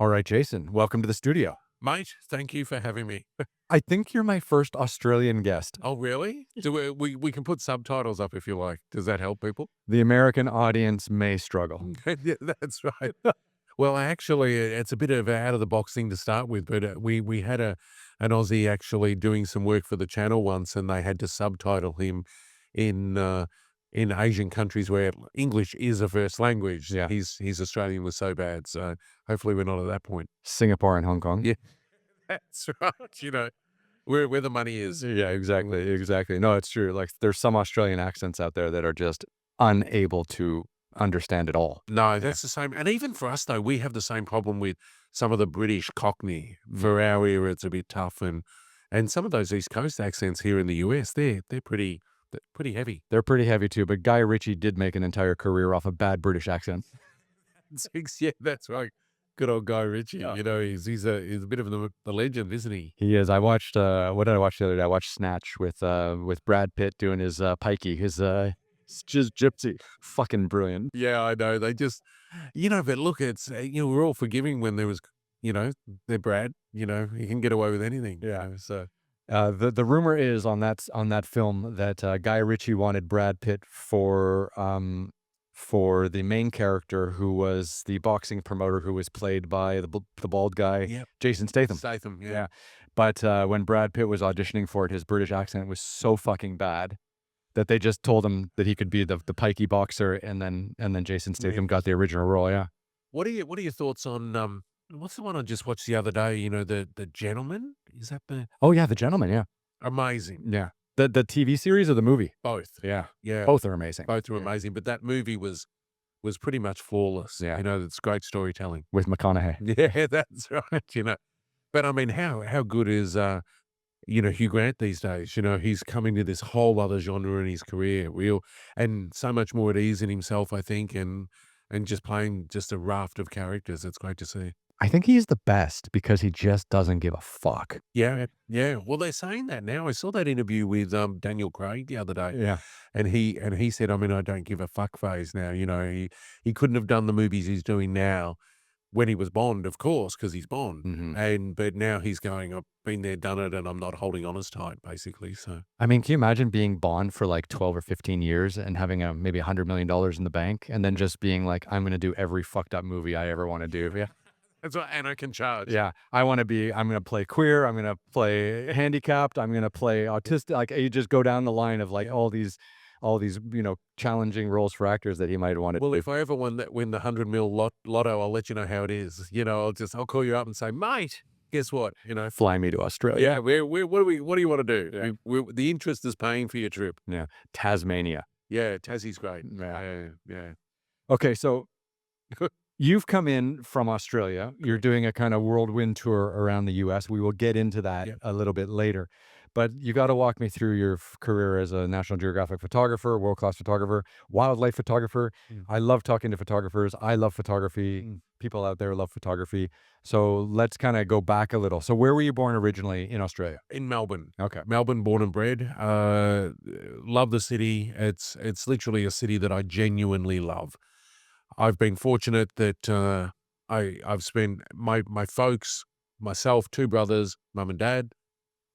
All right, Jason, welcome to the studio. Mate, thank you for having me. I think you're my first Australian guest. Oh, really? Do we can put subtitles up if you like. Does that help people? The American audience may struggle. Yeah, that's right. Well, actually, it's a bit of a out of the box thing to start with, but we had an Aussie actually doing some work for the channel once, and they had to subtitle him in uh, in Asian countries where English is a first language. Yeah. His Australian was so bad, so hopefully we're not at that point. Singapore and Hong Kong. Yeah, that's right. Where the money is. Yeah, exactly. No, it's true. Like, there's some Australian accents out there that are just unable to understand at all. No, that's the same. And even for us, though, we have the same problem with some of the British Cockney. For our era, it's a bit tough, and some of those East Coast accents here in the US, they're pretty heavy. They're pretty heavy too, but Guy Ritchie did make an entire career off of bad British accents. Yeah, that's right. Good old Guy Ritchie. Yeah. He's a bit of the legend, isn't he? He is. I watched, what did I watch the other day? I watched Snatch with Brad Pitt doing his pikey, his just gypsy. Fucking brilliant. Yeah, I know. They just, but look, it's we're all forgiving when there was, they're Brad. He can get away with anything. Yeah. So The rumor is on that film that Guy Ritchie wanted Brad Pitt for the main character, who was the boxing promoter, who was played by the bald guy, yeah, Jason Statham. Statham. Yeah. Yeah. But when Brad Pitt was auditioning for it, his British accent was so fucking bad that they just told him that he could be the pikey boxer, and then Jason Statham got the original role. Yeah. What are your thoughts on what's the one I just watched the other day? The Gentleman? Is that the Oh yeah, The Gentleman. Yeah. amazing? Yeah. The TV series or the movie? Both. Yeah. Yeah. Both are amazing. Both are Yeah. amazing, but that movie was pretty much flawless. Yeah. It's great storytelling. With McConaughey. Yeah, that's right. But I mean, how good is Hugh Grant these days? He's coming to this whole other genre in his career, and so much more at ease in himself, I think, and just playing just a raft of characters. It's great to see. I think he's the best because he just doesn't give a fuck. Yeah, yeah. Well, they're saying that now. I saw that interview with Daniel Craig the other day, Yeah. and he said, I mean, I don't give a fuck phase now. He couldn't have done the movies he's doing now when he was Bond, of course, because he's Bond. But now he's going, I've been there, done it, and I'm not holding on as tight, basically. So I mean, can you imagine being Bond for like 12 or 15 years and having maybe $100 million in the bank, and then just being like, I'm going to do every fucked up movie I ever want to do. Yeah. that's what, and I can charge. Yeah. I'm going to play queer. I'm going to play handicapped. I'm going to play autistic. Like, you just go down the line of like all these, challenging roles for actors that he might want to Well, do. if I ever win the 100 mil lotto, I'll let you know how it is. I'll call you up and say, mate, guess what? Fly me to Australia. Yeah, what do you want to do? Yeah. The interest is paying for your trip. Yeah. Tasmania. Yeah, Tassie's great. Yeah. Yeah. Okay. So you've come in from Australia. You're doing a kind of whirlwind tour around the US. We will get into that Yeah. a little bit later. But you got to walk me through your career as a National Geographic photographer, world-class photographer, wildlife photographer. Mm. I love talking to photographers. I love photography. People out there love photography. So let's kind of go back a little. So where were you born originally in Australia? In Melbourne. Okay. Melbourne, born and bred. Love the city. It's literally a city that I genuinely love. I've been fortunate that I've spent my folks, myself, two brothers, mum and dad.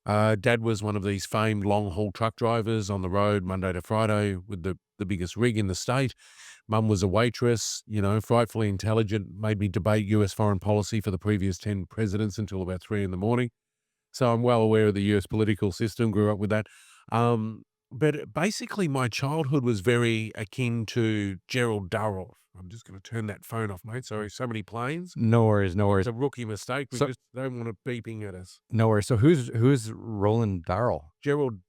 Dad was one of these famed long-haul truck drivers on the road Monday to Friday with the biggest rig in the state. Mum was a waitress, frightfully intelligent, made me debate US foreign policy for the previous 10 presidents until about 3 in the morning. So I'm well aware of the US political system, grew up with that. But basically my childhood was very akin to Gerald Durrell. I'm just going to turn that phone off, mate. Sorry, so many planes. No worries. No worries. It's a rookie mistake. We So- just don't want it beeping at us. No worries. So who's Roland Darrell? Gerald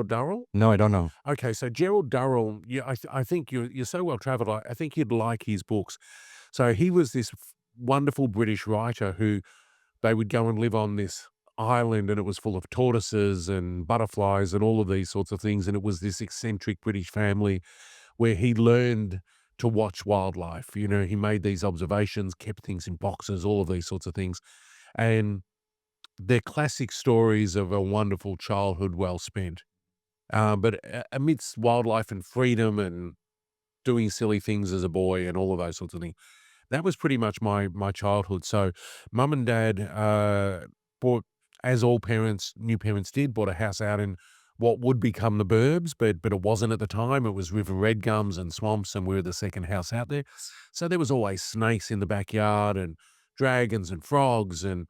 Durrell? No, I don't know. Okay, so Gerald Durrell, yeah, I think you're so well traveled. I think you'd like his books. So he was this wonderful British writer who they would go and live on this island, and it was full of tortoises and butterflies and all of these sorts of things. And it was this eccentric British family where he learned to watch wildlife. He made these observations, kept things in boxes, all of these sorts of things. And they're classic stories of a wonderful childhood well spent. But amidst wildlife and freedom and doing silly things as a boy and all of those sorts of things. that was pretty much my childhood. So mum and dad bought, as all parents, new parents did, bought a house out in what would become the burbs, but it wasn't at the time. It was river red gums and swamps, and we were the second house out there. So there was always snakes in the backyard and dragons and frogs, and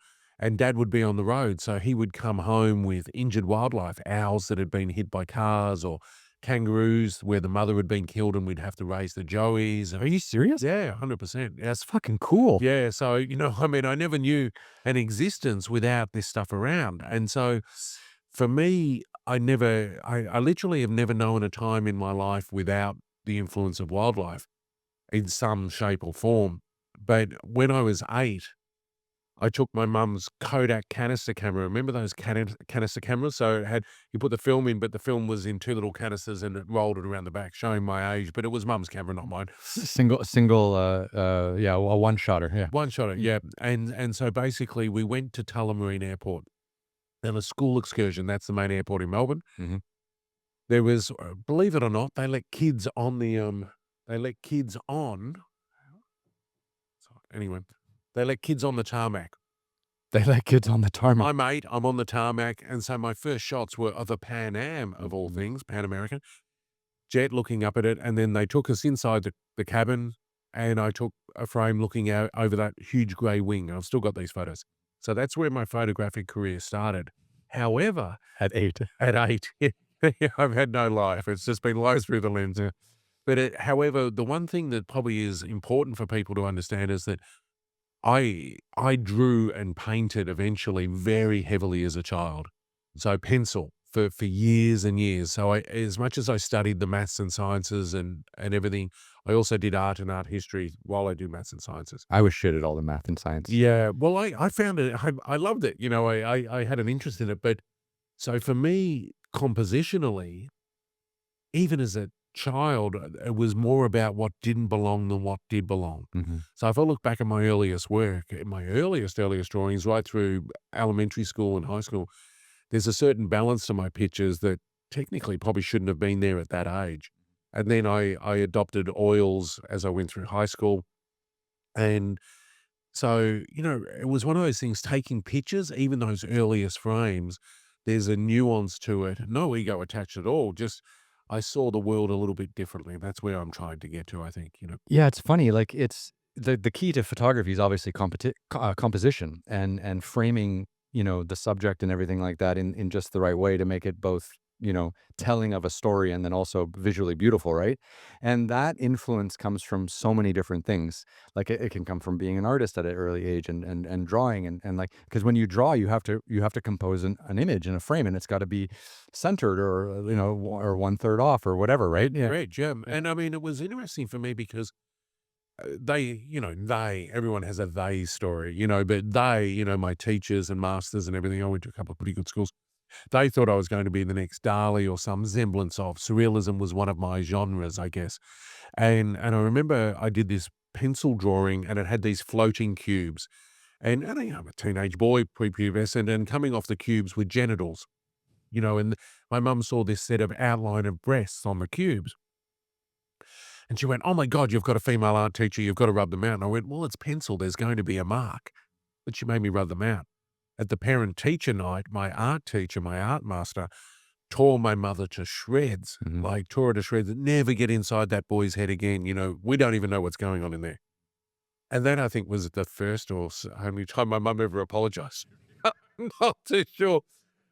dad would be on the road. So he would come home with injured wildlife, owls that had been hit by cars, or kangaroos where the mother had been killed and we'd have to raise the joeys. Are you serious? Yeah, 100%. That's fucking cool. Yeah, so, I mean, I never knew an existence without this stuff around. And so for me, I literally have never known a time in my life without the influence of wildlife in some shape or form. But when I was 8, I took my mum's Kodak canister camera. Remember those canister cameras? So you put the film in, but the film was in 2 little canisters and it rolled it around the back, showing my age. But it was mum's camera, not mine. Yeah, a one-shotter, yeah. One shot, yeah. And so basically we went to Tullamarine Airport on a school excursion. That's the main airport in Melbourne. Mhm. There was, believe it or not, they let kids on anyway, they let kids on the tarmac. They let kids on the tarmac. I'm 8, I'm on the tarmac, and so my first shots were of a Pan Am, of all things, Pan American, jet looking up at it, and then they took us inside the cabin, and I took a frame looking out over that huge grey wing. I've still got these photos. So that's where my photographic career started. However, At 8. at 8, I've had no life. It's just been life through the lens. Yeah. But however, the one thing that probably is important for people to understand is that I drew and painted eventually very heavily as a child. So pencil for years and years. So as much as I studied the maths and sciences and everything, I also did art and art history while I do maths and sciences. I was shit at all the math and science. Yeah, well, I found it. I loved it. I had an interest in it. But so for me, compositionally, even as a child, it was more about what didn't belong than what did belong. Mhm. So if I look back at my earliest work, my earliest drawings, right through elementary school and high school, there's a certain balance to my pictures that technically probably shouldn't have been there at that age. And then I adopted oils as I went through high school. And so, it was one of those things, taking pictures, even those earliest frames, there's a nuance to it. No ego attached at all. Just I saw the world a little bit differently. That's where I'm trying to get to, I think. Yeah, it's funny, like, it's the key to photography is obviously composition and framing, the subject and everything like that in just the right way to make it both, telling of a story and then also visually beautiful, right? And that influence comes from so many different things. Like, it can come from being an artist at an early age and drawing and like, because when you draw, you have to compose an image and a frame, and it's got to be centered or, or 1/3 off or whatever, right? Yeah. Great, yeah. And I mean, it was interesting for me because everyone has a they story, but my teachers and masters and everything, I went to a couple of pretty good schools. They thought I was going to be the next Dali or some semblance of. Surrealism was one of my genres, I guess. And I remember I did this pencil drawing and it had these floating cubes. And I'm a teenage boy, prepubescent, and coming off the cubes with genitals, and my mum saw this set of outline of breasts on the cubes. And she went, "Oh my God, you've got a female art teacher. You've got to rub them out." And I went, "Well, it's pencil. There's going to be a mark." But she made me rub them out. At the parent-teacher night, my art teacher, my art master, tore my mother to shreds, Mhm. like tore her to shreds. Never get inside that boy's head again. We don't even know what's going on in there. And that, I think, was the first or only time my mum ever apologized. I'm not too sure.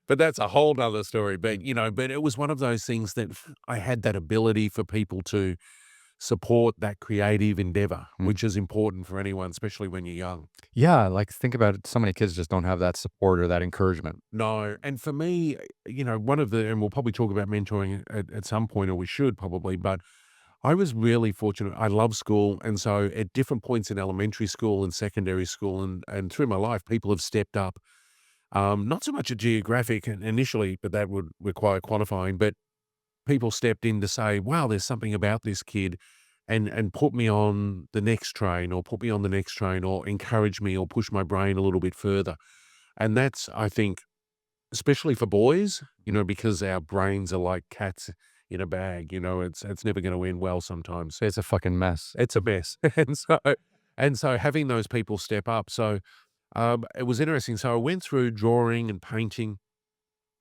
But that's a whole nother story. But it was one of those things that I had that ability for people to support that creative endeavor, Mm. which is important for anyone, especially when you're young. Yeah, like, think about it, so many kids just don't have that support or that encouragement. No, and for me, and we'll probably talk about mentoring at some point, or we should probably, but I was really fortunate. I love school, and so at different points in elementary school and secondary school and through my life, people have stepped up. Not so much at Geographic initially, but that would require qualifying, but people stepped in to say, "Wow, there's something about this kid," and put me on the next train or put me on the next train or encourage me or push my brain a little bit further. And that's, I think, especially for boys, because our brains are like cats in a bag, it's never going to end well sometimes. It's a fucking mess. It's a mess. And so And so having those people step up. So, it was interesting. So I went through drawing and painting,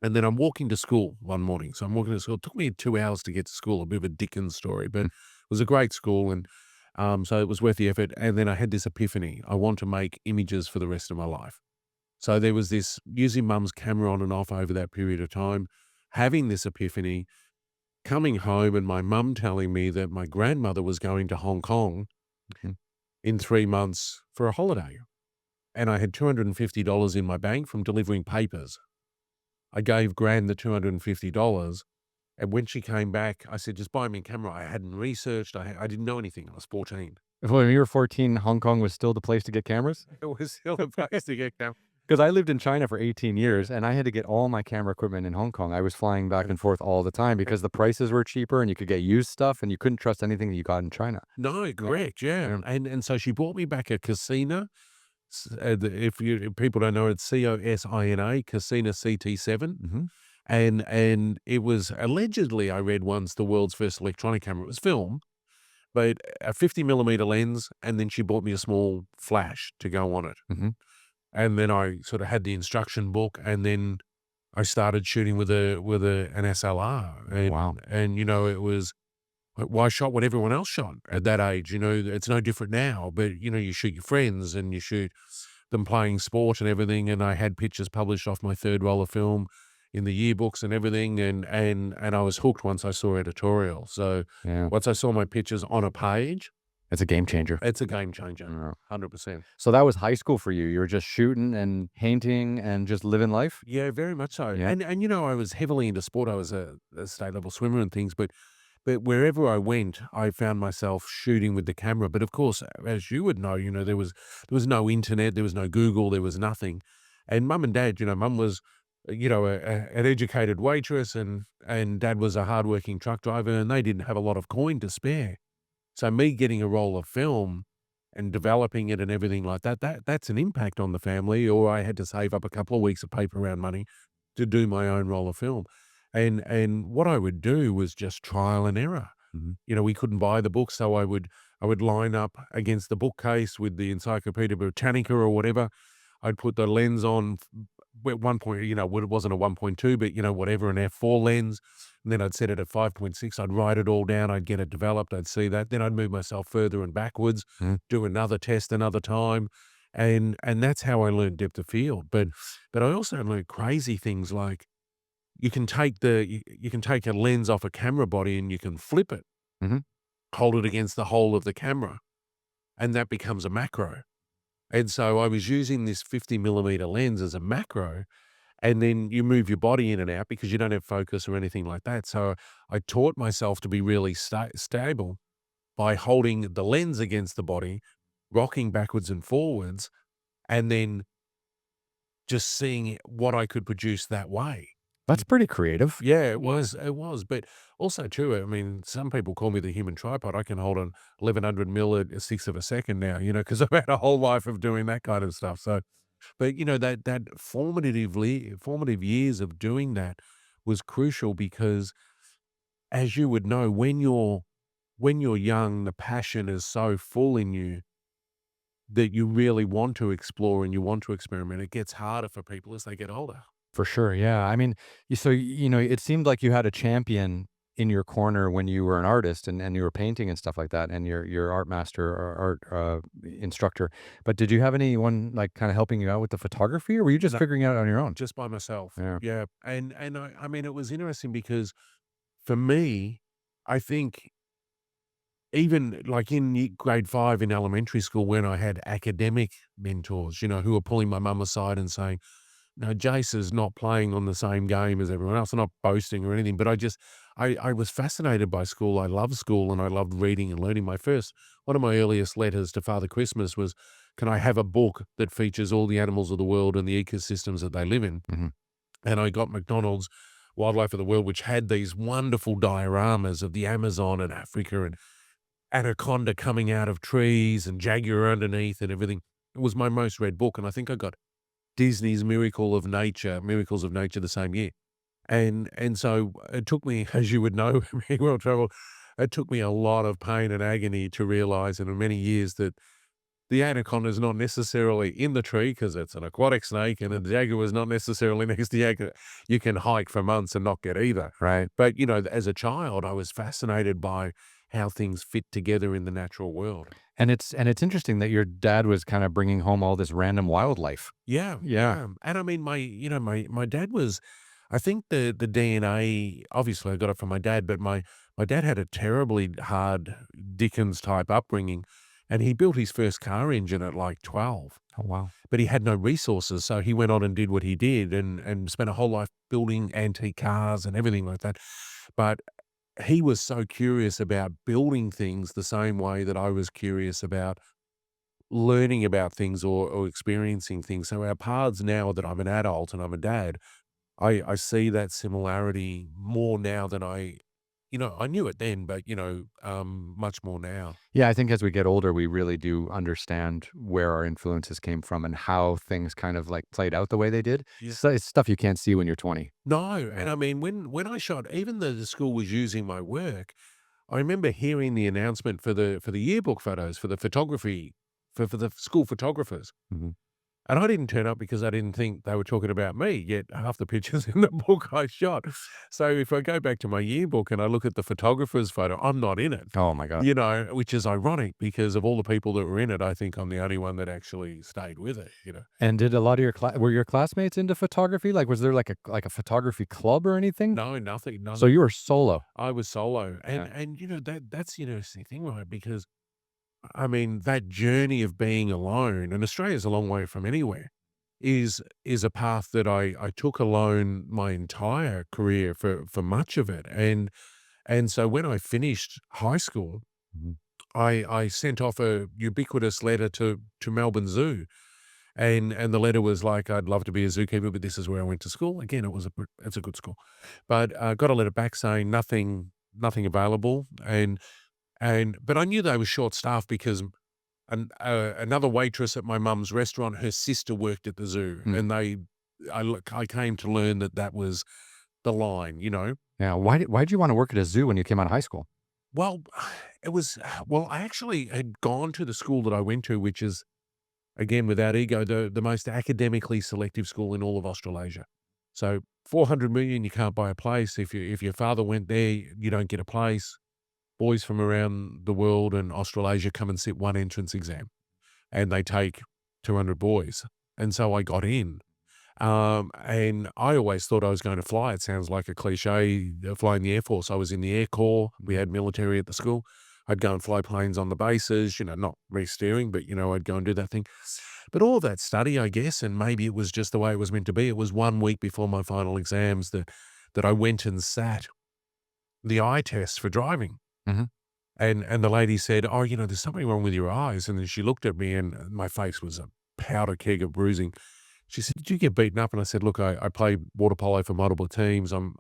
and then I'm walking to school one morning. So I'm walking to school. It took me 2 hours to get to school, a bit of a Dickens story, but it was a great school, and, so it was worth the effort. And then I had this epiphany. I want to make images for the rest of my life. So there was this using mum's camera on and off over that period of time, having this epiphany, coming home and my mum telling me that my grandmother was going to Hong Kong Mhm. in 3 months for a holiday. And I had $250 in my bank from delivering papers. I gave Gran the $250, and when she came back, I said, "Just buy me a camera." I hadn't researched, I didn't know anything, I was 14. When you were 14, Hong Kong was still the place to get cameras? It was still a place to get cam. Because I lived in China for 18 years, and I had to get all my camera equipment in Hong Kong. I was flying back and forth all the time because the prices were cheaper and you could get used stuff, and you couldn't trust anything that you got in China. No, Yeah, correct, yeah, yeah. and so she bought me back a Casina. If people don't know, it's Cosina, Casina CT7, Mhm, and it was allegedly, I read once, the world's first electronic camera. It was film, but a 50 millimeter lens, and then she bought me a small flash to go on it. mhm. And then I sort of had the instruction book, and then I started shooting with an SLR, Wow. and, it was, well, I shot what everyone else shot at that age. It's no different now, but, you shoot your friends and you shoot them playing sport and everything, and I had pictures published off my 3rd roll of film in the yearbooks and everything, and I was hooked once I saw editorial. So, Yeah. once I saw my pictures on a page, It's a game changer. it's a game changer, Yeah. 100%. So that was high school for you. You were just shooting and painting and just living life? Yeah, very much so, Yeah. and, I was heavily into sport. I was a state level swimmer and things, but wherever I went, I found myself shooting with the camera. But of course, as you would know, there was no internet, there was no Google, there was nothing. And mum and dad, mum was, an educated waitress, and dad was a hardworking truck driver, and they didn't have a lot of coin to spare. So me getting a roll of film and developing it and everything like that's an impact on the family. Or I had to save up a couple of weeks of paper round money to do my own roll of film. And what I would do was just trial and error. Mhm. We couldn't buy the book, so I would line up against the bookcase with the Encyclopedia Britannica or whatever. I'd put the lens on at one point, it wasn't a 1.2, but whatever, an f4 lens. And then I'd set it at 5.6. I'd write it all down. I'd get it developed. I'd see that. Then I'd move myself further and backwards, Mhm. do another test another time. And that's how I learned depth of field. But I also learned crazy things like you can take a lens off a camera body and you can flip it, Mhm. hold it against the whole of the camera, and that becomes a macro. And so I was using this 50 millimeter lens as a macro, and then you move your body in and out because you don't have focus or anything like that. So I taught myself to be really stable by holding the lens against the body, rocking backwards and forwards, and then just seeing what I could produce that way. That's pretty creative. Yeah, it was, but also too, I mean, some people call me the human tripod. I can hold an 1100 mil at a sixth of a second now, because I've had a whole life of doing that kind of stuff. So, but that formative years of doing that was crucial because, as you would know, when you're young, the passion is so full in you that you really want to explore and you want to experiment. It gets harder for people as they get older. For sure, yeah. I mean, it seemed like you had a champion in your corner when you were an artist and you were painting and stuff like that, and your art master or art instructor. But did you have anyone like kind of helping you out with the photography, or were you just No, figuring it out on your own? just by myself. Yeah. Yeah, and I mean, it was interesting because for me, I think even like in grade 5 in elementary school when I had academic mentors, who were pulling my mum aside and saying, "No, Jace is not playing on the same game as everyone else." I'm not boasting or anything, but I was fascinated by school. I love school and I loved reading and learning. One of my earliest letters to Father Christmas was, "Can I have a book that features all the animals of the world and the ecosystems that they live in?" Mhm. And I got McDonald's Wildlife of the World, which had these wonderful dioramas of the Amazon and Africa and anaconda coming out of trees and jaguar underneath and everything. It was my most read book, and I think I got Disney's Miracles of Nature the same year. And so it took me, as you would know, being well traveled, it took me a lot of pain and agony to realize in many years that the anaconda is not necessarily in the tree because it's an aquatic snake, and the jaguar is not necessarily next to you. You can hike for months and not get either. Right. But, as a child, I was fascinated by how things fit together in the natural world. And it's interesting that your dad was kinda bringing home all this random wildlife. Yeah, Yeah. yeah, and I mean, my dad was, I think the DNA, obviously, I got it from my dad, but my dad had a terribly hard Dickens type upbringing, and he built his first car engine at, like, 12, Oh, wow. but he had no resources, so he went on and did what he did and spent a whole life building antique cars and everything like that, but he was so curious about building things the same way that I was curious about learning about things or experiencing things. So our paths, now that I'm an adult and I'm a dad, I see that similarity more now than I knew it then, but much more now. Yeah, I think as we get older, we really do understand where our influences came from and how things kind of, like, played out the way they did. Yeah. So it's stuff you can't see when you're 20. No, Yeah. and I mean when I shot, even though the school was using my work, I remember hearing the announcement for the yearbook photos for the photography for the school photographers. Mhm. And I didn't turn up because I didn't think they were talking about me, yet half the pictures in the book I shot. So if I go back to my yearbook and I look at the photographer's photo, I'm not in it, Oh my god. which is ironic because of all the people that were in it, I think I'm the only one that actually stayed with it. And did a lot of your were your classmates into photography? Like, was there like a photography club or anything? No, nothing, So none. you were solo. I was solo. Yeah. And that's the interesting thing, right? Because I mean, that journey of being alone, and Australia's a long way from anywhere, is a path that I took alone my entire career for much of it. And so when I finished high school, Mhm. I sent off a ubiquitous letter to Melbourne Zoo. And the letter was like, "I'd love to be a zookeeper, but this is where I went to school." Again, it's a good school. But got a letter back saying nothing available. But I knew they were short staffed because another waitress at my mum's restaurant, her sister worked at the zoo, Mm. and I came to learn that that was the line. Yeah. Why'd you wanna work at a zoo when you came out of high school? Well, it was well, I actually had gone to the school that I went to, which is, again, without ego, the most academically selective school in all of Australasia. So 400 million, you can't buy a place. If your father went there, you don't get a place. Boys from around the world and Australasia come and sit one entrance exam, and they take 200 boys. And so I got in. And I always thought I was going to fly. It sounds like a cliche, flying the Air Force. I was in the Air Corps. We had military at the school. I'd go and fly planes on the bases, not me steering, but, I'd go and do that thing. But all that study, I guess, and maybe it was just the way it was meant to be. It was 1 week before my final exams that I went and sat the eye test for driving. Mhm. And the lady said, "Oh, there's something wrong with your eyes." And then she looked at me, and my face was a powder keg of bruising. She said, "Did you get beaten up?" And I said, "Look, I play water polo for multiple teams. I'm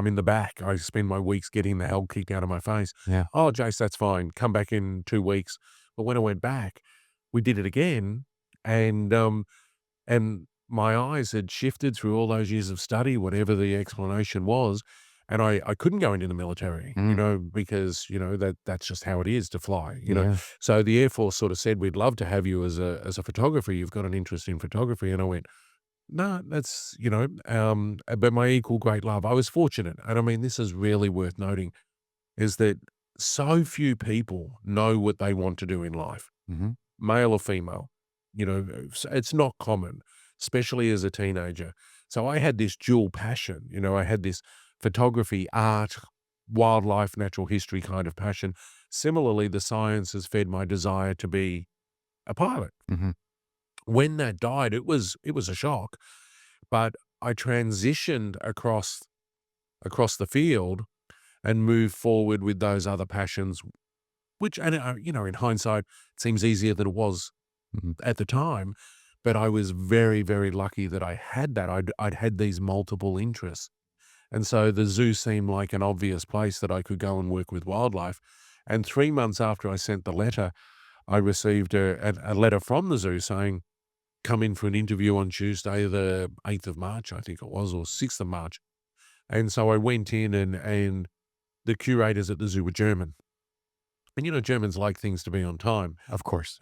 in the back. I spend my weeks getting the hell kicked out of my face." Yeah. "Oh, Jace, that's fine. Come back in 2 weeks." But when I went back, we did it again, and my eyes had shifted through all those years of study, whatever the explanation was, and I couldn't go into the military, Mm. because, that's just how it is to fly. Yeah. So the Air Force sort of said, "We'd love to have you as a photographer. You've got an interest in photography." And I went, "No, but my equal great love." I was fortunate, and I mean, this is really worth noting, is that so few people know what they want to do in life, Mhm. male or female. It's not common, especially as a teenager. So I had this dual passion. I had this photography, art, wildlife, natural history kind of passion. Similarly, the science has fed my desire to be a pilot. Mhm. When that died, it was a shock, but I transitioned across the field and moved forward with those other passions, which, and in hindsight, it seems easier than it was Mhm. at the time, but I was very, very lucky that I had that. I'd had these multiple interests, and so the zoo seemed like an obvious place that I could go and work with wildlife. And 3 months after I sent the letter, I received a letter from the zoo saying, "Come in for an interview on Tuesday, the 8th of March," I think it was, or 6th of March. And so I went in, and the curators at the zoo were German. And Germans like things to be on time. Of course.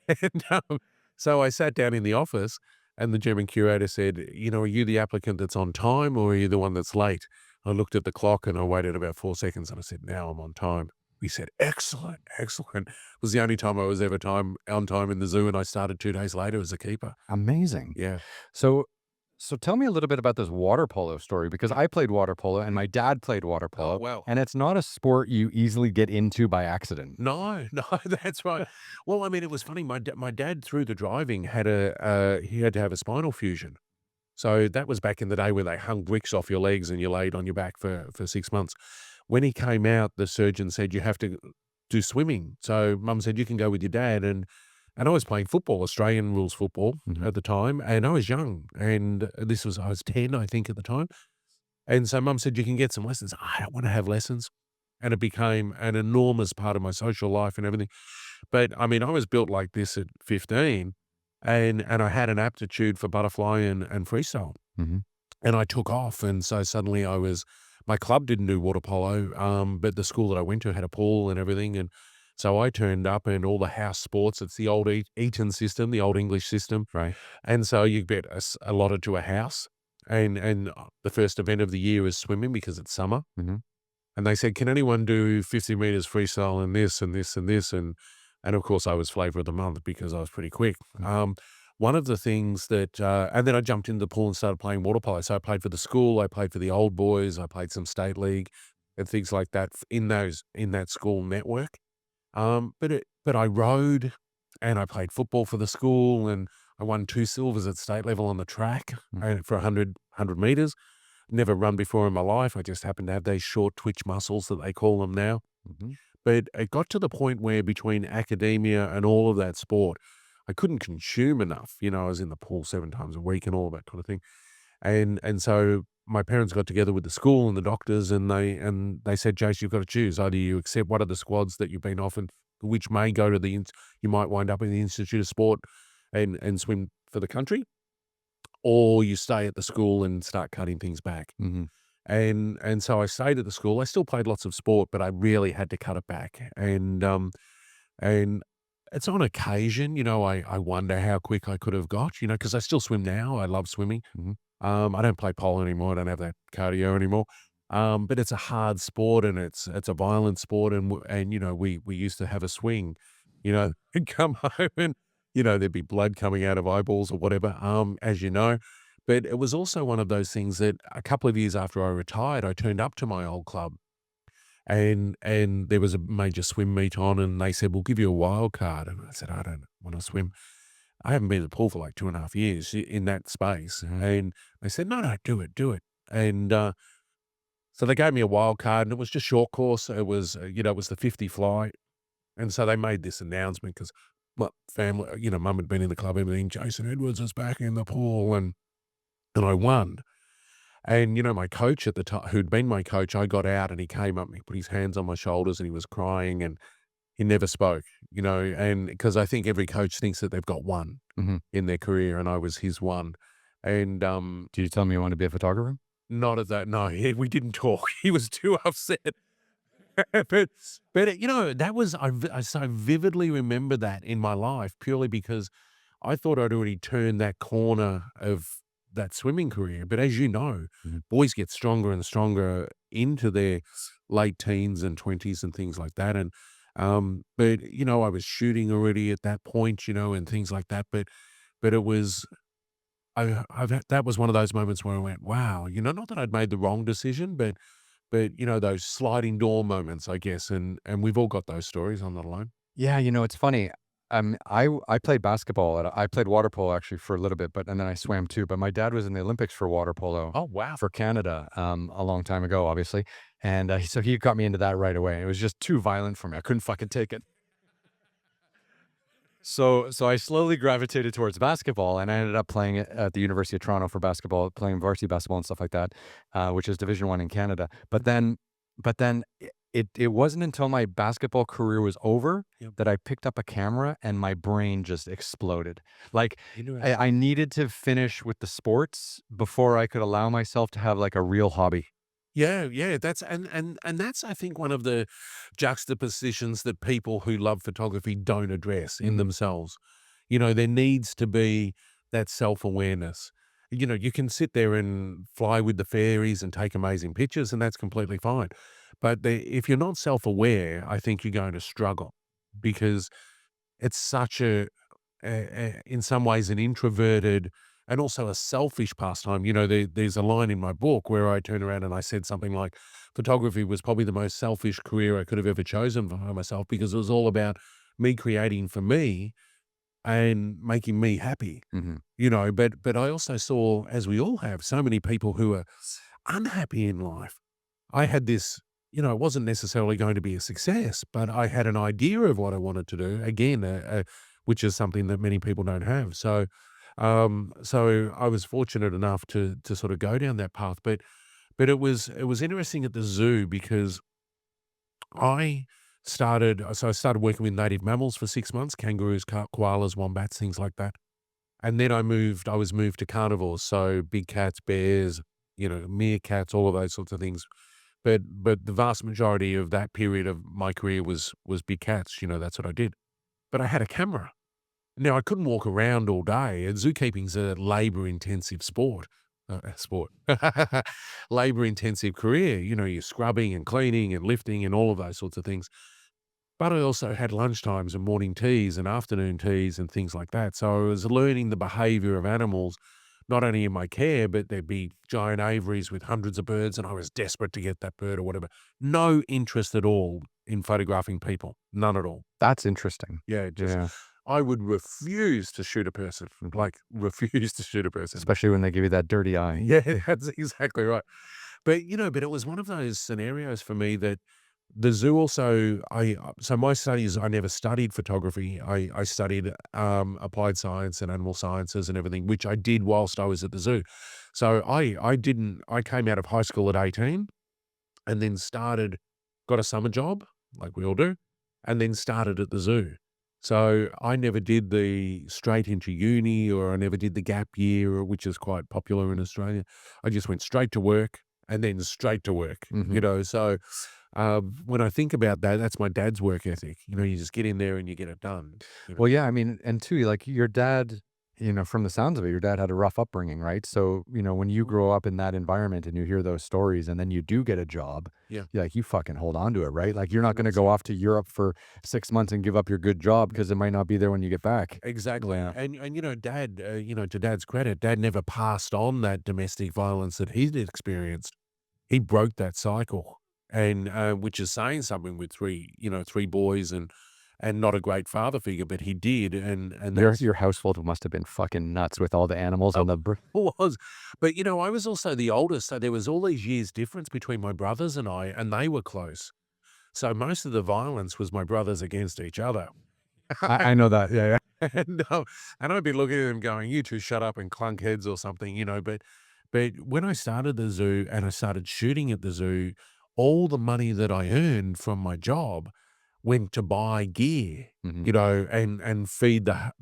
And, so I sat down in the office and the German curator said, "Are you the applicant that's on time or are you the one that's late?" I looked at the clock and I waited about 4 seconds and I said, "Now I'm on time." He said, "Excellent, excellent." It was the only time I was ever on time in the zoo, and I started 2 days later as a keeper. Amazing. Yeah. So so tell me a little bit about this water polo story because I played water polo and my dad played water Oh, polo, wow. and it's not a sport you easily get into by accident. No, no, that's right. Well, I mean, it was funny. My dad, through the driving, he had to have a spinal fusion. So that was back in the day where they hung bricks off your legs and you laid on your back for 6 months. When he came out, the surgeon said, "You have to do swimming." So mum said, "You can go with your dad." And I was playing football, Australian rules football Mhm, at the time, and I was young, and I was 10, I think, at the time. And so mum said, "You can get some lessons." I don't wanna have lessons, and it became an enormous part of my social life and everything. But, I mean, I was built like this at 15, and I had an aptitude for butterfly and freestyle. mhm, And I took off, and so suddenly my club didn't do water polo, but the school that I went to had a pool and everything, and so I turned up and all the house sports, it's the old Eton system, the old English system, right. and so you get allotted to a house, and the first event of the year is swimming because it's summer, Mhm, and they said, "Can anyone do 50 meters freestyle and this and this and this?" And of course, I was flavor of the month because I was pretty quick. mm, One of the things that and then I jumped into the pool and started playing water polo. So I played for the school, I played for the old boys, I played some state league and things like that in that school network. But I rode and I played football for the school and I won 2 silvers at state level on the track mm, and for 100 meters. Never run before in my life. I just happened to have these short twitch muscles that they call them now. mhm, But it got to the point where between academia and all of that sport, I couldn't consume enough. I was in the pool 7 times a week and all that kind of thing. And so my parents got together with the school and the doctors and they said, "Jace, you've got to choose. Either you accept one of the squads that you've been offered, which may go to you might wind up in the Institute of Sport and swim for the country, or you stay at the school and start cutting things back." mhm. And so I stayed at the school. I still played lots of sport, but I really had to cut it back. And it's on occasion, I wonder how quick I could have got, because I still swim now. I love swimming. Mhm. I don't play polo anymore. I don't have that cardio anymore. But it's a hard sport and it's a violent sport. And we used to have a swing, and come home and, there'd be blood coming out of eyeballs or whatever, as you know. But it was also one of those things that a couple of years after I retired, I turned up to my old club and there was a major swim meet on and they said, "We'll give you a wild card." And I said, "I don't want to swim." I haven't been to the pool for like 2.5 years in that space. Mhm. And they said, "No, no, do it, do it." And so they gave me a wild card and it was just short course. It was the 50 fly. And so they made this announcement because my family, mum had been in the club, everything. Jason Edwards is back in the pool and I won. And, my coach at the time, who'd been my coach, I got out and he came up and he put his hands on my shoulders and he was crying and he never spoke, and because I think every coach thinks that they've got one Mhm. in their career and I was his one. And, Did you tell me you want to be a photographer? not at that, no, we didn't talk. He was too upset. But, that was, I so vividly remember that in my life purely because I thought I'd already turned that corner of that swimming career, but as you know, Mhm. boys get stronger and stronger into their late teens and 20s and things like that, and, but, I was shooting already at that point, and things like that, but it was I've had that was one of those moments where I went, "Wow," not that I'd made the wrong decision, but, those sliding door moments, I guess, and we've all got those stories, I'm not alone. Yeah, it's funny. I played basketball I played water polo actually for a little bit, but and then I swam too. But my dad was in the Olympics for water polo Oh, wow. for Canada a long time ago, obviously, and so he got me into that right away. It was just too violent for me. I couldn't fucking take it. So I slowly gravitated towards basketball, and I ended up playing it at the University of Toronto for basketball, playing varsity basketball and stuff like that, which is Division 1 in Canada. But then it wasn't until my basketball career was over Yep. that I picked up a camera and my brain just exploded. Like Interesting. I needed to finish with the sports before I could allow myself to have like a real hobby. Yeah, yeah, that's and that's I think one of the juxtapositions that people who love photography don't address in Mhm. themselves. There needs to be that self-awareness. You can sit there and fly with the fairies and take amazing pictures, and that's completely fine. But if you're not self-aware, I think you're going to struggle because it's such in some ways, an introverted and also a selfish pastime. There's a line in my book where I turn around and I said something like, photography was probably the most selfish career I could have ever chosen for myself because it was all about me creating for me and making me happy. Mhm. But I also saw, as we all have, so many people who are unhappy in life. I had this, it wasn't necessarily going to be a success, but I had an idea of what I wanted to do. Again, which is something that many people don't have. So I was fortunate enough to sort of go down that path. But it was interesting at the zoo because I started working with native mammals for 6 months, kangaroos, koalas, wombats, things like that. And then I was moved to carnivores, so big cats, bears, meerkats, all of those sorts of things. But the vast majority of that period of my career was big cats, that's what I did. But I had a camera. Now I couldn't walk around all day, and zookeeping's a labor-intensive sport. Labor-intensive career, you're scrubbing and cleaning and lifting and all of those sorts of things. But I also had lunchtimes and morning teas and afternoon teas and things like that. So I was learning the behavior of animals, not only in my care, but there'd be giant aviaries with hundreds of birds, and I was desperate to get that bird or whatever. No interest at all in photographing people. None at all. That's interesting. Yeah, Yeah. I would refuse to shoot a person, like refuse to shoot a person. Especially when they give you that dirty eye. Yeah, that's exactly right. But it was one of those scenarios for me that the zoo also, so my studies, I never studied photography. I studied applied science and animal sciences and everything, which I did whilst I was at the zoo. So I came out of high school at 18 and then got a summer job, like we all do, and then started at the zoo. So I never did the straight into uni, or I never did the gap year, which is quite popular in Australia. I just went straight to work and then straight to work, Mhm. So when I think about that, that's my dad's work ethic. You just get in there and you get it done. Well, yeah, I mean, and two, like your dad, from the sounds of it, your dad had a rough upbringing, right? So, when you Mhm. grow up in that environment and you hear those stories and then you do get a job, Yeah, you fucking hold on to it, right? Like you're not going to go 100%. off to Europe for 6 months and give up your good job because it might not be there when you get back. Exactly. Yeah. Dad, to dad's credit, dad never passed on that domestic violence that he'd experienced. He broke that cycle, and, which is saying something with 3 boys and not a great father figure, but he did, and Your that's your household must have been fucking nuts with all the animals oh, and the was. But, I was also the oldest, so there was all these years difference between my brothers and I, and they were close. So most of the violence was my brothers against each other. I know that. Yeah, yeah. And, and I'd be looking at him going, "You 2 shut up and clunk heads," or something. But when I started the zoo and I started shooting at the zoo, all the money that I earned from my job went to buy gear, Mhm. and feed the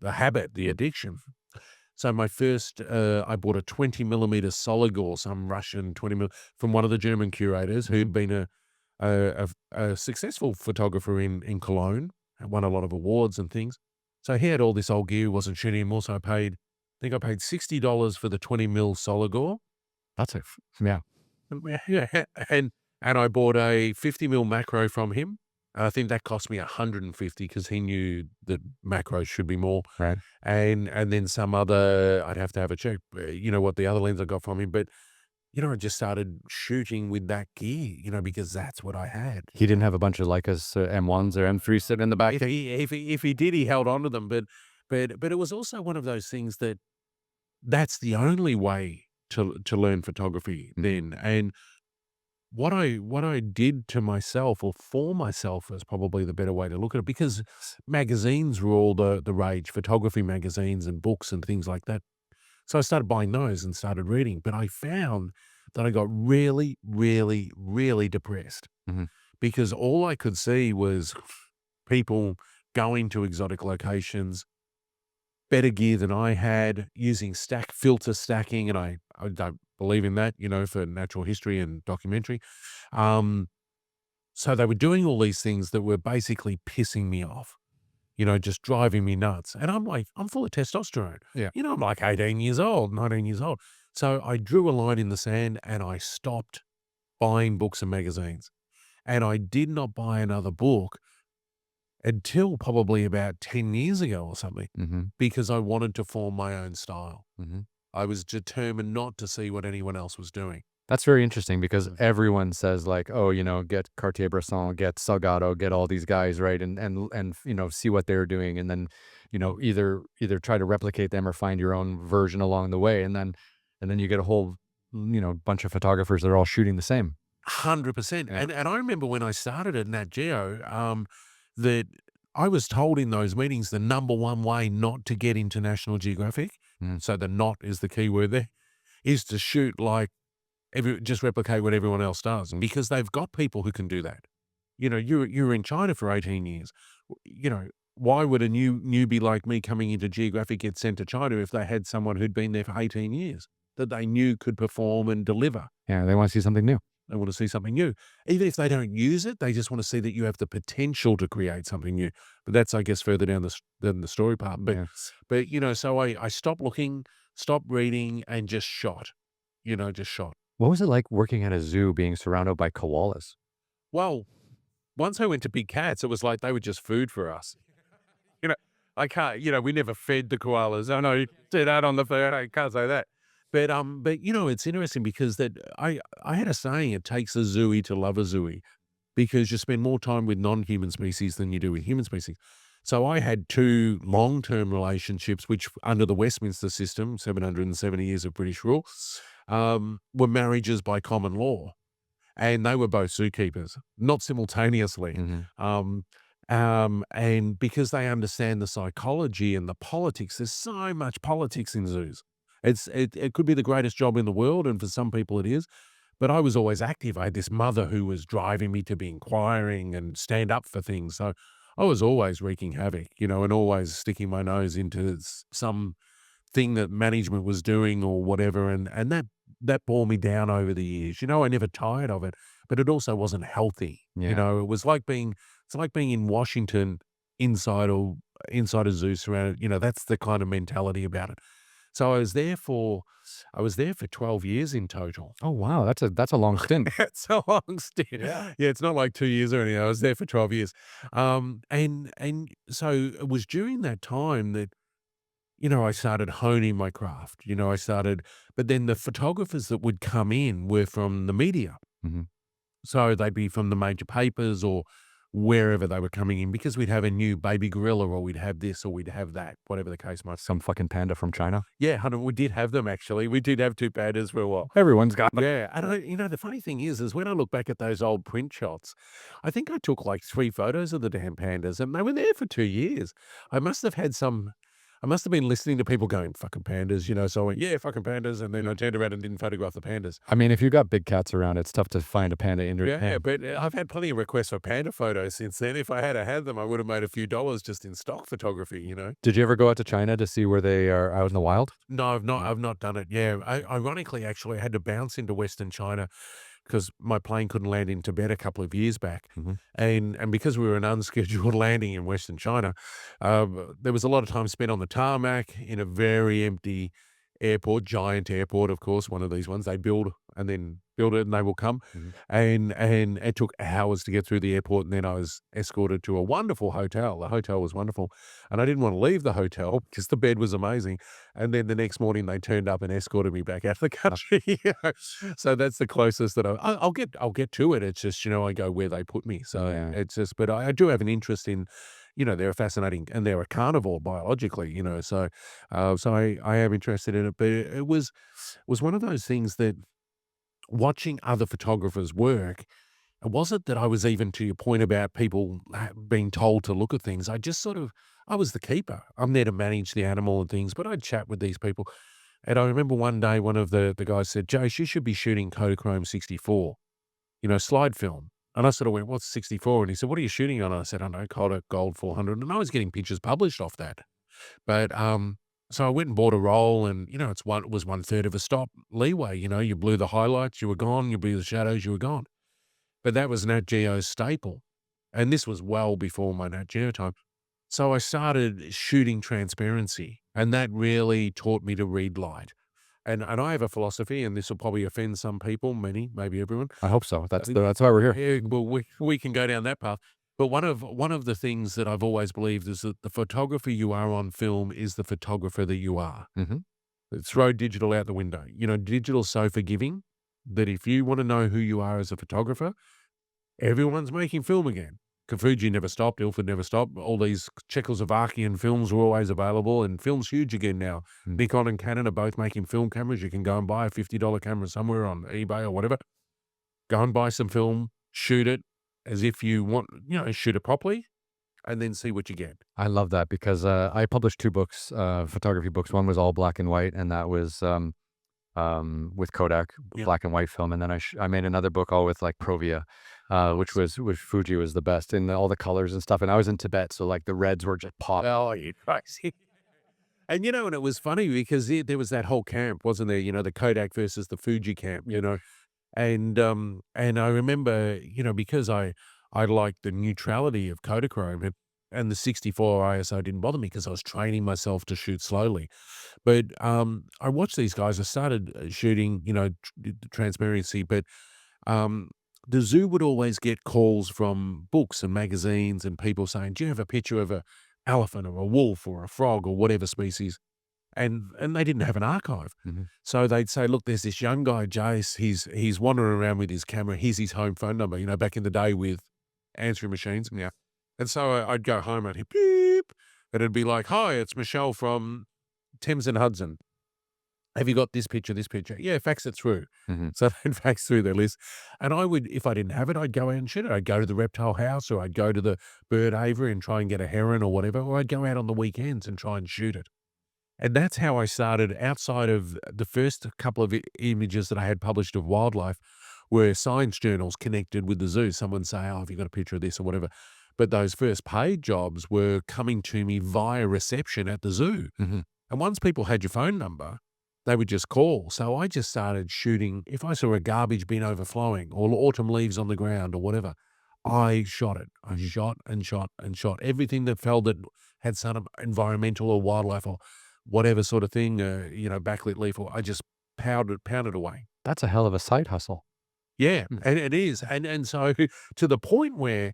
habit, the addiction. So my first, I bought a 20 millimeter solid gore, some Russian 20 mil from one of the German curators Mhm. who'd been a successful photographer in Cologne, and won a lot of awards and things. So he had all this old gear, wasn't shooting anymore. So I think I paid $60 for the 20 mil solid gore. That's yeah. Yeah, and I bought a 50 mil macro from him. I think that cost me 150 because he knew that macros should be more. Right. And then some other, I'd have to have a check, what the other lens I got from him. But, I just started shooting with that gear, because that's what I had. He didn't have a bunch of Leicas, M1s or M3s sitting in the back. If he did, he held on to them. But it was also one of those things that that's the only way to learn photography Mhm. then. And what I did to myself, or for myself, is probably the better way to look at it, because magazines were all the rage, photography magazines and books and things like that. So I started buying those and started reading, but I found that I got really, really, really depressed Mhm. because all I could see was people going to exotic locations, better gear than I had, using filter stacking, and I don't believe in that, for natural history and documentary. Um, so they were doing all these things that were basically pissing me off. just driving me nuts. And I'm like, I'm full of testosterone. Yeah. I'm like 18 years old, 19 years old. So I drew a line in the sand and I stopped buying books and magazines. And I did not buy another book until probably about 10 years ago or something, Mhm. because I wanted to form my own style. Mhm. I was determined not to see what anyone else was doing. That's very interesting because Mm. everyone says like, "Oh, get Cartier-Bresson, get Salgado, get all these guys, right? And see what they're doing, and then, either try to replicate them or find your own version along the way, and then you get a whole, bunch of photographers that are all shooting the same." 100%. Yeah. And I remember when I started at Nat Geo, that I was told in those meetings the number one way not to get into National Geographic, Mm. so the "not" is the key word there, is to shoot like just replicate what everyone else does, and because they've got people who can do that. You were in China for 18 years. Why would a newbie like me coming into Geographic get sent to China if they had someone who'd been there for 18 years that they knew could perform and deliver? Yeah, they wanna see something new. They want to see something new. Even if they don't use it, they just want to see that you have the potential to create something new. But that's, I guess, further down than the story part. But Yeah. but so I stopped looking, stopped reading, and just shot. Just shot. What was it like working at a zoo being surrounded by koalas? Well, once I went to big cats, it was like they were just food for us. You know, I can't, we never fed the koalas. I know you say that on the phone. I can't say that. But it's interesting because that I had a saying, it takes a zooey to love a zooey, because you spend more time with non-human species than you do with human species. So I had two long-term relationships, which under the Westminster system, 770 years of British rule, were marriages by common law. And they were both zookeepers, not simultaneously. Mhm. Um, and because they understand the psychology and the politics, there's so much politics in zoos. It could be the greatest job in the world, and for some people it is. But I was always active. I had this mother who was driving me to be inquiring and stand up for things. So I was always wreaking havoc, and always sticking my nose into some thing that management was doing or whatever, and that bore me down over the years. I never tired of it, but it also wasn't healthy. Yeah. It was like being in Washington inside a zoo surrounded. That's the kind of mentality about it. So I was there for 12 years in total. Oh, wow, that's a long stint. It's a long stint. Yeah. Yeah, it's not like 2 years or anything. I was there for 12 years. And so it was during that time that I started honing my craft. But then the photographers that would come in were from the media. Mhm. So they'd be from the major papers or wherever they were coming in, because we'd have a new baby gorilla, or we'd have this or we'd have that, whatever the case might be. Some fucking panda from China. Yeah, 100, we did have them actually. We did have two pandas for a while. Everyone's got them. Yeah, and the funny thing is when I look back at those old print shots, I think I took like 3 photos of the damn pandas, and they were there for 2 years. I must have had some I must have been listening to people going, "Fucking pandas," so I went, "Yeah, fucking pandas," and then I turned around and didn't photograph the pandas. I mean, if you got big cats around, it's tough to find a panda in your Yeah, yeah. but I've had plenty of requests for panda photos since then. If I had them, I would have made a few dollars just in stock photography. Did you ever go out to China to see where they are out in the wild? No, I've not No. I've not done it. Yeah, ironically, actually, I had to bounce into Western China because my plane couldn't land in Tibet a couple of years back. Mhm. And because we were an unscheduled landing in Western China, there was a lot of time spent on the tarmac in a very empty airport, giant airport, of course, one of these ones. They build and then build it and they will come. Mhm. And it took hours to get through the airport, and then I was escorted to a wonderful hotel. The hotel was wonderful, and I didn't want to leave the hotel because the bed was amazing. And then the next morning, they turned up and escorted me back out of the country. So that's the closest that I'll get to it. It's just, I go where they put me. So Yeah. it's just, but I do have an interest in, they're fascinating, and they're a carnivore biologically, so I am interested in it. But it was one of those things that watching other photographers work, it wasn't that I was, even to your point about people being told to look at things. I was the keeper. I'm there to manage the animal and things, but I'd chat with these people. And I remember one day one of the guys said, "Jace, you should be shooting Kodachrome 64, slide film." And I sort of went, "What's 64?" And he said, "What are you shooting on?" And I said, "I know, Kodak Gold 400." And I was getting pictures published off that. But, so I went and bought a roll, and, it was 1/3 of a stop leeway. You blew the highlights, you were gone. You blew the shadows, you were gone. But that was Nat Geo's staple. And this was well before my Nat Geo time. So I started shooting transparency, and that really taught me to read light. And I have a philosophy, and this will probably offend some people, many, maybe everyone. I hope so. Uh, That's why we're here. yeah, well, we can go down that path. But one of the things that I've always believed is that the photographer you are on film is the photographer that you are. Mhm. Throw digital out the window. Digital's so forgiving that if you want to know who you are as a photographer, everyone's making film again. Kafuji never stopped, Ilford never stopped. All these Czechoslovakian films were always available, and film's huge again now. Mm. Nikon and Canon are both making film cameras. You can go and buy a $50 camera somewhere on eBay or whatever. Go and buy some film, shoot it as if you want, shoot it properly, and then see what you get. I love that because, I published 2 books, photography books. One was all black and white, and that was, with Kodak, Yeah. black and white film, and then I made another book all with, like, Provia, Nice. which Fuji was the best in all the colors and stuff, and I was in Tibet, so, like, the reds were just pop. Oh, you crazy. And it was funny because there was that whole camp, wasn't there? The Kodak versus the Fuji camp, And I remember, because I liked the neutrality of Kodachrome, and the 64 ISO didn't bother me because I was training myself to shoot slowly. But I watched these guys. I started shooting, transparency, but um, the zoo would always get calls from books and magazines and people saying, "Do you have a picture of a elephant or a wolf or a frog or whatever species?" And they didn't have an archive. Mhm. So they'd say, "Look, there's this young guy, Jace. He's wandering around with his camera. Here's his home phone number." Back in the day with answering machines. Yeah. And so I'd go home and he'd beep, and it'd be like, "Hi, it's Michelle from Thames and Hudson. Have you got this picture, this picture?" "Yeah, fax it through." Mhm. So they'd fax through their list. And I would, if I didn't have it, I'd go out and shoot it. I'd go to the reptile house, or I'd go to the bird aviary and try and get a heron or whatever, or I'd go out on the weekends and try and shoot it. And that's how I started. Outside of the first couple of images that I had published of wildlife were science journals connected with the zoo. Someone say, "Oh, have you got a picture of this?" or whatever. But those first paid jobs were coming to me via reception at the zoo. Mhm. And once people had your phone number, they would just call. So I just started shooting. If I saw a garbage bin overflowing or autumn leaves on the ground or whatever, I shot it. I Mhm. shot and shot and shot everything that felt that had some environmental or wildlife or whatever sort of thing, backlit leaf, or I just pounded away. That's a hell of a side hustle. Yeah, Mm. and it is, and so to the point where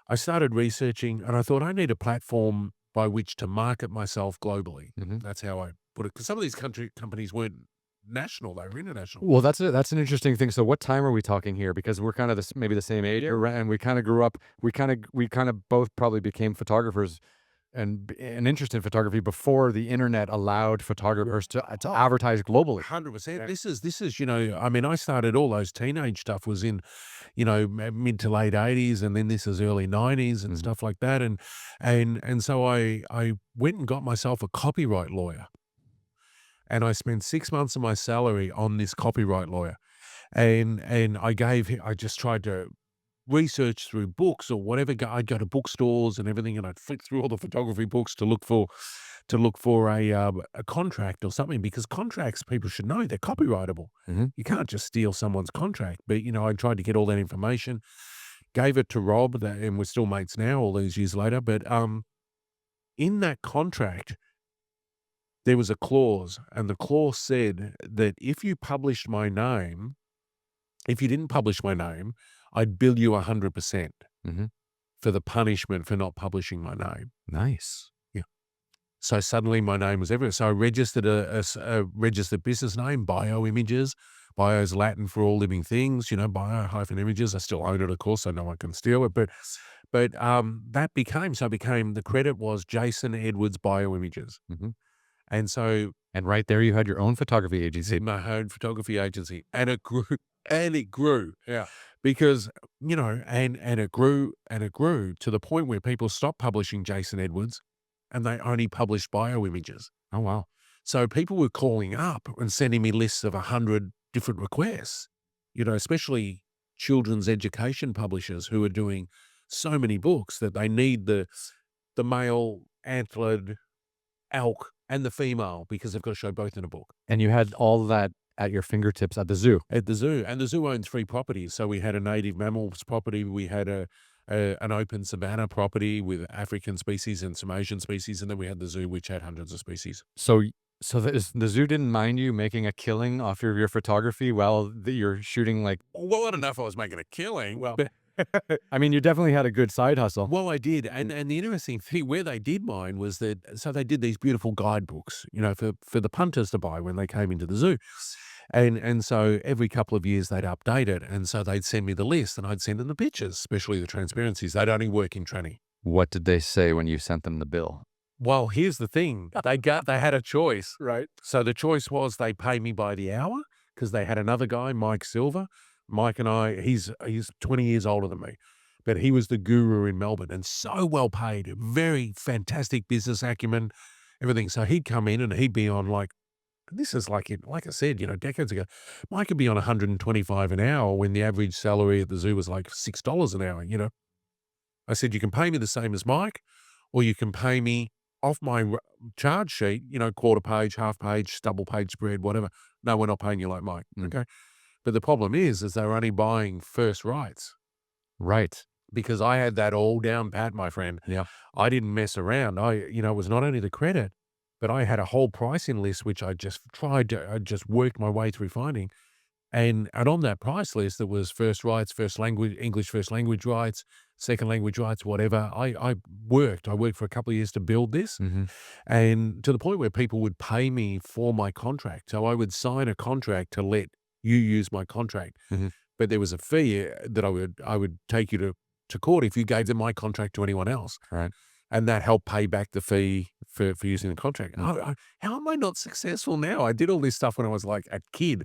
I started researching, and I thought I need a platform by which to market myself globally. Mhm. That's how I put it, because some of these country companies weren't national; they were international. Well, that's an interesting thing. So what time are we talking here? Because we're kind of maybe the same age, and we kind of grew up. We kind of both probably became photographers and an interest in photography before the internet allowed photographers to Oh, advertise globally. 100%. This is, I mean, I started all those teenage stuff was in, mid to late 80s, and then this is early 90s and Mhm. stuff like that. And so I went and got myself a copyright lawyer, and I spent 6 months of my salary on this copyright lawyer. And I just tried to research through books or whatever. I'd go to bookstores and everything, and I'd flick through all the photography books to look for a contract or something, because contracts, people should know, they're copyrightable. Mhm. You can't just steal someone's contract. But I tried to get all that information, gave it to Rob, and we're still mates now, all these years later. But in that contract, there was a clause, and the clause said that if you didn't publish my name, I'd bill you 100% Mhm. for the punishment for not publishing my name. Nice. Yeah. So suddenly my name was everywhere. So I registered a registered business name, Bioimages. Bio is Latin for all living things, bio-images. I still own it, of course, so no one can steal it. But that became the credit was Jason Edwards Bioimages. Mhm. And so And right there, you had your own photography agency. my own photography agency, and it grew, and it grew. Yeah. Because, and it grew, and it grew to the point where people stopped publishing Jason Edwards, and they only published bioimages. Oh, wow. So people were calling up and sending me lists of 100 different requests, especially children's education publishers who are doing so many books that they need the male antlered elk and the female, because they've got to show both in a book. And you had all that at your fingertips at the zoo. At the zoo, and the zoo owns 3 properties. So we had a native mammals property, we had an open savanna property with African species and some Asian species, and then we had the zoo, which had hundreds of species. So so the zoo didn't mind you making a killing off your photography while you're shooting, like Well, I don't know if I was making a killing. well, I mean, you definitely had a good side hustle. Well, I did, and the interesting thing where they did mine was that so they did these beautiful guidebooks, for the punters to buy when they came into the zoo, and so every couple of years they'd update it, and so they'd send me the list, and I'd send them the pictures, especially the transparencies. They'd only work in tranny. What did they say when you sent them the bill? Well, here's the thing, they had a choice, right? So the choice was they pay me by the hour because they had another guy, Mike Silver. Mike and I, he's 20 years older than me, but he was the guru in Melbourne and so well paid, very fantastic business acumen, everything. So he'd come in and he'd be on like, this is like I said, decades ago, Mike could be on 125 an hour when the average salary at the zoo was like $6 an hour. I said, you can pay me the same as Mike, or you can pay me off my charge sheet, quarter page, half page, double page spread, whatever. No, we're not paying you like Mike. Mm. Okay. But the problem is they were only buying first rights Right. because I had that all down pat, my friend. Yeah. I didn't mess around. It was not only the credit, but I had a whole pricing list, which I just worked my way through finding. And on that price list, there was first rights, first language, English first language rights, second language rights, whatever. I worked for a couple of years to build this, Mhm. and to the point where people would pay me for my contract. So I would sign a contract to let you use my contract, Mhm. but there was a fee that I would take you to court if you gave them my contract to anyone else, Right. and that helped pay back the fee for using the contract. Mm. How am I not successful now? I did all this stuff when I was like a kid.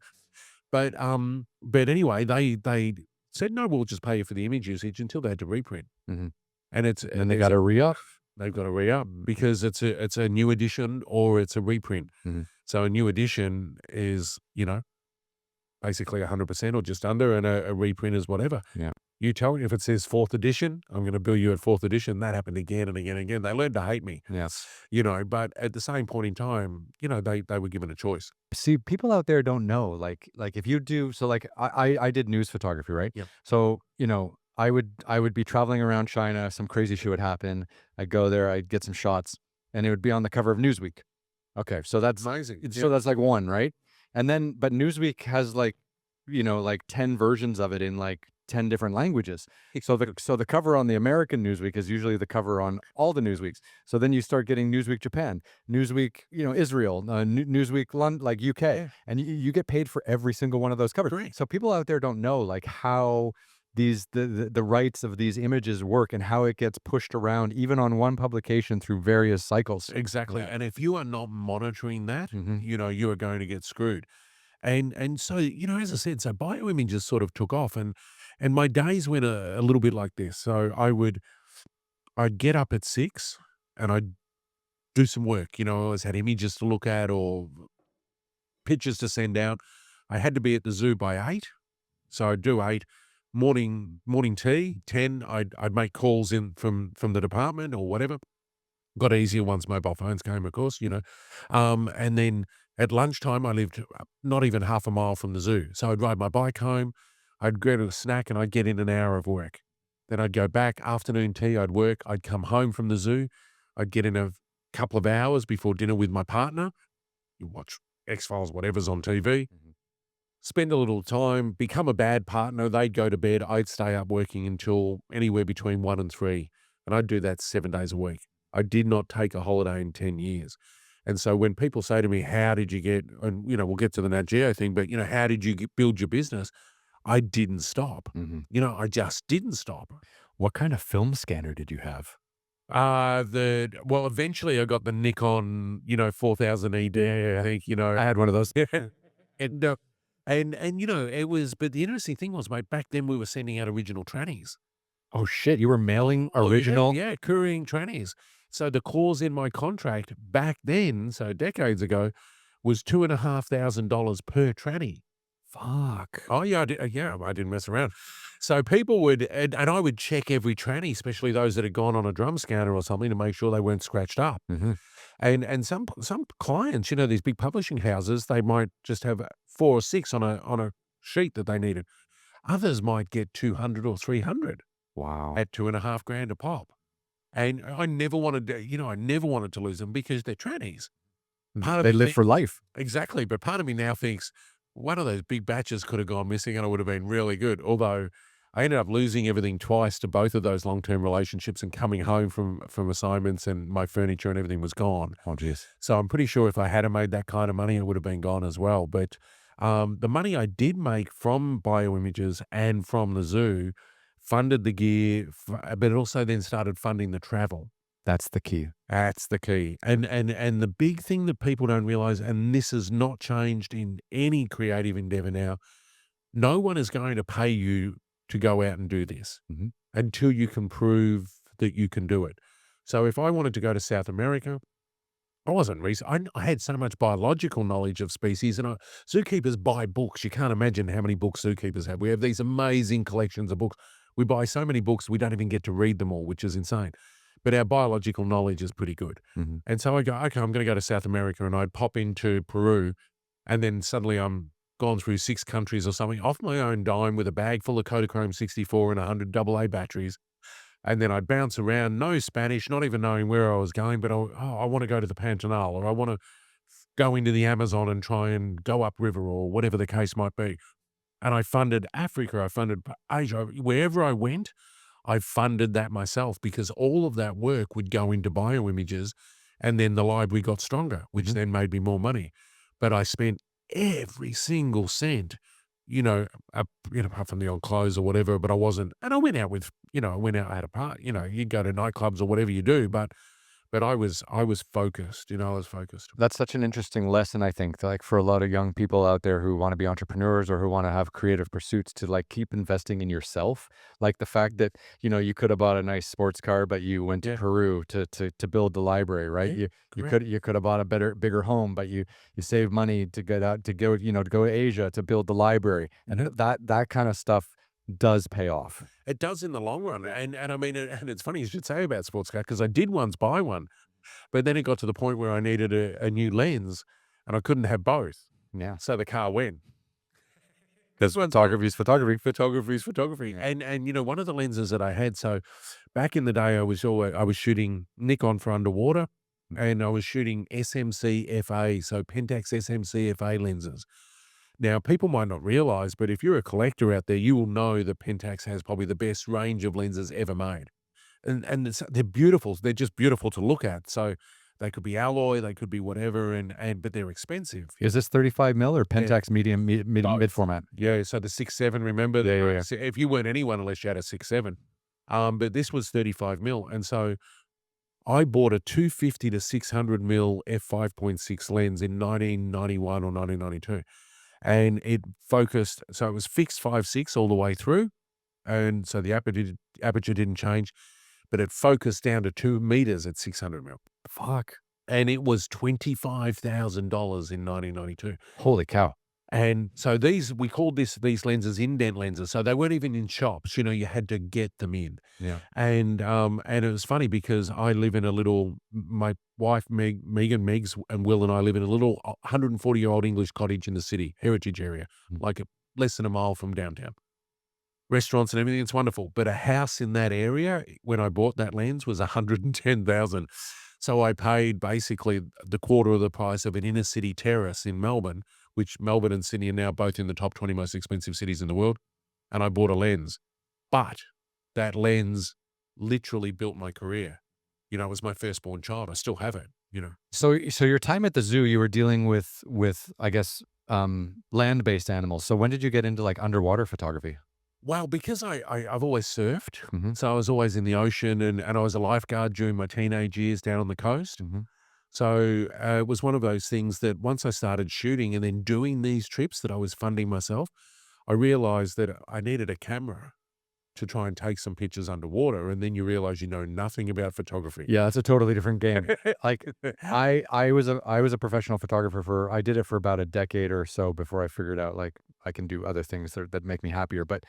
But anyway, they said, "No, we'll just pay you for the image usage," until they had to reprint. Mhm. And it's And then they there's got a a re-up? they've got to re-up because it's a new edition or it's a reprint. Mhm. So a new edition is, basically 100% or just under, and a reprint is whatever. Yeah. You tell me if it says 4th edition, I'm gonna bill you at 4th edition. That happened again and again and again. They learned to hate me, Yeah. but at the same point in time, they were given a choice. See, people out there don't know, like if you do so like I did news photography, right? Yep. So, I would be traveling around China, some crazy shit would happen. I'd go there, I'd get some shots, and it would be on the cover of Newsweek. Okay, so Amazing. that's like one, right? And then but Newsweek has like 10 versions of it in like 10 different languages. So the cover on the American Newsweek is usually the cover on all the Newsweeks. So then you start getting Newsweek Japan, Newsweek, Israel, Newsweek London, like UK, Yeah. and you get paid for every single one of those covers. Correct. So people out there don't know like how the rights of these images work and how it gets pushed around even on one publication through various cycles. Exactly, Yeah. and if you are not monitoring that, Mhm. you are going to get screwed. And so, as I said, so bioimages sort of took off, and my days went a little bit like this. So I'd get up at 6 and I'd do some work. I always had images to look at or pictures to send out. I had to be at the zoo by 8, so I'd do 8. Morning tea, 10, I'd make calls in from the department or whatever. Got easier once mobile phones came, of course, and then at lunchtime, I lived not even half a mile from the zoo. So I'd ride my bike home, I'd grab a snack, and I'd get in an hour of work. Then I'd go back, afternoon tea, I'd work, I'd come home from the zoo, I'd get in a couple of hours before dinner with my partner. You watch X-Files, whatever's on TV, Mhm. spend a little time, become a bad partner. They'd go to bed. I'd stay up working until anywhere between 1 and 3, and I'd do that 7 days a week. I did not take a holiday in 10 years. And so when people say to me, "How did you get," and, we'll get to the Nat Geo thing, but, "How did you build your business?" I didn't stop. Mhm. I just didn't stop. What kind of film scanner did you have? Eventually I got the Nikon, 4000 ED, I think, I had one of those. and, it was, but the interesting thing was, mate, back then we were sending out original trannies. Oh shit, you were mailing Oh, yeah, original? yeah, couriering trannies. So the clause in my contract back then, so decades ago, was $2,500 per tranny. Fuck. Oh, yeah, I didn't mess around. So people would, and I would check every tranny, especially those that had gone on a drum scanner or something, to make sure they weren't scratched up. Mhm. And some clients, these big publishing houses, they might just have 4 or 6 on a sheet that they needed. Others might get 200 or 300. Wow. at 2.5 grand a pop. And I never wanted to, I never wanted to lose them because they're trannies. Part of They me live think for life. exactly, but part of me now thinks one of those big batches could have gone missing and it would have been really good. Although I ended up losing everything twice to both of those long-term relationships and coming home from assignments and my furniture and everything was gone. Oh, geez. So I'm pretty sure if I had have made that kind of money, it would have been gone as well. But the money I did make from bioimages and from the zoo funded the gear, but it also then started funding the travel. That's the key. That's the key. And the big thing that people don't realize, and this has not changed in any creative endeavor now, no one is going to pay you to go out and do this Mhm. until you can prove that you can do it. So if I wanted to go to South America, I wasn't I had so much biological knowledge of species, and zookeepers buy books. You can't imagine how many books zookeepers have. We have these amazing collections of books. We buy so many books, we don't even get to read them all, which is insane. But our biological knowledge is pretty good. Mhm. And so I go, okay, I'm going to go to South America, and I'd pop into Peru, and then suddenly I'm gone through 6 countries or something off my own dime with a bag full of Kodachrome 64 and 100 AA batteries, and then I'd bounce around, no Spanish, not even knowing where I was going, but I want to go to the Pantanal, or I want to go into the Amazon and try and go upriver, or whatever the case might be. And I funded Africa, I funded Asia, wherever I went, I funded that myself because all of that work would go into bioimages, and then the library got stronger, which Mhm. then made me more money. But I spent every single cent, apart from the odd clothes or whatever, but I wasn't, and I went out with, I went out, I had a part, you'd go to nightclubs or whatever you do, but I was focused, I was focused. That's such an interesting lesson, I think, like for a lot of young people out there who want to be entrepreneurs or who want to have creative pursuits to like keep investing in yourself. Like the fact that, you could have bought a nice sports car, but you went to Yeah, Peru to build the library, right? yeah, You correct. could have bought a bigger home, but you saved money to get out to go, to go to Asia to build the library. And Mhm. that kind of stuff does pay off. It does in the long run, and I mean, and it's funny you should say about sports car because I did once buy one, but then it got to the point where I needed a new lens, and I couldn't have both, Yeah. so the car went. This Because one's photography is photography. photography is photography, Yeah. and one of the lenses that I had. So back in the day, I was shooting Nikon for underwater, and I was shooting SMC FA, so Pentax SMC FA lenses. Now, people might not realize, but if you're a collector out there, you will know that Pentax has probably the best range of lenses ever made. And they're beautiful. They're just beautiful to look at. So they could be alloy, they could be whatever, but they're expensive. Is this 35 mil or Yeah, Pentax medium mid both. format? Yeah, so the 6.7, remember? Yeah, yeah, yeah. So if you weren't anyone unless you had a 6.7. But this was 35 mil. And so I bought a 250 to 600 mil f5.6 lens in 1991 or 1992. And it focused, so it was fixed 5.6 all the way through. And so the aperture didn't change, but it focused down to 2 meters at 600 mil. Fuck. And it was $25,000 in 1992. Holy cow. And so we called these lenses indent lenses. So they weren't even in shops, you had to get them in. Yeah. And it was funny because I live in a little, my wife, Megs and Will and I live in a little 140-year-old English cottage in the city, heritage area, Mm. like less than a mile from downtown. Restaurants and everything, it's wonderful. But a house in that area, when I bought that lens, was 110,000. So I paid basically the quarter of the price of an inner city terrace in Melbourne, which Melbourne and Sydney are now both in the top 20 most expensive cities in the world. And I bought a lens. But that lens literally built my career. It was my firstborn child. I still have it. So your time at the zoo, you were dealing with I guess land-based animals. So when did you get into like underwater photography? Well, because I've always surfed, Hmm. so I was always in the ocean, and I was a lifeguard during my teenage years down on the coast. Hmm. So it was one of those things that once I started shooting and then doing these trips that I was funding myself, I realized that I needed a camera to try and take some pictures underwater, and then you realize you know nothing about photography. Yeah, it's a totally different game. Like I was a professional photographer I did it for about a decade or so before I figured out like I can do other things that make me happier. But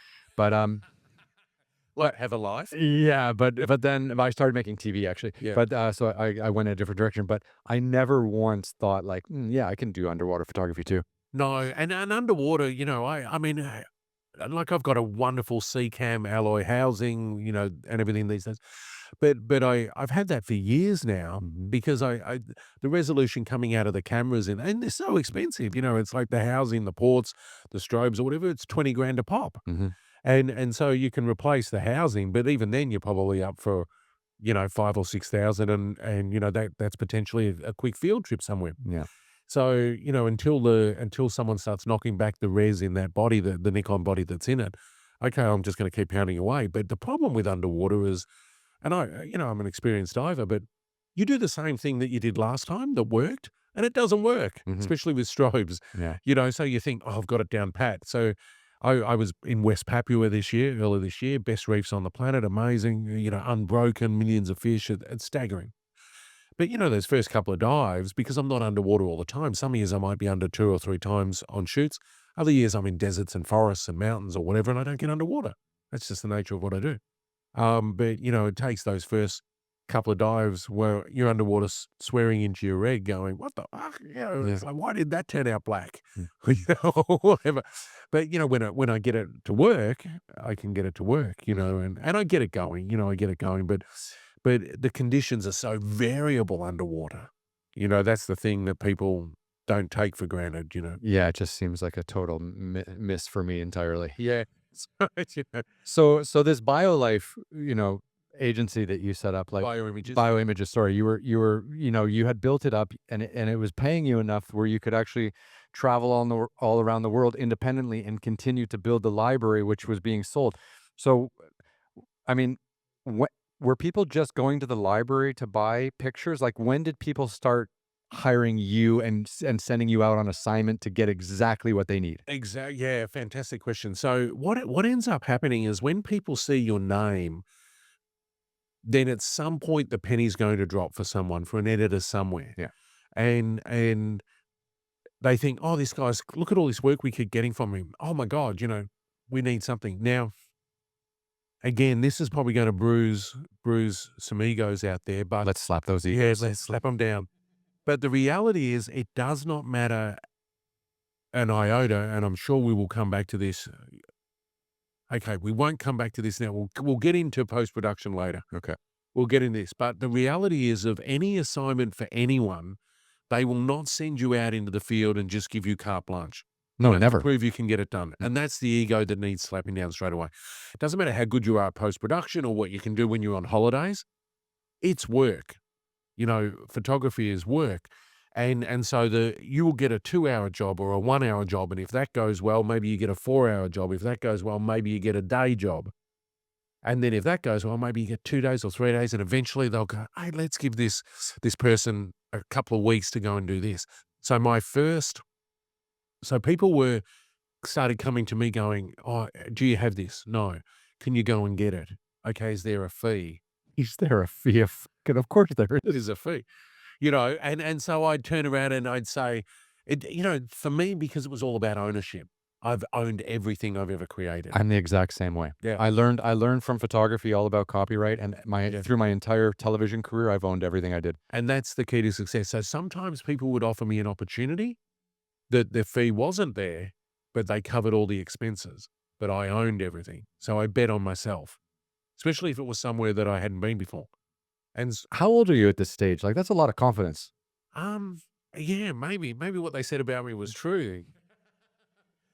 What, have a life? yeah, but then I started making TV actually. Yeah. But so I went in a different direction. But I never once thought like, yeah, I can do underwater photography too. No, and underwater, I mean, like I've got a wonderful CCAM alloy housing, and everything these days. But I've had that for years now Mhm. because I the resolution coming out of the cameras and they're so expensive, it's like the housing, the ports, the strobes or whatever, it's 20 grand a pop. Mhm. And so you can replace the housing, but even then you're probably up for, 5 or 6,000 and that's potentially a quick field trip somewhere. Yeah. So, until someone starts knocking back the res in that body, the Nikon body that's in it, okay, I'm just gonna keep pounding away. But the problem with underwater is and I'm an experienced diver, but you do the same thing that you did last time that worked, and it doesn't work, Mhm. especially with strobes, Yeah. so you think, "Oh, I've got it down pat." So I was in West Papua earlier this year, best reefs on the planet, amazing, unbroken, millions of fish, it's staggering. But, those first couple of dives, because I'm not underwater all the time, some years I might be under 2 or 3 times on shoots. Other years I'm in deserts and forests and mountains or whatever, and I don't get underwater. That's just the nature of what I do. But, it takes those first couple of dives where you're underwater swearing into your red going, "What the fuck?" Yeah. It's like, "Why did that turn out black?" Mm. Or whatever. But, when I get it to work, I can get it to work, and I get it going, I get it going, but the conditions are so variable underwater. That's the thing that people don't take for granted. Yeah, it just seems like a total miss for me entirely. Yeah. So, So this BioLife, agency that you set up, like bioimages. bioimages, sorry, you had built it up and it was paying you enough where you could actually travel all around the world independently and continue to build the library which was being sold. So, I mean, wh- were people just going to the library to buy pictures? Like, when did people start hiring you and sending you out on assignment to get exactly what they need? Yeah, fantastic question. So what ends up happening is when people see your name, then at some point the penny's going to drop for someone, for an editor somewhere. Yeah. And they think, "Oh, this guy's look at all this work we keep getting from him. Oh my God, we need something." Now, again, this is probably going to bruise some egos out there, but Let's slap those yeah, egos. let's slap them down. But the reality is it does not matter an iota, and I'm sure we will come back to this. Okay, we won't come back to this now. We'll get into post-production later. Okay. We'll get in this. But the reality is of any assignment for anyone, they will not send you out into the field and just give you carte blanche, No, to never. prove you can get it done. Mm. And that's the ego that needs slapping down straight away. It doesn't matter how good you are at post-production or what you can do when you're on holidays. It's work. Photography is work. And so you will get a 2-hour job or a 1-hour job, and if that goes well, maybe you get a 4-hour job. If that goes well, maybe you get a day job. And then if that goes well, maybe you get 2 days or 3 days, and eventually they'll go, "Hey, let's give this person a couple of weeks to go and do this." So people started coming to me going, "Oh, do you have this? No. Can you go and get it? Okay, is there a fee?" Is there a fee? Of course there is. There's a fee. And so I'd turn around and I'd say, for me, because it was all about ownership, I've owned everything I've ever created. I'm the exact same way. Yeah, I learned from photography all about copyright, and my yeah. through my entire television career, I've owned everything I did. And that's the key to success. So sometimes people would offer me an opportunity that the fee wasn't there, but they covered all the expenses, but I owned everything. So I bet on myself, especially if it was somewhere that I hadn't been before. And How old are you at this stage? Like, that's a lot of confidence. um, yeah, maybe what they said about me was true.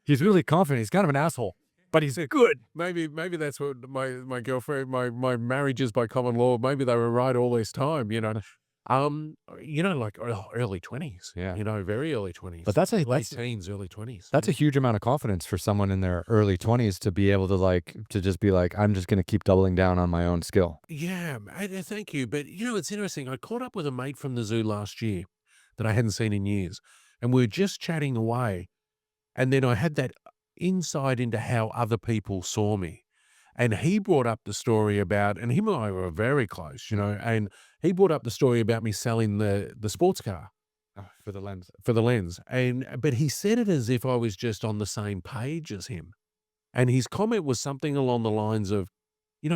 He's really confident. He's kind of an asshole, but he's good. Maybe that's what my girlfriend, my marriages by common law, maybe they were right all this time. Like early 20s, Yeah. very early But 20s, that's a late that's teens, early 20s. that's a huge amount of confidence for someone in their early 20s to be able to, like, to just be like, "I'm just gonna keep doubling down on my own skill." Yeah, thank you. But it's interesting. I caught up with a mate from the zoo last year that I hadn't seen in years, and we were just chatting away. And then I had that insight into how other people saw me. And he brought up the story about, and him and I were very close, and he brought up the story about me selling the sports car For the lens. for the lens. But he said it as if I was just on the same page as him. And his comment was something along the lines of,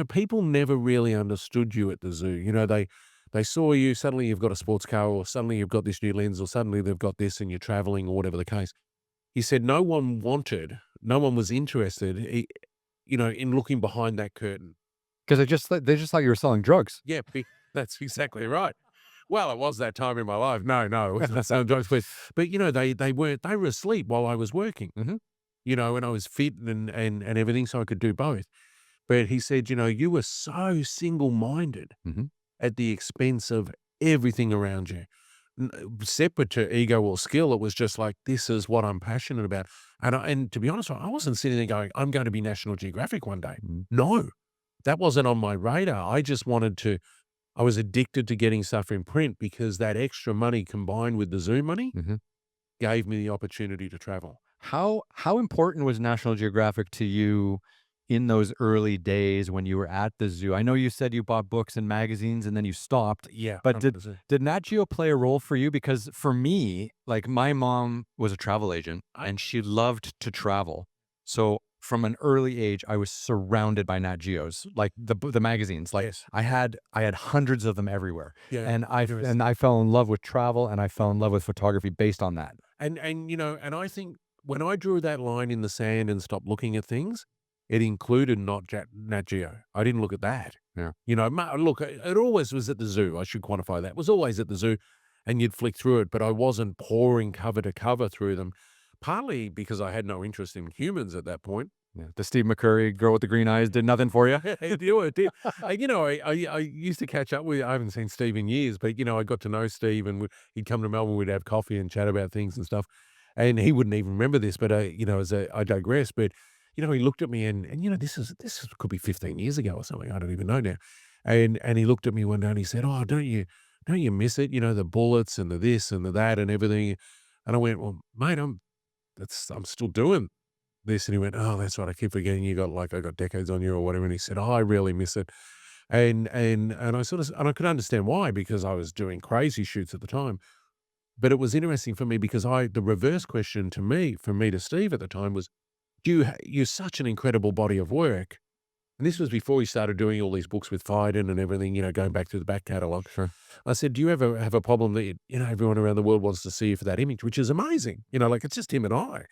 people never really understood you at the zoo. They saw you, suddenly you've got a sports car, or suddenly you've got this new lens, or suddenly they've got this and you're traveling, or whatever the case. He said, "No one wanted No one was interested, in looking behind that curtain. 'Cause they just thought you were selling drugs. Yeah, that's exactly right. Well, it was that time in my life. No, no, that's how jokes, but they were asleep while I was working, Mhm, and I was fit and everything, so I could do both. But he said, "You were so single-minded mhm, at the expense of everything around you." Separate to ego or skill, it was just like, "This is what I'm passionate about." And to be honest, I wasn't sitting there going, "I'm going to be National Geographic one day." mhm, No, that wasn't on my radar. I just wanted to I was addicted to getting stuff in print because that extra money combined with the Zoom money mhm. gave me the opportunity to travel. How important was National Geographic to you in those early days when you were at the zoo? I know you said you bought books and magazines and then you stopped, Yeah, but did 100%. did Nat Geo play a role for you? Because for me, like my mom was a travel agent I and she loved to travel. So from an early age, I was surrounded by Nat Geos, like the magazines. Like yes. I had hundreds of them everywhere, Yeah, and interesting. I fell in love with travel and I fell in love with photography based on that. And I think when I drew that line in the sand and stopped looking at things, it included not Nat Geo. I didn't look at that. Yeah. Look, it always was at the zoo. I should quantify that. It was always at the zoo, and you'd flick through it, but I wasn't pouring cover to cover through them, partly because I had no interest in humans at that point. Yeah, the Steve McCurry girl with the green eyes did nothing for you? It did. I used to catch up with I haven't seen Steve in years, but, I got to know Steve, and he'd come to Melbourne, we'd have coffee and chat about things and stuff, and he wouldn't even remember this, but, I digress, but, he looked at me and this could be 15 years ago or something, I don't even know now, and he looked at me one day and he said, "Oh, don't you miss it? The bullets and the this and the that and everything," and I went, "Well, mate, I'm still doing this," and he went, "Oh, that's right, I keep forgetting I got decades on you or whatever," and he said, "Oh, I really miss it." And I sort of and I could understand why because I was doing crazy shoots at the time. But it was interesting for me because the reverse question to me, from me to Steve at the time was, you're such an incredible body of work." And this was before he started doing all these books with Fiden and everything, going back to the back catalogue. Sure. I said, "Do you ever have a problem that, everyone around the world wants to see you for that image?" Which is amazing. Like it's just him and I.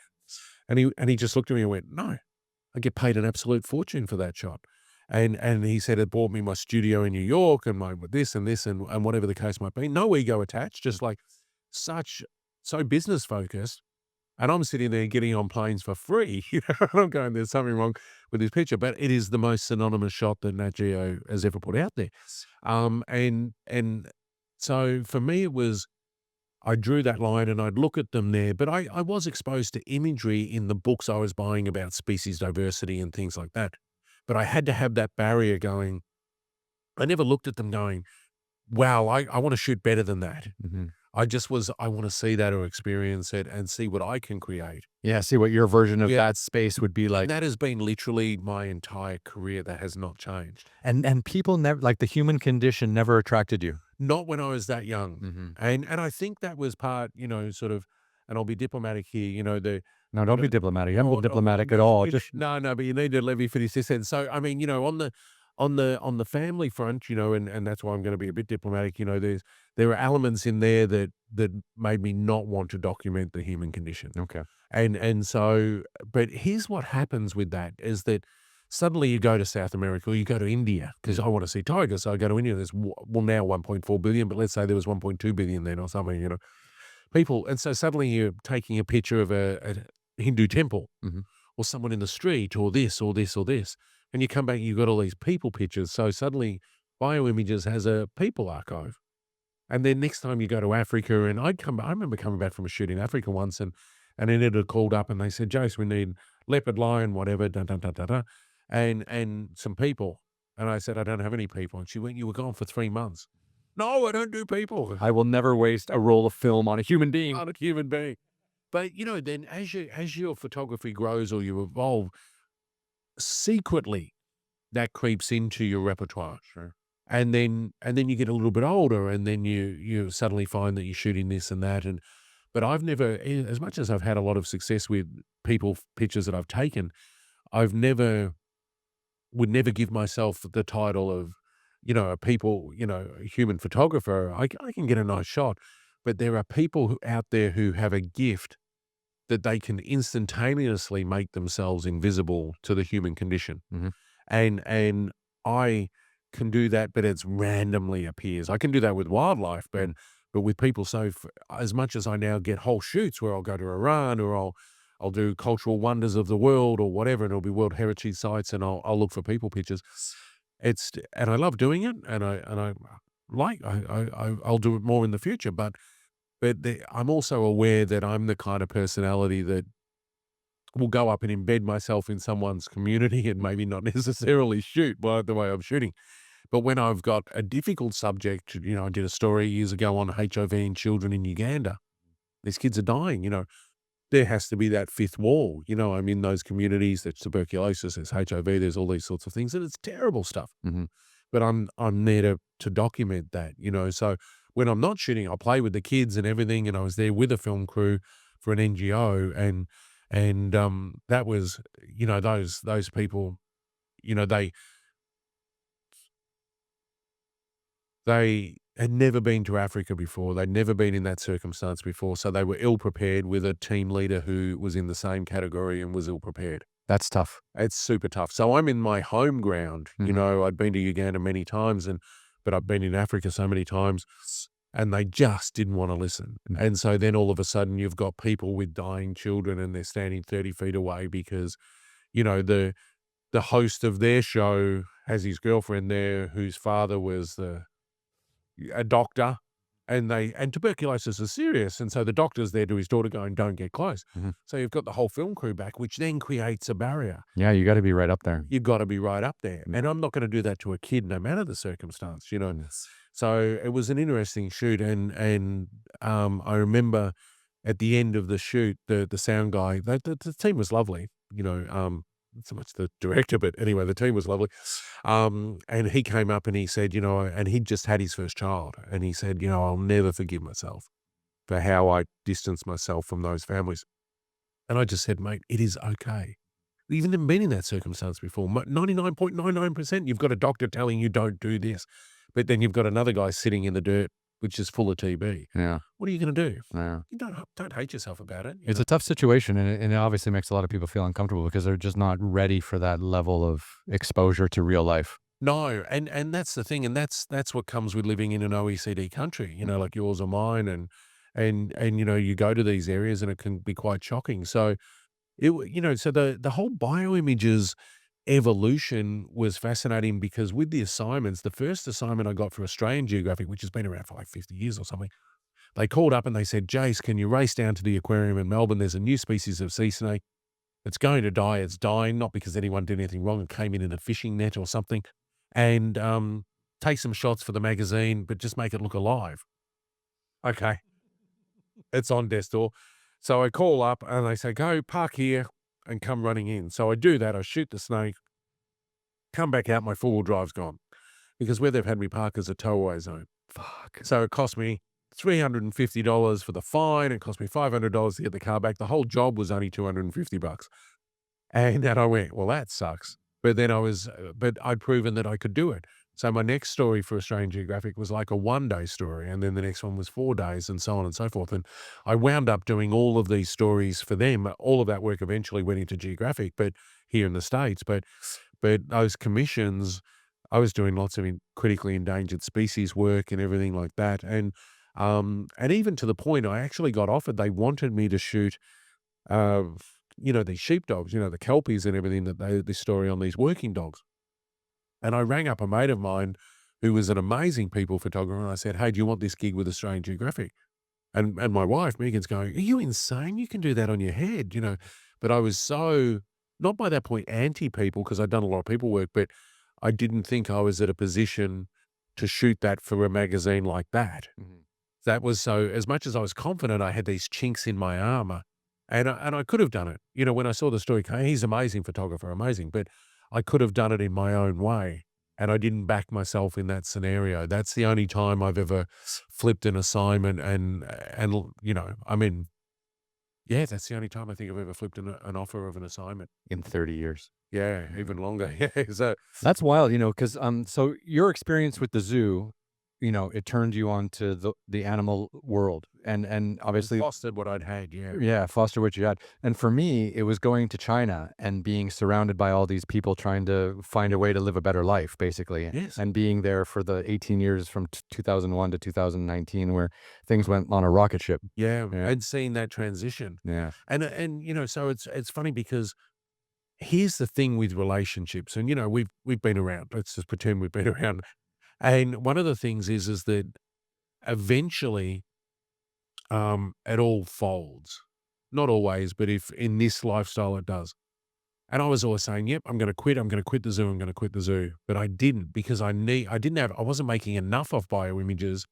And he just looked at me and went, "No, I get paid an absolute fortune for that shot." And he said it bought me my studio in New York and my this and whatever the case might be. No ego attached, just like such so business focused. And I'm sitting there getting on planes for free. And I'm going, there's something wrong with this picture. But it is the most synonymous shot that Nat Geo has ever put out there. And so for me it was I drew that line and I'd look at them there, but I was exposed to imagery in the books I was buying about species diversity and things like that. But I had to have that barrier going. I never looked at them going, wow, I want to shoot better than that. Mhm. I want to see that or experience it and see what I can create. Yeah, see what your version of Yeah. that space would be And like. that has been literally my entire career. That has not changed. And people never like, the human condition never attracted you. Not when I was that young. Mhm. And I think that was part, sort of, and I'll be diplomatic here, No, don't the be diplomatic. You haven't been Oh, diplomatic at all. Just no, but you need to let me finish this sentence. So, I mean, on the family front, and that's why I'm gonna be a bit diplomatic, there are elements in there that made me not want to document the human condition. okay. And so but here's what happens with that, is that suddenly you go to South America or you go to India because I wanna see tigers, so I go to India, there's now 1.4 billion, but let's say there was 1.2 billion then or something, people, and so suddenly you're taking a picture of a Hindu temple Mhm. or someone in the street or this or this or this, and you come back and you've got all these people pictures. So suddenly Bioimages has a people archive. And then next time you go to Africa, and I remember coming back from a shoot in Africa once, and an editor called up and they said, "Jace, we need leopard, lion, whatever, da da da da da, and some people." And I said, "I don't have any people." And she went, "You were gone for 3 months." "No, I don't do people." I will never waste a roll of film on a human being. Not a human being. But, then as your photography grows or you evolve, secretly that creeps into your repertoire. Sure. And then you get a little bit older and then you suddenly find that you're shooting this and that. But I've never, as much as I've had a lot of success with people pictures that I've taken, I've never would never give myself the title of, a human photographer. I can get a nice shot, but there are people out there who have a gift that they can instantaneously make themselves invisible to the human condition. Mhm. And I can do that, but it's randomly appears. I can do that with wildlife, but Mhm. with people. So as much as I now get whole shoots where I'll go to Iran, or I'll do cultural wonders of the world or whatever, and it'll be World Heritage sites, and I'll look for people pictures. And I love doing it, and I like I'll do it more in the future. But I'm also aware that I'm the kind of personality that will go up and embed myself in someone's community and maybe not necessarily shoot by the way I'm shooting. But when I've got a difficult subject, I did a story years ago on HIV in children in Uganda. These kids are dying, there has to be that fifth wall. I'm in those communities, there's tuberculosis, there's HIV, there's all these sorts of things, and it's terrible stuff. Mhm. But I'm there to document that, So when I'm not shooting, I play with the kids and everything, and I was there with a film crew for an NGO, and that was, those people, they had never been to Africa before. They'd never been in that circumstance before, so they were ill prepared with a team leader who was in the same category and was ill prepared. That's tough. It's super tough. So I'm in my home ground. Mhm. I'd been to Uganda many times, but I've been in Africa so many times, and they just didn't want to listen. Mm. And so then all of a sudden you've got people with dying children, and they're standing 30 feet away because, the host of their show has his girlfriend there whose father was a doctor, and tuberculosis is serious, and so the doctor's there to his daughter going, "Don't get close." Mhm. So you've got the whole film crew back, which then creates a barrier. Yeah, you gotta be right up there. You've gotta be right up there, Mm. and I'm not gonna do that to a kid no matter the circumstance. Mm. So it was an interesting shoot, and I remember at the end of the shoot, the sound guy, the team was lovely, not so much the director, but anyway, the team was lovely. And he came up and he said, and he'd just had his first child, and he said, "I'll never forgive myself for how I distanced myself from those families." And I just said, "Mate, it is okay." We've even been in that circumstance before. 99.99%, you've got a doctor telling you don't do this, but then you've got another guy sitting in the dirt, which is full of TB. Yeah, What are you going to do? yeah. You don't hate yourself about it. It's a tough situation, and it obviously makes a lot of people feel uncomfortable because they're just not ready for that level of exposure to real life. No, and that's the thing, and that's what comes with living in an OECD country, like yours or mine, and you go to these areas and it can be quite shocking. So so the whole bioimages evolution was fascinating because with the assignments, the first assignment I got for Australian Geographic, which has been around for like 50 years or something, they called up and they said, "Jace, can you race down to the aquarium in Melbourne? There's a new species of sea snake. It's going to die. It's dying, not because anyone did anything wrong. It came in a fishing net or something. And take some shots for the magazine, but just make it look alive." Okay, it's on Destor. So I call up and they say, "Go park here and come running in." So I do that. I shoot the snake, come back out. My four-wheel drive's gone because where they've had me park is a towaway zone. Fuck. So it cost me $350 for the fine. It cost me $500 to get the car back. The whole job was only $250. And I went, "Well, that sucks." But then but I'd proven that I could do it. So my next story for Australian Geographic was like a 1-day story, and then the next one was 4 days, and so on and so forth. And I wound up doing all of these stories for them. All of that work eventually went into Geographic, but here in the States. But those commissions, I was doing lots of critically endangered species work and everything like that. And even to the point I actually got offered, they wanted me to shoot these sheepdogs, the kelpies and everything this story on these working dogs. And I rang up a mate of mine who was an amazing people photographer, and I said, "Hey, do you want this gig with Australian Geographic?" And my wife, Megan's going, "Are you insane? You can do that on your head." But I was so, not by that point, anti people because I'd done a lot of people work, but I didn't think I was at a position to shoot that for a magazine like that. Mhm. That was so, as much as I was confident, I had these chinks in my armor, and I could have done it. When I saw the story, he's an amazing photographer, amazing, but I could have done it in my own way, and I didn't back myself in that scenario. That's the only time I've ever flipped an assignment, I mean, yeah, that's the only time I think I've ever flipped an offer of an assignment. In 30 years. Yeah, even longer. Yeah, so That's wild, 'cause, so your experience with the zoo, it turned you on to the animal world, and And obviously fostered what I'd had, yeah. yeah, foster what you had. And for me, it was going to China and being surrounded by all these people trying to find a way to live a better life, basically, Yes. and being there for the 18 years from 2001 to 2019 where things went on a rocket ship. Yeah, Yeah. and seeing that transition. Yeah. And so it's funny because here's the thing with relationships, and, we've been around. Let's just pretend we've been around. And one of the things is that eventually, it all folds. Not always, but if in this lifestyle it does. And I was always saying, "Yep, I'm gonna quit the zoo, I'm gonna quit the zoo." But I didn't because I wasn't making enough of bioimages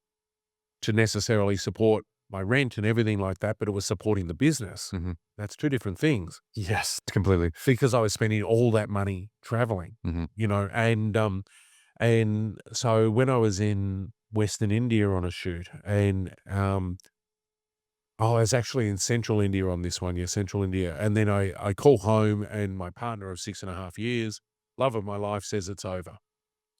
to necessarily support my rent and everything like that, but it was supporting the business. Mhm. That's 2 different things Yes, completely. because I was spending all that money traveling, Mhm. and so when I was in Western India on a shoot I was actually in Central India on this one, yeah, Central India, and then I call home and my partner of 6.5 years, love of my life, says it's over.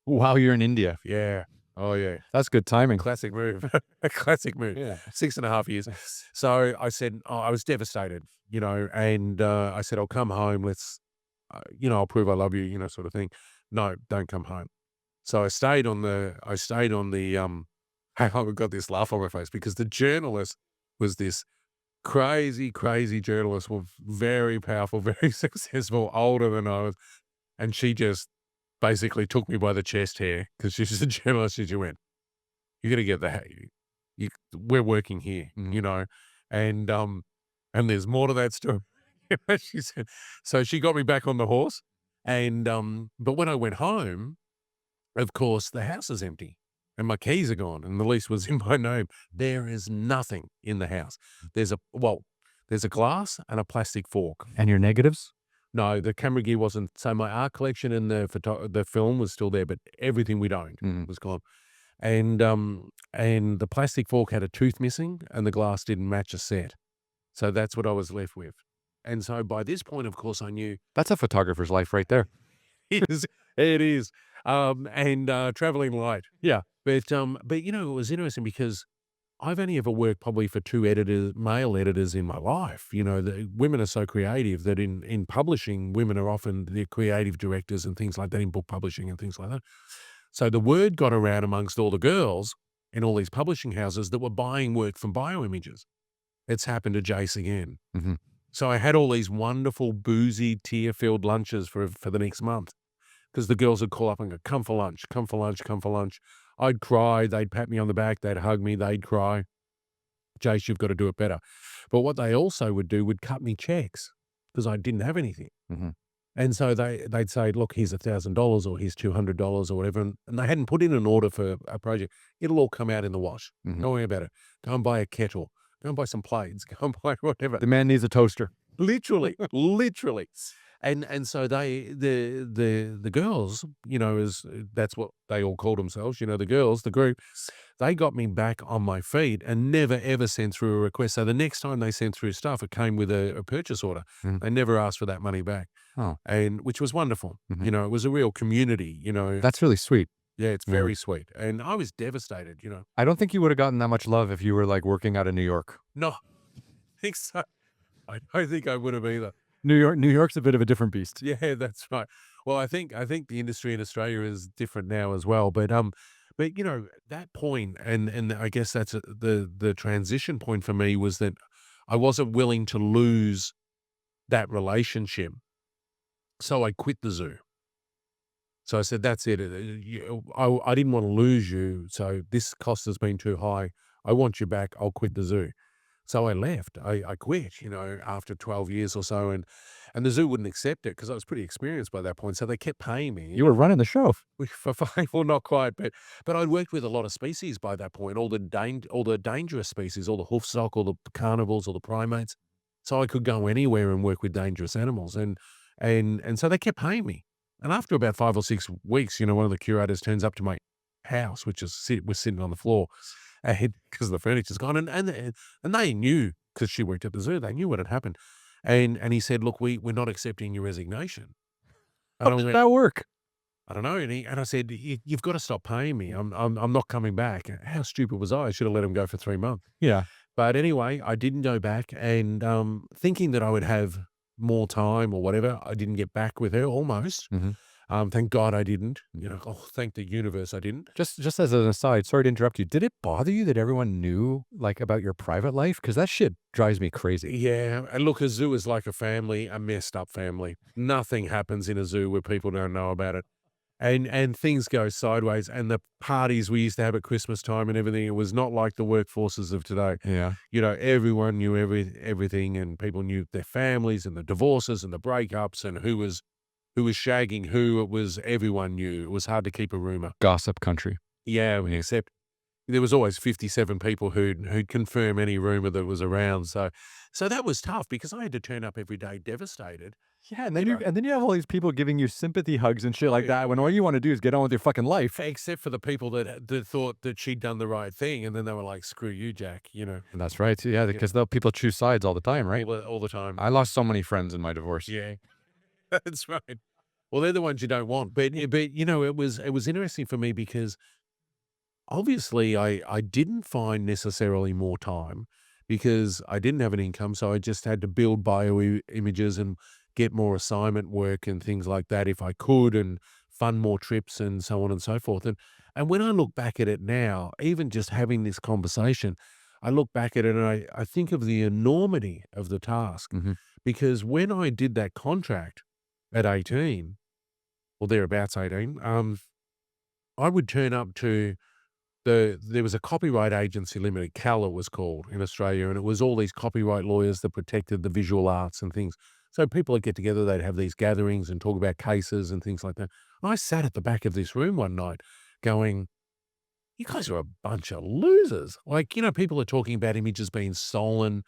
While you're in India. Yeah. Oh, yeah. That's good timing. Classic move. A classic move. Yeah. 6.5 years. So I said, I was devastated, and I said, I'll come home. I'll prove I love you, sort of thing. No, don't come home. So I stayed on the, I've got this laugh on my face because the journalist was this crazy, crazy journalist, was very powerful, very successful, older than I was. And she just basically took me by the chest hair because she's a journalist. She went, "You gotta get that. We're working here, Mhm. and there's more to that story." She said, so she got me back on the horse, but when I went home, of course, the house is empty and my keys are gone and the lease was in my name. There is nothing in the house. There's a glass and a plastic fork. And your negatives? No, the camera gear wasn't. So my art collection and the film was still there, but everything we'd owned Mhm. was gone. And the plastic fork had a tooth missing and the glass didn't match a set. So that's what I was left with. And so by this point, of course, I knew That's a photographer's life right there. it is, and traveling light. Yeah. But it was interesting because I've only ever worked probably for 2 editors, male editors in my life. The women are so creative that in publishing, women are often the creative directors and things like that in book publishing and things like that. So the word got around amongst all the girls in all these publishing houses that were buying work from bioimages. It's happened to Jace again. Mhm. So I had all these wonderful boozy tear-filled lunches for the next month because the girls would call up and go, "Come for lunch, come for lunch, come for lunch." I'd cry, they'd pat me on the back, they'd hug me, they'd cry. "Jace, you've got to do it better." But what they also would cut me checks because I didn't have anything. Mhm. And so they'd say, "Look, here's $1,000 or here's $200 or whatever," and they hadn't put in an order for a project. It'll all come out in the wash. Mhm. Don't worry about it. Go and buy a kettle. Go and buy some plates. Go and buy whatever. The man needs a toaster. Literally, literally. And so the girls, as that's what they all called themselves, the girls, the group, they got me back on my feet and never ever sent through a request. So the next time they sent through stuff, it came with a purchase order. Mhm. They never asked for that money back. Oh. And which was wonderful. Mhm. It was a real community. That's really sweet. Yeah, it's Yeah. very sweet. And I was devastated. I don't think you would've gotten that much love if you were, like, working out of New York. No, I think so. I don't think I would have either. New York's a bit of a different beast. Yeah, that's right. Well, I think the industry in Australia is different now as well. But that point, and I guess that's the transition point for me was that I wasn't willing to lose that relationship, so I quit the zoo. So I said, "That's it. I didn't want to lose you, so this cost has been too high. I want you back. I'll quit the zoo." So I left. I quit, after 12 years or so, and the zoo wouldn't accept it because I was pretty experienced by that point. So they kept paying me You were running the show. for five, well, not quite, but I'd worked with a lot of species by that point, all the dangerous species, all the hoofstock, all the carnivores, all the primates. So I could go anywhere and work with dangerous animals, and so they kept paying me. And after about 5 or 6 weeks, one of the curators turns up to my house, which was sitting on the floor, because the furniture's gone, and they knew because she worked at the zoo, they knew what had happened, and he said, "Look, we're not accepting your resignation." How And I did went, that work? I don't know. And I said, You've got to stop paying me. I'm not coming back. How stupid was I? I should have let him go for 3 months. Yeah. But anyway, I didn't go back, and, thinking that I would have more time or whatever, I didn't get back with her almost. Mhm. Thank God I didn't, oh, thank the universe I didn't. Just as an aside, sorry to interrupt you. Did it bother you that everyone knew, like, about your private life? Because that shit drives me crazy. Yeah, and look, a zoo is like a family, a messed up family. Nothing happens in a zoo where people don't know about it. And things go sideways, and the parties we used to have at Christmas time and everything, it was not like the workforces of today. Yeah. Everyone knew everything, and people knew their families and the divorces and the breakups and who was shagging who. It was everyone knew. It was hard to keep a rumor. Gossip country. Yeah, Yeah. except there was always 57 people who'd confirm any rumor that was around. So that was tough because I had to turn up every day devastated. Yeah, You know, and then you have all these people giving you sympathy hugs and shit like oh, that when all you wanna do is get on with your fucking life. except for the people that thought that she'd done the right thing, and then they were like, "Screw you, Jack," And that's right, yeah, you know, because the people choose sides all the time, right? all the time. I lost so many friends in my divorce. Yeah, that's right. Well, they're the ones you don't want. But it was interesting for me because obviously I didn't find necessarily more time because I didn't have an income, so I just had to build images and get more assignment work and things like that if I could, and fund more trips and so on and so forth. And when I look back at it now, even just having this conversation, I look back at it and I think of the enormity of the task. Mhm. Because when I did that contract at 18, or thereabouts 18, I would turn up to there was a copyright agency limited, Cal it was called in Australia, and it was all these copyright lawyers that protected the visual arts and things. So people would get together, they'd have these gatherings and talk about cases and things like that. I sat at the back of this room one night going, "You guys are a bunch of losers." Like, people are talking about images being stolen,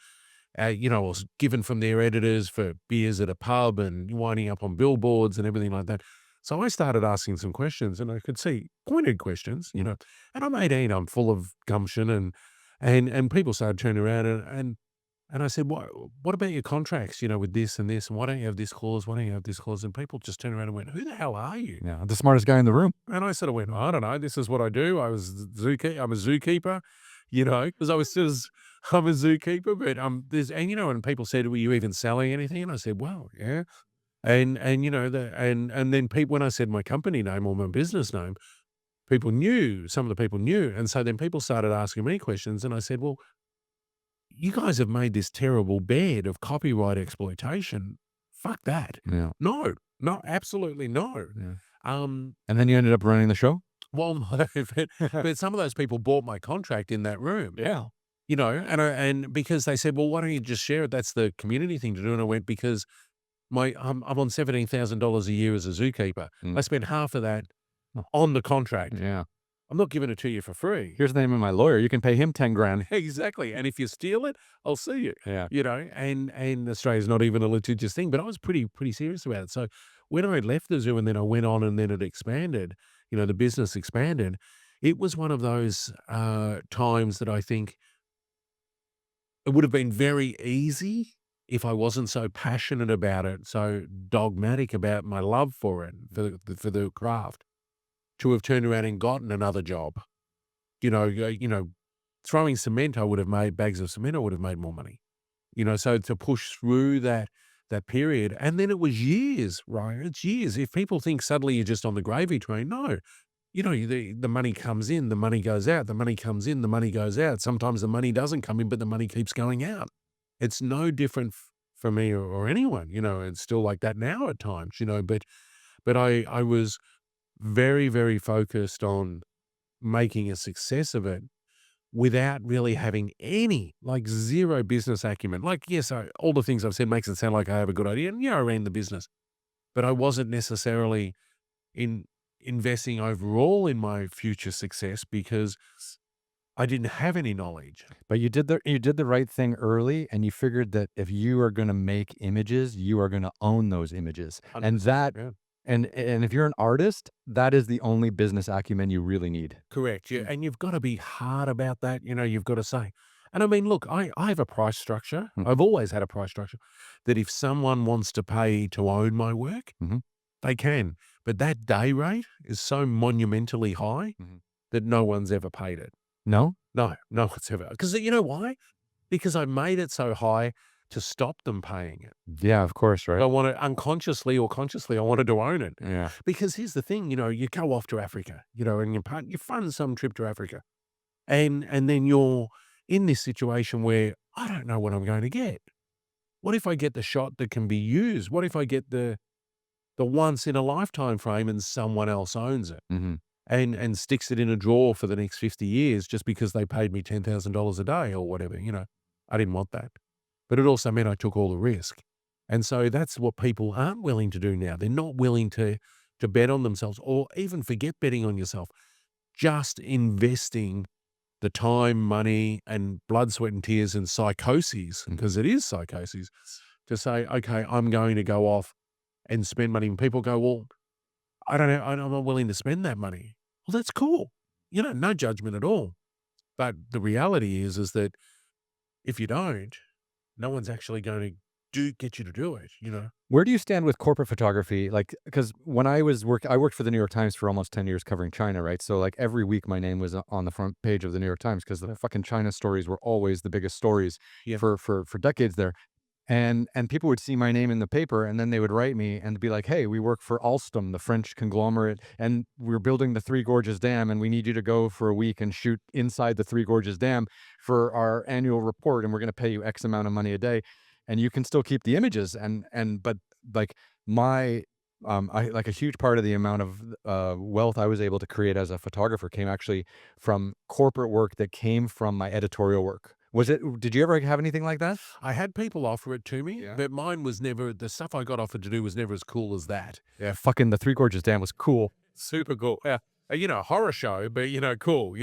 or given from their editors for beers at a pub and winding up on billboards and everything like that. So I started asking some questions, and I could see pointed questions, and I'm 18, I'm full of gumption, and people started turning around, and I said, what about your contracts, with this and this, and why don't you have this clause? Why don't you have this clause? And people just turned around and went, "Who the hell are you?" Yeah, the smartest guy in the room. And I sort of went, "I don't know. This is what I do. I'm a zookeeper, because I'm a zookeeper." But and people said, "Were you even selling anything?" And I said, "Well, yeah." And and then people, when I said my company name or my business name, people knew. Some of the people knew, and so then people started asking me questions, and I said, "Well, you guys have made this terrible bed of copyright exploitation. Fuck that. Yeah, No, no, absolutely no." yeah. Um, And then you ended up running the show? Well, no, but some of those people bought my contract in that room, Yeah. and because they said, "Well, why don't you just share it? That's the community thing to do." And I went, "Because I'm on $17,000 a year as a zookeeper. Mm. I spent half of that Oh, on the contract. yeah. I'm not giving it to you for free." Here's the name of my lawyer. You can pay him 10 grand. Exactly, and if you steal it, I'll sue you. Yeah. And Australia's not even a litigious thing, but I was pretty serious about it. So when I left the zoo and then I went on and then it expanded, the business expanded, it was one of those times that I think it would have been very easy if I wasn't so passionate about it, so dogmatic about my love for it, for the craft, to have turned around and gotten another job. Throwing cement, I would have made bags of cement, I would have made more money. So to push through that period, and then it was years, right? It's years. If people think suddenly you're just on the gravy train, no. The money comes in, the money goes out, the money comes in, the money goes out. Sometimes the money doesn't come in, but the money keeps going out. It's no different for me or anyone. It's still like that now at times. But I was very, very focused on making a success of it without really having any, like, zero business acumen. Like, yes, all the things I've said makes it sound like I have a good idea, and yeah, I ran the business, but I wasn't necessarily in investing overall in my future success because I didn't have any knowledge. But you did the right thing early, and you figured that if you are gonna make images, you are gonna own those images. And 100%, that yeah. and if you're an artist, that is the only business acumen you really need. Correct, yeah, Mm. and you've gotta be hard about that, you've gotta say, and I mean, look, I have a price structure. Mm. I've always had a price structure that if someone wants to pay to own my work, Mhm. They can. But that day rate is so monumentally high Mhm. that no one's ever paid it. No? No, no one's ever, because you know why? Because I made it so high to stop them paying it. Yeah, of course, right? I wanted, unconsciously or consciously, I wanted to own it. Yeah. Because here's the thing, you go off to Africa, and you fund some trip to Africa, and then you're in this situation where I don't know what I'm going to get. What if I get the shot that can be used? What if I get the once in a lifetime frame and someone else owns it Mhm. and sticks it in a drawer for the next 50 years just because they paid me $10,000 a day or whatever, I didn't want that. But it also meant I took all the risk. And so that's what people aren't willing to do now. They're not willing to bet on themselves, or even forget betting on yourself. Just investing the time, money, and blood, sweat, and tears and psychoses, Mhm. because it is psychoses, to say, okay, I'm going to go off and spend money. And people go, well, I don't know, I'm not willing to spend that money. Well, that's cool. No judgment at all. But the reality is that if you don't, no one's actually going to get you to do it. Where do you stand with corporate photography? Like, because when I worked for the New York Times for almost 10 years covering China, right? So, like, every week my name was on the front page of the New York Times because the fucking China stories were always the biggest stories Yeah. for decades there. And people would see my name in the paper, and then they would write me and be like, "Hey, we work for Alstom, the French conglomerate, and we're building the Three Gorges Dam, and we need you to go for a week and shoot inside the Three Gorges Dam for our annual report, and we're gonna pay you X amount of money a day, and you can still keep the images." And but, like, my I like, a huge part of the amount of, wealth I was able to create as a photographer came actually from corporate work that came from my editorial work. Did you ever have anything like that? I had people offer it to me, Yeah. but mine was never, the stuff I got offered to do was never as cool as that. Yeah, fucking the Three Gorges Dam was cool. Super cool. Yeah. Horror show, but cool,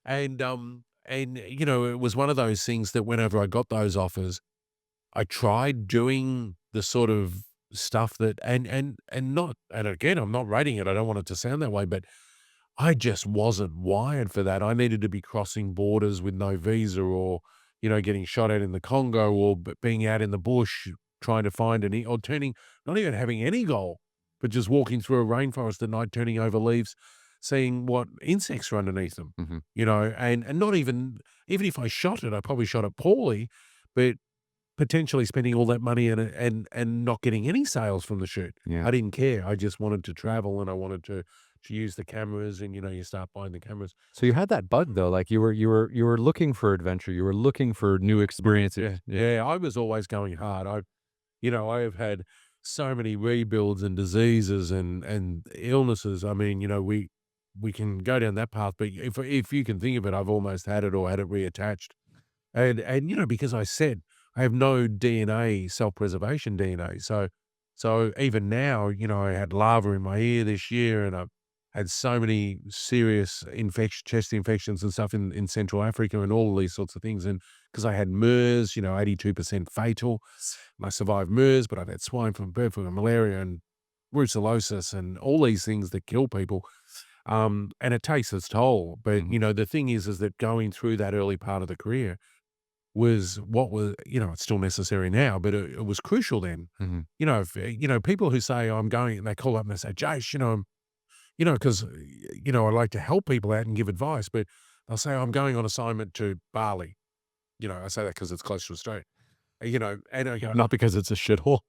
and it was one of those things that whenever I got those offers, I tried doing the sort of stuff that, and not, and again, I'm not rating it. I don't want it to sound that way, but I just wasn't wired for that. I needed to be crossing borders with no visa, or, getting shot at in the Congo, or being out in the bush trying to find or turning, not even having any goal, but just walking through a rainforest at night, turning over leaves, seeing what insects are underneath them, Mhm. and not even if I shot it, I probably shot it poorly, but potentially spending all that money and not getting any sales from the shoot. Yeah. I didn't care. I just wanted to travel, and I wanted to use the cameras, and, you start buying the cameras. So you had that bug though, like you were looking for adventure, you were looking for new experiences. Yeah. Yeah, I was always going hard. I have had so many rebuilds and diseases and illnesses. I mean, we can go down that path, but if you can think of it, I've almost had it or had it reattached. And because I said I have no DNA, self-preservation DNA. So even now, I had lava in my ear this year, and I've had so many serious chest infections and stuff in Central Africa and all of these sorts of things. And because I had MERS, 82% fatal. And I survived MERS, but I've had swine flu, bird flu, and malaria, and brucellosis, and all these things that kill people. And it takes its toll. But, Mhm. the thing is that going through that early part of the career was what was, it's still necessary now, but it was crucial then. Mhm. If, people who say, "Oh, I'm going," and they call up and they say, "Jace, because, I like to help people out and give advice," but they'll say, "I'm going on assignment to Bali." I say that because it's close to Australia, and I go, Not because it's a shithole.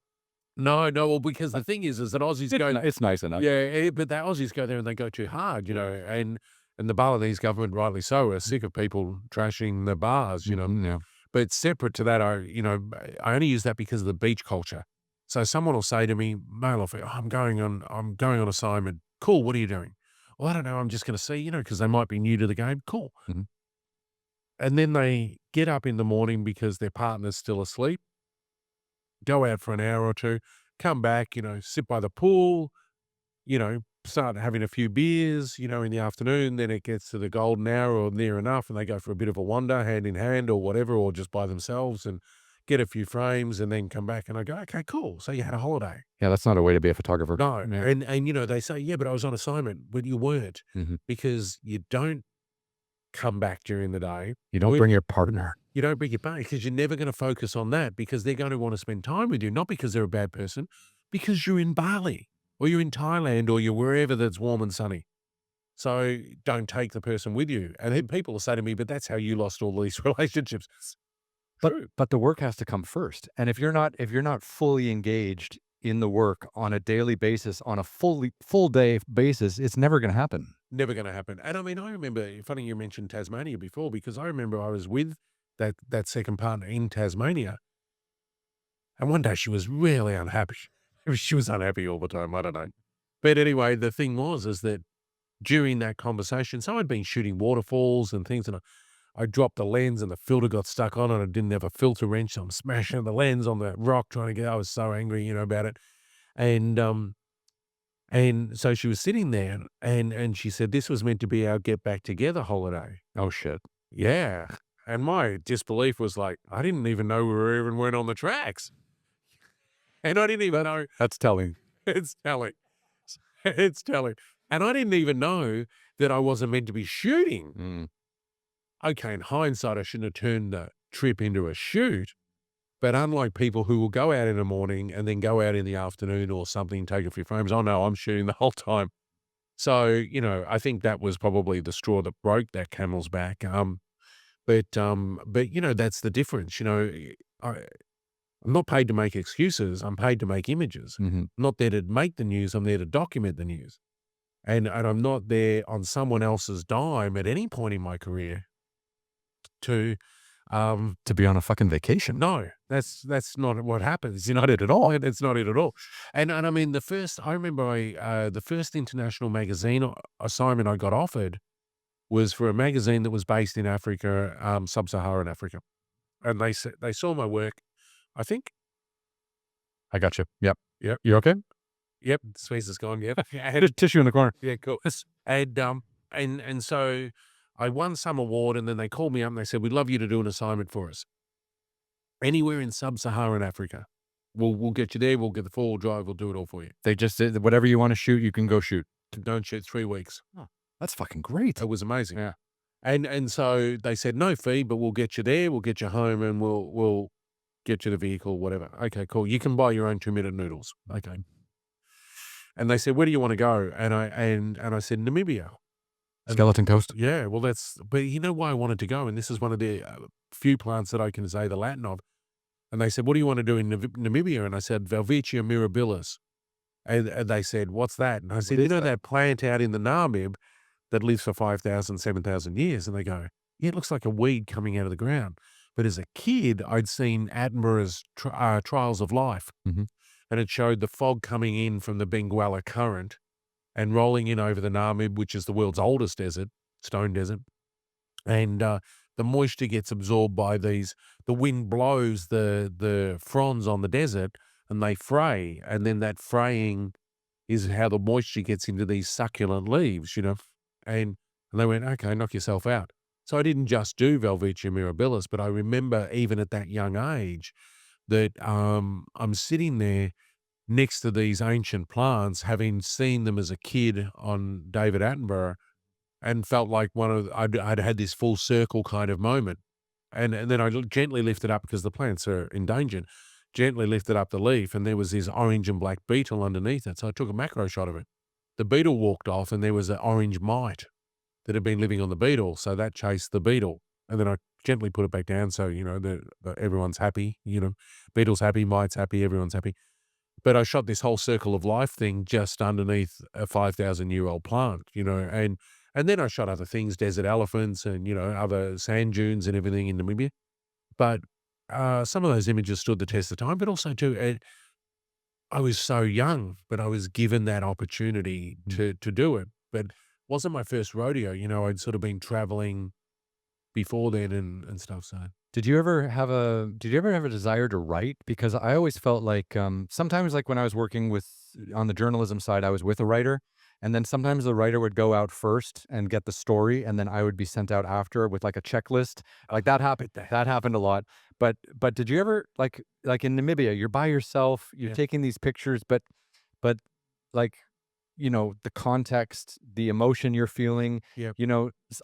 "No, no, well, because the thing is that Aussies go, It's nice enough. yeah, but the Aussies go there and they go too hard, and the Balinese government, rightly so, are sick of people trashing the bars. Mhm, yeah. But separate to that, I only use that because of the beach culture. So someone will say to me, male or female, "Oh, I'm going on assignment." "Cool, what are you doing?" "Well, I don't know, I'm just gonna see," because they might be new to the game. "Cool." Mhm. And then they get up in the morning because their partner's still asleep, go out for an hour or 2, come back, sit by the pool, start having a few beers, in the afternoon. Then it gets to the golden hour or near enough, and they go for a bit of a wander hand in hand or whatever, or just by themselves, and get a few frames, and then come back. And I go, "Okay, cool. So you had a holiday." Yeah, that's not a way to be a photographer. No. Yeah. And they say, "Yeah, but I was on assignment." But you weren't, Mhm. because you don't come back during the day. You don't With bring your partner. You don't bring your partner, because you're never going to focus on that, because they're going to want to spend time with you, not because they're a bad person, because you're in Bali. or you're in Thailand, or you're wherever that's warm and sunny. So don't take the person with you. And then people will say to me, but that's how you lost all these relationships. True. But the work has to come first, and if you're not fully engaged in the work on a daily basis, on a full day basis, it's never gonna happen. Never going to happen. And I mean, I remember, funny you mentioned Tasmania before, because I remember I was with that second partner in Tasmania. And one day she was really unhappy. She was unhappy all the time. I don't know. But anyway, the thing was, is that during that conversation, so I'd been shooting waterfalls and things, and I dropped the lens and the filter got stuck on and I didn't have a filter wrench. So I'm smashing the lens on the rock trying to get, I was so angry, about it. And so she was sitting there and she said, this was meant to be our get back together holiday. Oh, shit. Yeah. And my disbelief was like, I didn't even know we were even went on the tracks. And I didn't even know. That's telling. It's telling. It's telling. And I didn't even know that I wasn't meant to be shooting. Mm. Okay, in hindsight, I shouldn't have turned the trip into a shoot. But unlike people who will go out in the morning and then go out in the afternoon or something, take a few frames, oh no, I'm shooting the whole time. So, I think that was probably the straw that broke that camel's back. But that's the difference. I'm not paid to make excuses. I'm paid to make images. Mhm. I'm not there to make the news. I'm there to document the news. And I'm not there on someone else's dime at any point in my career to, To be on a fucking vacation. no, that's not what happens. You're not it at all. It's not it at all. And I mean, I remember the first international magazine assignment I got offered was for a magazine that was based in Africa, sub-Saharan Africa. And they saw my work. I think, I got you. Yep. yep, You okay? yep, the squeeze is gone, yep. There's tissue in the corner. Yeah, cool. And so I won some award, and then they called me up and they said, "We'd love you to do an assignment for us. Anywhere in sub-Saharan Africa. We'll get you there, we'll get the 4-wheel drive, we'll do it all for you. They just said whatever you wanna shoot, you can go shoot. Don't shoot 3 weeks." Oh, that's fucking great. It was amazing. Yeah. And so they said, "No fee, but we'll get you there, we'll get you home, and we'll get you the vehicle, whatever." Okay, cool. You can buy your own 2-minute noodles. Okay. And they said, "Where do you wanna go?" And I said, "Namibia." And Skeleton Coast? yeah, well, but you know why I wanted to go? And this is one of the few plants that I can say the Latin of. And they said, "What do you want to do in Namibia?" And I said, "Welwitschia mirabilis." And they said, "What's that?" And I said, is that?" that plant out in the Namib that lives for 5,000, 7,000 years?" And they go, "Yeah, it looks like a weed coming out of the ground." But as a kid, I'd seen Attenborough's Trials of Life, Mhm. and it showed the fog coming in from the Benguela Current and rolling in over the Namib, which is the world's oldest desert, stone desert. And the moisture gets absorbed by these. The wind blows the fronds on the desert, and they fray. And then that fraying is how the moisture gets into these succulent leaves. And they went, "Okay, knock yourself out." So I didn't just do Welwitschia mirabilis, but I remember even at that young age that I'm sitting there next to these ancient plants, having seen them as a kid on David Attenborough, and felt like I'd had this full circle kind of moment. And then I gently lifted up, because the plants are endangered, gently lifted up the leaf, and there was this orange and black beetle underneath it. So I took a macro shot of it. The beetle walked off, and there was an orange mite that had been living on the beetle. So that chased the beetle. And then I gently put it back down. So, everyone's happy, beetle's happy, mite's happy, everyone's happy. But I shot this whole circle of life thing just underneath a 5,000-year-old plant, and then I shot other things, desert elephants and, other sand dunes and everything in Namibia. But some of those images stood the test of time, but also too, I was so young, but I was given that opportunity to do it. But wasn't my first rodeo. I'd sort of been traveling before then and stuff. So Did you ever have a desire to write? Because I always felt like, sometimes, like, when I was working on the journalism side, I was with a writer, and then sometimes the writer would go out first and get the story, and then I would be sent out after with, like, a checklist. Like, that happened that. that happened a lot. But did you ever, like in Namibia, you're by yourself, you're Yeah. taking these pictures, but, like, the context, the emotion you're feeling, Yep.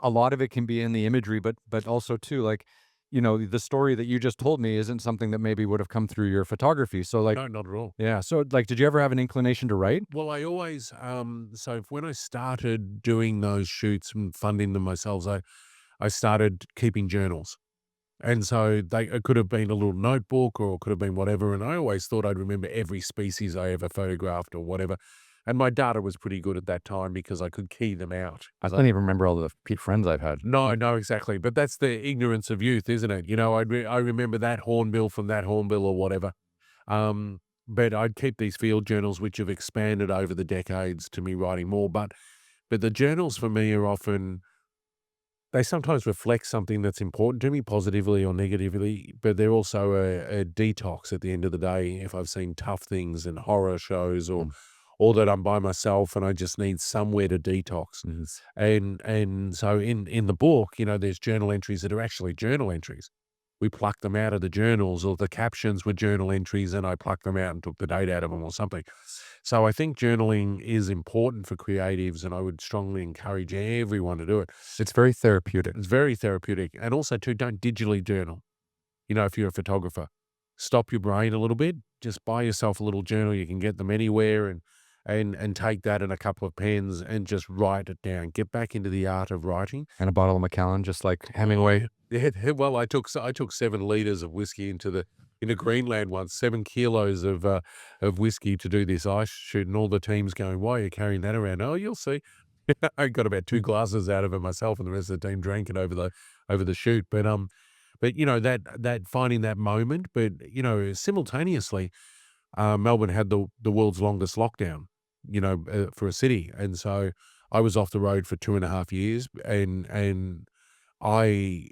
a lot of it can be in the imagery, but also too, like, the story that you just told me isn't something that maybe would have come through your photography. So, like, No, not at all. yeah. So, like, did you ever have an inclination to write? Well, I always, so when I started doing those shoots and funding them myself, I started keeping journals. And so it could have been a little notebook or it could have been whatever. And I always thought I'd remember every species I ever photographed or whatever. And my data was pretty good at that time because I could key them out. I don't even remember all the friends I've had. No, no, exactly. But that's the ignorance of youth, isn't it? I remember that hornbill from that hornbill or whatever. But I'd keep these field journals, which have expanded over the decades to me writing more. But the journals for me are often, they sometimes reflect something that's important to me, positively or negatively, but they're also a detox at the end of the day. If I've seen tough things and horror shows, Mm, or that I'm by myself and I just need somewhere to detox. mhm. And so in the book, there's journal entries that are actually journal entries. We plucked them out of the journals, or the captions were journal entries and I plucked them out and took the date out of them or something. So I think journaling is important for creatives and I would strongly encourage everyone to do it. It's very therapeutic. It's very therapeutic. And also too, don't digitally journal. If you're a photographer, stop your brain a little bit. Just buy yourself a little journal. You can get them anywhere, and take that and a couple of pens and just write it down. Get back into the art of writing. And a bottle of Macallan, just like Oh, Hemingway. yeah. Well, I took 7 liters of whiskey into Greenland once, 7 kilos of whiskey to do this ice shoot, and all the teams going, "Why are you carrying that around?" "Oh, you'll see." I got about 2 glasses out of it myself, and the rest of the team drank it over the shoot. But that finding that moment, but simultaneously, Melbourne had the world's longest lockdown, for a city, and so I was off the road for 2.5 years, and I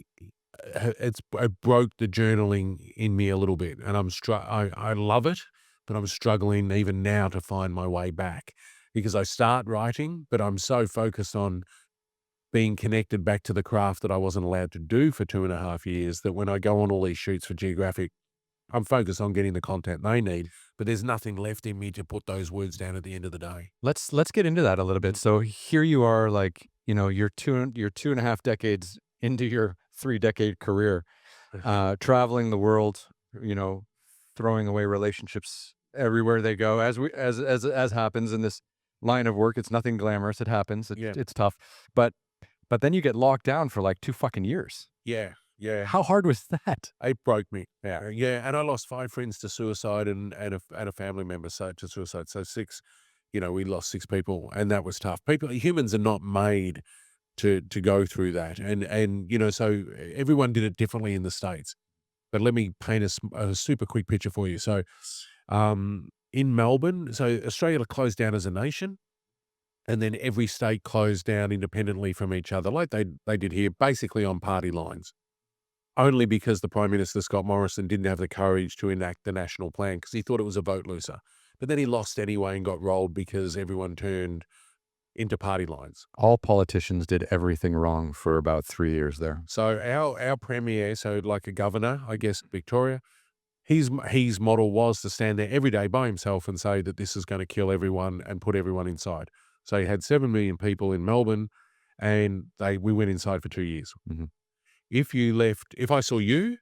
it broke the journaling in me a little bit, and I love it, but I'm struggling even now to find my way back because I start writing, but I'm so focused on being connected back to the craft that I wasn't allowed to do for 2.5 years, that when I go on all these shoots for Geographic, I'm focused on getting the content they need, but there's nothing left in me to put those words down at the end of the day. Let's get into that a little bit. Mhm. So here you are, like, you're 2.5 decades into your 3-decade career, traveling the world, you know, throwing away relationships everywhere they go, as happens in this line of work. It's nothing glamorous. It happens. It's Yeah. it's tough, but then you get locked down for like 2 fucking years. Yeah. Yeah. How hard was that? It broke me. Yeah. Yeah. And I lost 5 friends to suicide and a family member to suicide. So six, we lost 6 people and that was tough. Humans are not made to go through that. So everyone did it differently in the States. But let me paint a super quick picture for you. So, in Melbourne, so Australia closed down as a nation, and then every state closed down independently from each other, like they did here, basically on party lines. Only because the Prime Minister, Scott Morrison, didn't have the courage to enact the national plan because he thought it was a vote loser. But then he lost anyway and got rolled because everyone turned into party lines. All politicians did everything wrong for about 3 years there. So our premier, so like a governor, I guess, Victoria, his model was to stand there every day by himself and say that this is going to kill everyone and put everyone inside. So he had 7 million people in Melbourne, and we went inside for 2 years. Mhm. If I saw you,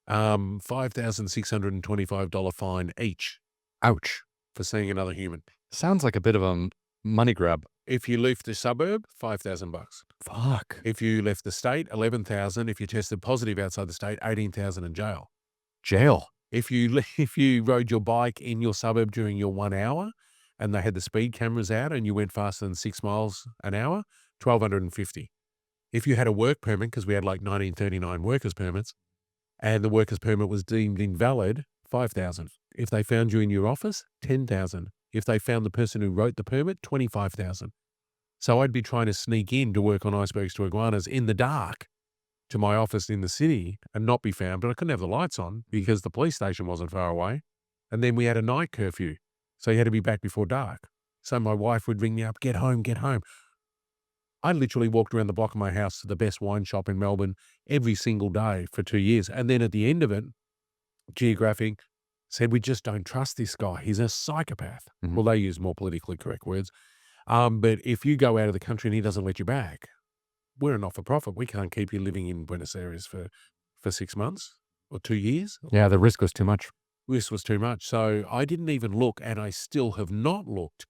$5,625 fine each Ouch. for seeing another human. Sounds like a bit of a money grab. If you left the suburb, $5,000. Fuck. If you left the state, 11,000. If you tested positive outside the state, 18,000 in jail. Jail. If you rode your bike in your suburb during your 1 hour and they had the speed cameras out and you went faster than 6 miles an hour, 1,250. If you had a work permit, because we had like 1939 workers permits, and the workers permit was deemed invalid, 5,000. If they found you in your office, 10,000. If they found the person who wrote the permit, 25,000. So I'd be trying to sneak in to work on Icebergs to Iguanas in the dark to my office in the city and not be found, but I couldn't have the lights on because the police station wasn't far away. And then we had a night curfew. So you had to be back before dark. So my wife would ring me up, get home, get home. I literally walked around the block of my house to the best wine shop in Melbourne every single day for 2 years. And then at the end of it, Geographic said, we just don't trust this guy. He's a psychopath. Mhm. Well, they use more politically correct words. But if you go out of the country and he doesn't let you back, we're a not-for-profit. We can't keep you living in Buenos Aires for for 6 months or 2 years. Yeah, the risk was too much. This was too much. So I didn't even look, and I still have not looked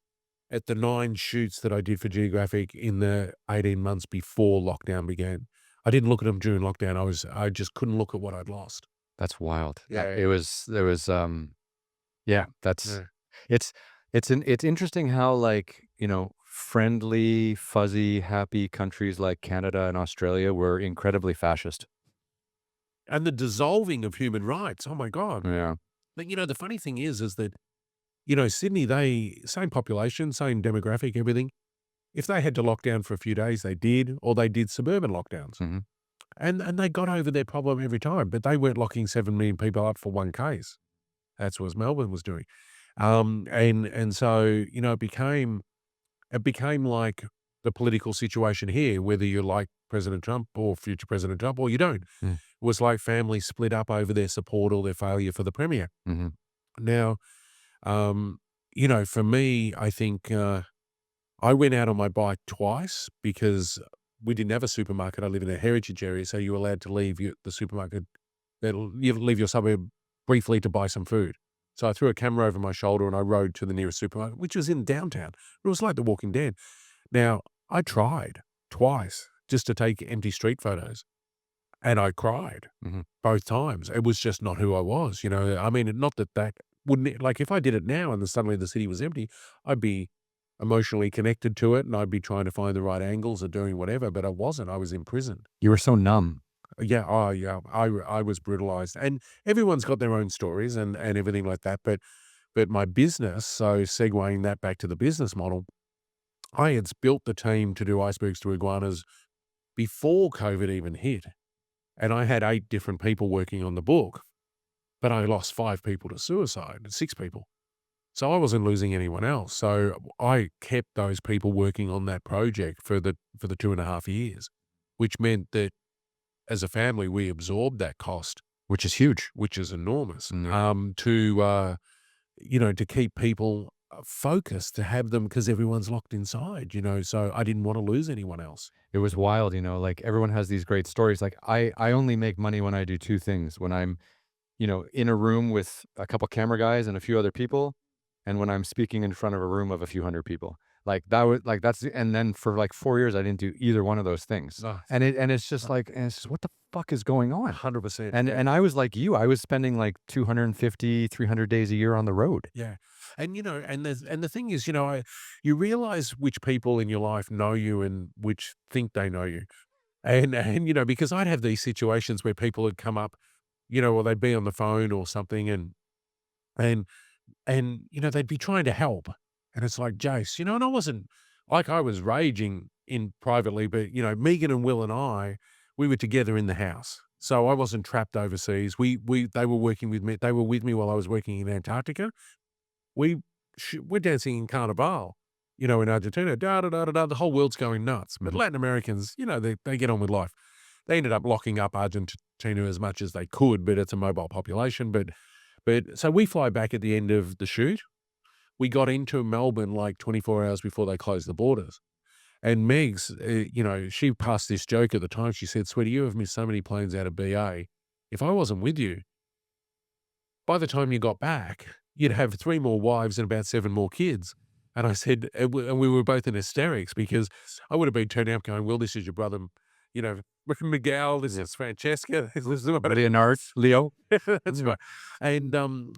at the 9 shoots that I did for Geographic in the 18 months before lockdown began. I didn't look at them during lockdown. I just couldn't look at what I'd lost. That's wild. Yeah, It was there was, yeah, yeah. it's it's interesting how, like, friendly, fuzzy, happy countries like Canada and Australia were incredibly fascist. And the dissolving of human rights, oh my god. Yeah. But, the funny thing is that, Sydney, same population, same demographic, everything. If they had to lock down for a few days, they did, or they did suburban lockdowns. Mhm. And they got over their problem every time, but they weren't locking 7 million people up for one case. That's what Melbourne was doing. And so, it became like the political situation here, whether you like President Trump or future President Trump or you don't. Mm. It was like families split up over their support or their failure for the premier. Mhm. Now, for me, I think I went out on my bike twice because we didn't have a supermarket. I live in a heritage area, so you're allowed to leave the supermarket. You leave your suburb briefly to buy some food. So I threw a camera over my shoulder and I rode to the nearest supermarket, which was in downtown. It was like The Walking Dead. Now, I tried twice just to take empty street photos, and I cried Mhm. both times. It was just not who I was, I mean, not that wouldn't like, if I did it now and then suddenly the city was empty, I'd be emotionally connected to it, and I'd be trying to find the right angles or doing whatever, but I wasn't. I was imprisoned. You were so numb. Yeah, oh, yeah, I was brutalized, and everyone's got their own stories and everything like that, but my business, so segueing that back to the business model, I had built the team to do icebergs to iguanas before COVID even hit, and I had 8 different people working on the book, but I lost 5 people to suicide, 6 people. So I wasn't losing anyone else. So I kept those people working on that project for the 2.5 years, which meant that as a family, we absorbed that cost, Which is huge. which is enormous, Mm, to keep people focused, to have them because everyone's locked inside, so I didn't want to lose anyone else. it was wild, like, everyone has these great stories, like, I only make money when I do 2 things, when I'm, in a room with a couple camera guys and a few other people, and when I'm speaking in front of a room of a few hundred people. Like, that was like, and then for, like, 4 years, I didn't do either one of those things. Ah, And it's just like, "What the fuck is going on?" 100%. And Yeah. and I was like you, I was spending, like, 250, 300 days a year on the road. Yeah. And the thing is, you realize which people in your life know you and which think they know you. And because I'd have these situations where people would come up, or they'd be on the phone or something and they'd be trying to help. And it's like, Jace, and I wasn't like I was raging in privately, but Megan and Will and we were together in the house. So I wasn't trapped overseas. They were working with me. They were with me while I was working in Antarctica. We we're dancing in Carnival, in Argentina, da da da da da. The whole world's going nuts. But Mhm. Latin Americans, they get on with life. They ended up locking up Argentina as much as they could, but it's a mobile population. But so we fly back at the end of the shoot. We got into Melbourne like 24 hours before they closed the borders. And Megs, she passed this joke at the time. She said, "Sweetie, you have missed so many planes out of BA. If I wasn't with you, by the time you got back, you'd have 3 more wives and about 7 more kids." And I said, and we were both in hysterics because I would have been turning up going, "Well, this is your brother, you know, Miguel, this Yeah. is Francesca, this is what." Leonard, Leo. That's Yeah. right. And,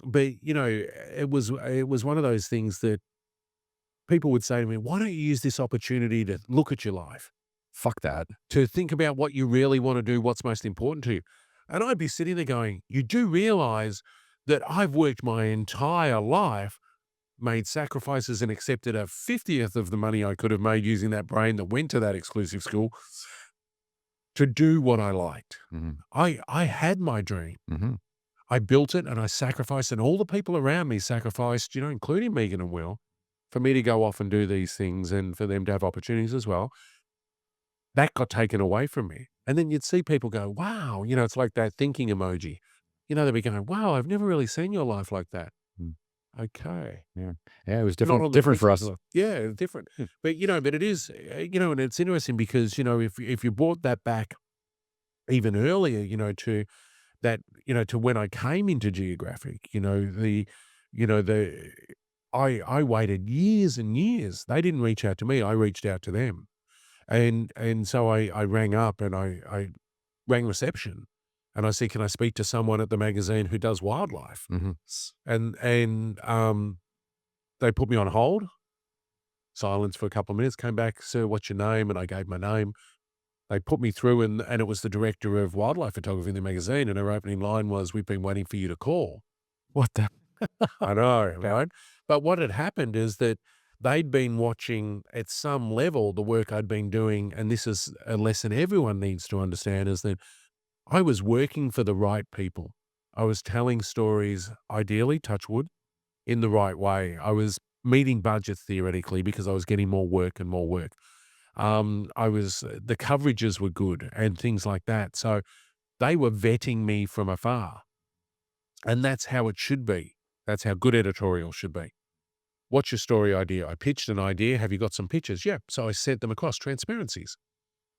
but, it was one of those things that people would say to me, "Why don't you use this opportunity to look at your life, Fuck that. to think about what you really wanna do, what's most important to you?" And I'd be sitting there going, "You do realize that I've worked my entire life, made sacrifices, and accepted a 50th of the money I could have made using that brain that went to that exclusive school to do what I liked. Mhm. I had my dream. Mhm. I built it and I sacrificed, and all the people around me sacrificed, including Megan and Will, for me to go off and do these things and for them to have opportunities as well. That got taken away from me. And then you'd see people go, wow, it's like that thinking emoji. They'd be going, wow, I've never really seen your life like that. Mm. Okay. Yeah. Yeah, it was Not different on the different for Christmas us. level. Yeah, different. Hmm. But it is, and it's interesting because, if you brought that back even earlier, to that, to when I came into Geographic, the I waited years and years. They didn't reach out to me. I reached out to them. And so I rang up and I rang reception and I said, "Can I speak to someone at the magazine who does wildlife?" Mhm. And they put me on hold, silence for a couple of minutes, came back, "Sir, what's your name?" And I gave my name. They put me through and it was the director of wildlife photography in the magazine, and her opening line was, "We've been waiting for you to call." What the I know, Yeah. right? But what had happened is that they'd been watching at some level the work I'd been doing, and this is a lesson everyone needs to understand, is that I was working for the right people. I was telling stories, ideally, touch wood, in the right way. I was meeting budgets theoretically because I was getting more work and more work. The coverages were good and things like that. So they were vetting me from afar. And that's how it should be. That's how good editorial should be. What's your story idea? I pitched an idea. Have you got some pictures? Yeah. So I sent them across transparencies.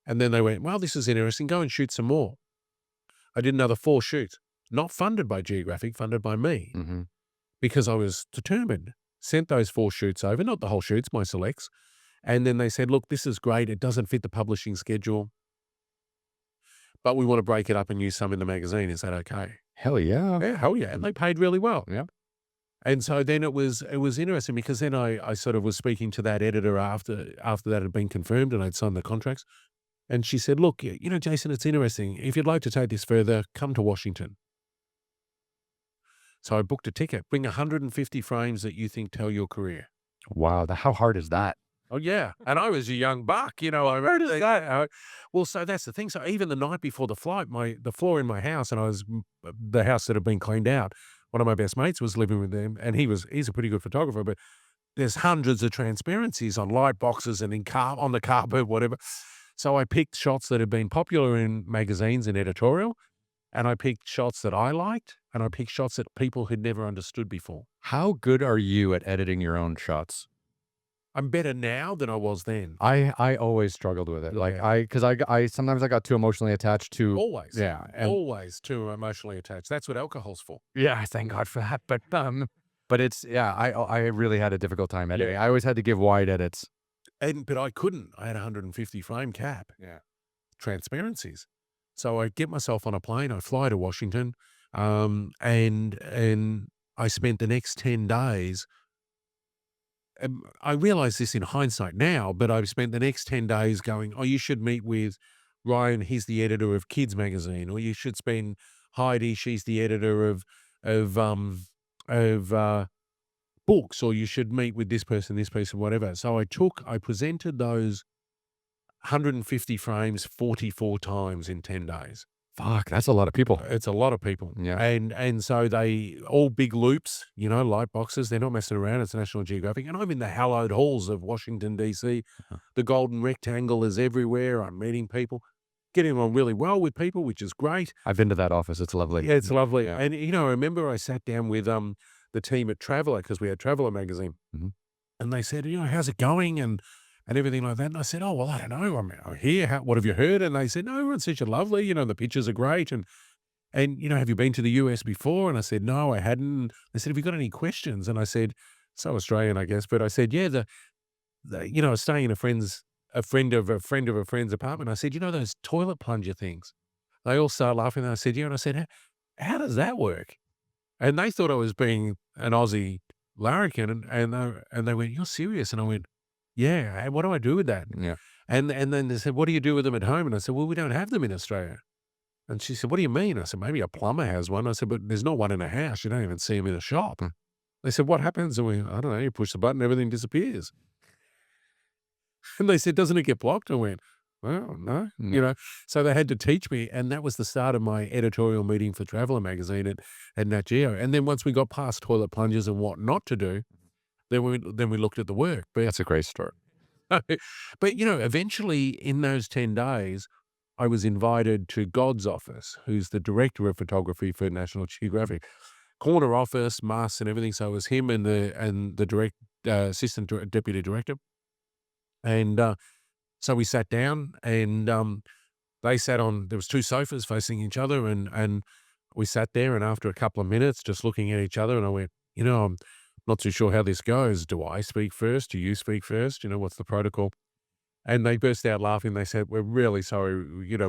And then they went, well, this is interesting. Go and shoot some more. I did another 4 shoots, not funded by Geographic, funded by me Mhm. because I was determined. Sent those 4 shoots over, not the whole shoots, my selects. And then they said, look, this is great. It doesn't fit the publishing schedule, but we want to break it up and use some in the magazine. Is that okay? Hell yeah. Yeah, hell yeah. And they paid really well. Yeah. And so then it was interesting because then I sort of was speaking to that editor after that had been confirmed and I'd signed the contracts. And she said, look, Jason, it's interesting. If you'd like to take this further, come to Washington. So I booked a ticket. Bring 150 frames that you think tell your career. Wow, how hard is that? Oh, yeah. And I was a young buck, I wrote it. Well, so that's the thing. So even the night before the flight, the floor in my house, and the house that had been cleaned out, one of my best mates was living with them, and he's a pretty good photographer, but there's hundreds of transparencies on light boxes and on the carpet, whatever. So I picked shots that had been popular in magazines and editorial, and I picked shots that I liked, and I picked shots that people had never understood before. How good are you at editing your own shots? I'm better now than I was then. I always struggled with it. Like, Yeah. I sometimes I got too emotionally attached to Always. yeah, and Always too emotionally attached. That's what alcohol's for. yeah, thank God for that, but it's yeah, I really had a difficult time editing. Yeah. I always had to give wide edits. But I couldn't. I had a 150 frame cap, Yeah. transparencies. So I get myself on a plane, I fly to Washington, and I spent the next 10 days. I realize this in hindsight now, but I've spent the next 10 days going, oh, you should meet with Ryan, he's the editor of Kids Magazine, or you should spend Heidi, she's the editor of of books, or you should meet with this person, whatever. So I presented those 150 frames 44 times in 10 days. Fuck, that's a lot of people. It's a lot of people. Yeah. And so they all big loops, light boxes. They're not messing around. It's National Geographic. And I'm in the hallowed halls of Washington, D.C. Uh-huh. The golden rectangle is everywhere. I'm meeting people, getting on really well with people, which is great. I've been to that office. It's lovely. Yeah, it's lovely. Yeah. And, I remember I sat down with the team at Traveller because we had Traveller magazine. Mhm. And they said, how's it going? And everything like that. And I said, oh, well, I don't know. I'm here. What have you heard? And they said, no, everyone says you're lovely. The pictures are great. And have you been to the US before? And I said, no, I hadn't. They said, have you got any questions? And I said, so Australian, I guess. But I said, yeah, I was staying in a friend of a friend of a friend's apartment. I said, those toilet plunger things. They all started laughing. And I said, yeah. And I said, how does that work? And they thought I was being an Aussie larrikin. And they went, you're serious? And I went, yeah. And what do I do with that? Yeah. And then they said, what do you do with them at home? And I said, well, we don't have them in Australia. And she said, what do you mean? I said, maybe a plumber has one. I said, but there's not one in a house. You don't even see them in a shop. Hmm. They said, what happens? And I don't know, you push the button, everything disappears. And they said, doesn't it get blocked? I went, well, no, So they had to teach me. And that was the start of my editorial meeting for Traveller magazine at Nat Geo. And then once we got past toilet plungers and what not to do, then we looked at the work. But That's a great story. eventually in those 10 days, I was invited to God's office, who's the director of photography for National Geographic. Corner office, masks and everything. So it was him and the assistant deputy director. And so we sat down and They sat on there was 2 sofas facing each other, and we sat there, and after a couple of minutes just looking at each other, and I went, I'm not too sure how this goes. Do I speak first? Do you speak first? What's the protocol?" And they burst out laughing. They said, "We're really sorry.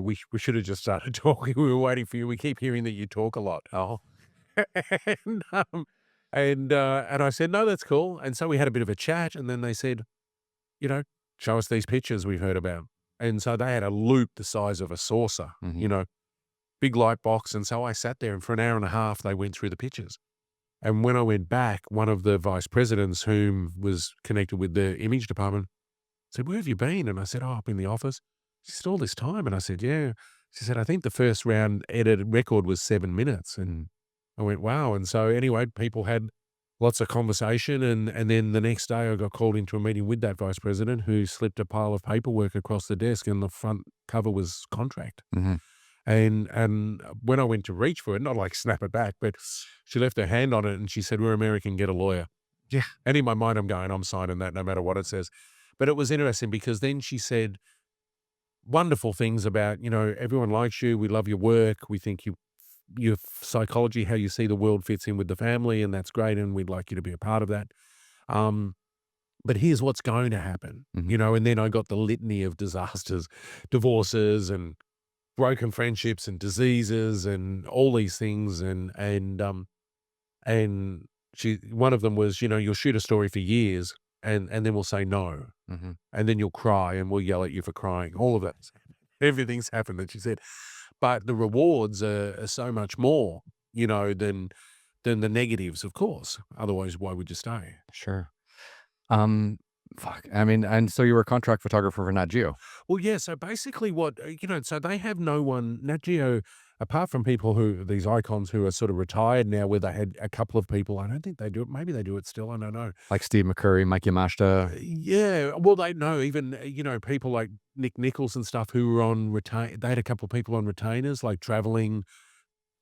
We should have just started talking. We were waiting for you. We keep hearing that you talk a lot." Oh. And, and I said, "No, that's cool." And so we had a bit of a chat, and then they said, you know, "Show us these pictures we've heard about." And so they had a loop the size of a saucer, Mhm. big light box. And so I sat there, and for an hour and a half, they went through the pictures. And when I went back, one of the vice presidents, whom was connected with the image department, said, "Where have you been?" And I said, "Oh, up in the office." She said, "All this time?" And I said, "Yeah." She said, "I think the first round edited record was 7 minutes." And Mm. I went, "Wow." And so anyway, people had lots of conversation. And then the next day I got called into a meeting with that vice president, who slipped a pile of paperwork across the desk, and the front cover was contract. Mhm. And when I went to reach for it, not like snap it back, but she left her hand on it and she said, "We're American, get a lawyer." Yeah. And in my mind, I'm going, I'm signing that no matter what it says. But it was interesting because then she said wonderful things about, everyone likes you. We love your work. We think your psychology, how you see the world fits in with the family. And that's great. And we'd like you to be a part of that. Um, but here's what's going to happen, Mhm. and then I got the litany of disasters, divorces and broken friendships and diseases and all these things. And one of them was, you'll shoot a story for years and then we'll say no. Mhm. And then you'll cry and we'll yell at you for crying. All of that. Everything's happened that she said. But the rewards are so much more, than the negatives, of course. Otherwise, why would you stay? Sure. Um, Fuck. I mean, and so you were a contract photographer for Nat Geo? Well, yeah, so basically so they have no one, Nat Geo, apart from people these icons who are sort of retired now, where they had a couple of people, I don't think they do it. Maybe they do it still. I don't know. Like Steve McCurry, Mike Yamashita? Yeah, well, they know even, people like Nick Nichols and stuff who were on retain. They had a couple of people on retainers, like traveling.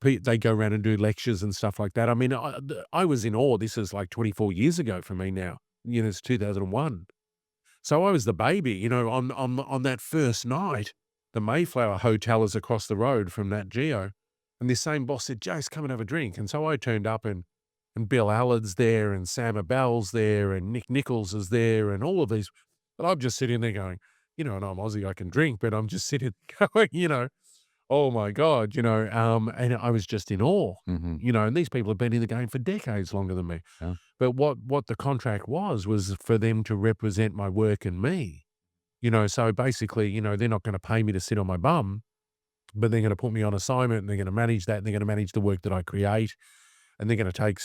They go around and do lectures and stuff like that. I mean, I was in awe. This is like 24 years ago for me now. It's 2001. So I was the baby, on that first night. The Mayflower Hotel is across the road from Nat Geo, and this same boss said, "Jace, come and have a drink." And so I turned up, and Bill Allard's there, and Sam Abell's there, and Nick Nichols is there, and all of these. But I'm just sitting there going, and I'm Aussie, I can drink, but I'm just sitting going, "Oh my God," and I was just in awe, Mhm. and these people have been in the game for decades longer than me. Yeah. But what the contract was for them to represent my work and me, so basically, they're not gonna pay me to sit on my bum, but they're gonna put me on assignment, and they're gonna manage that, and they're gonna manage the work that I create, and they're gonna take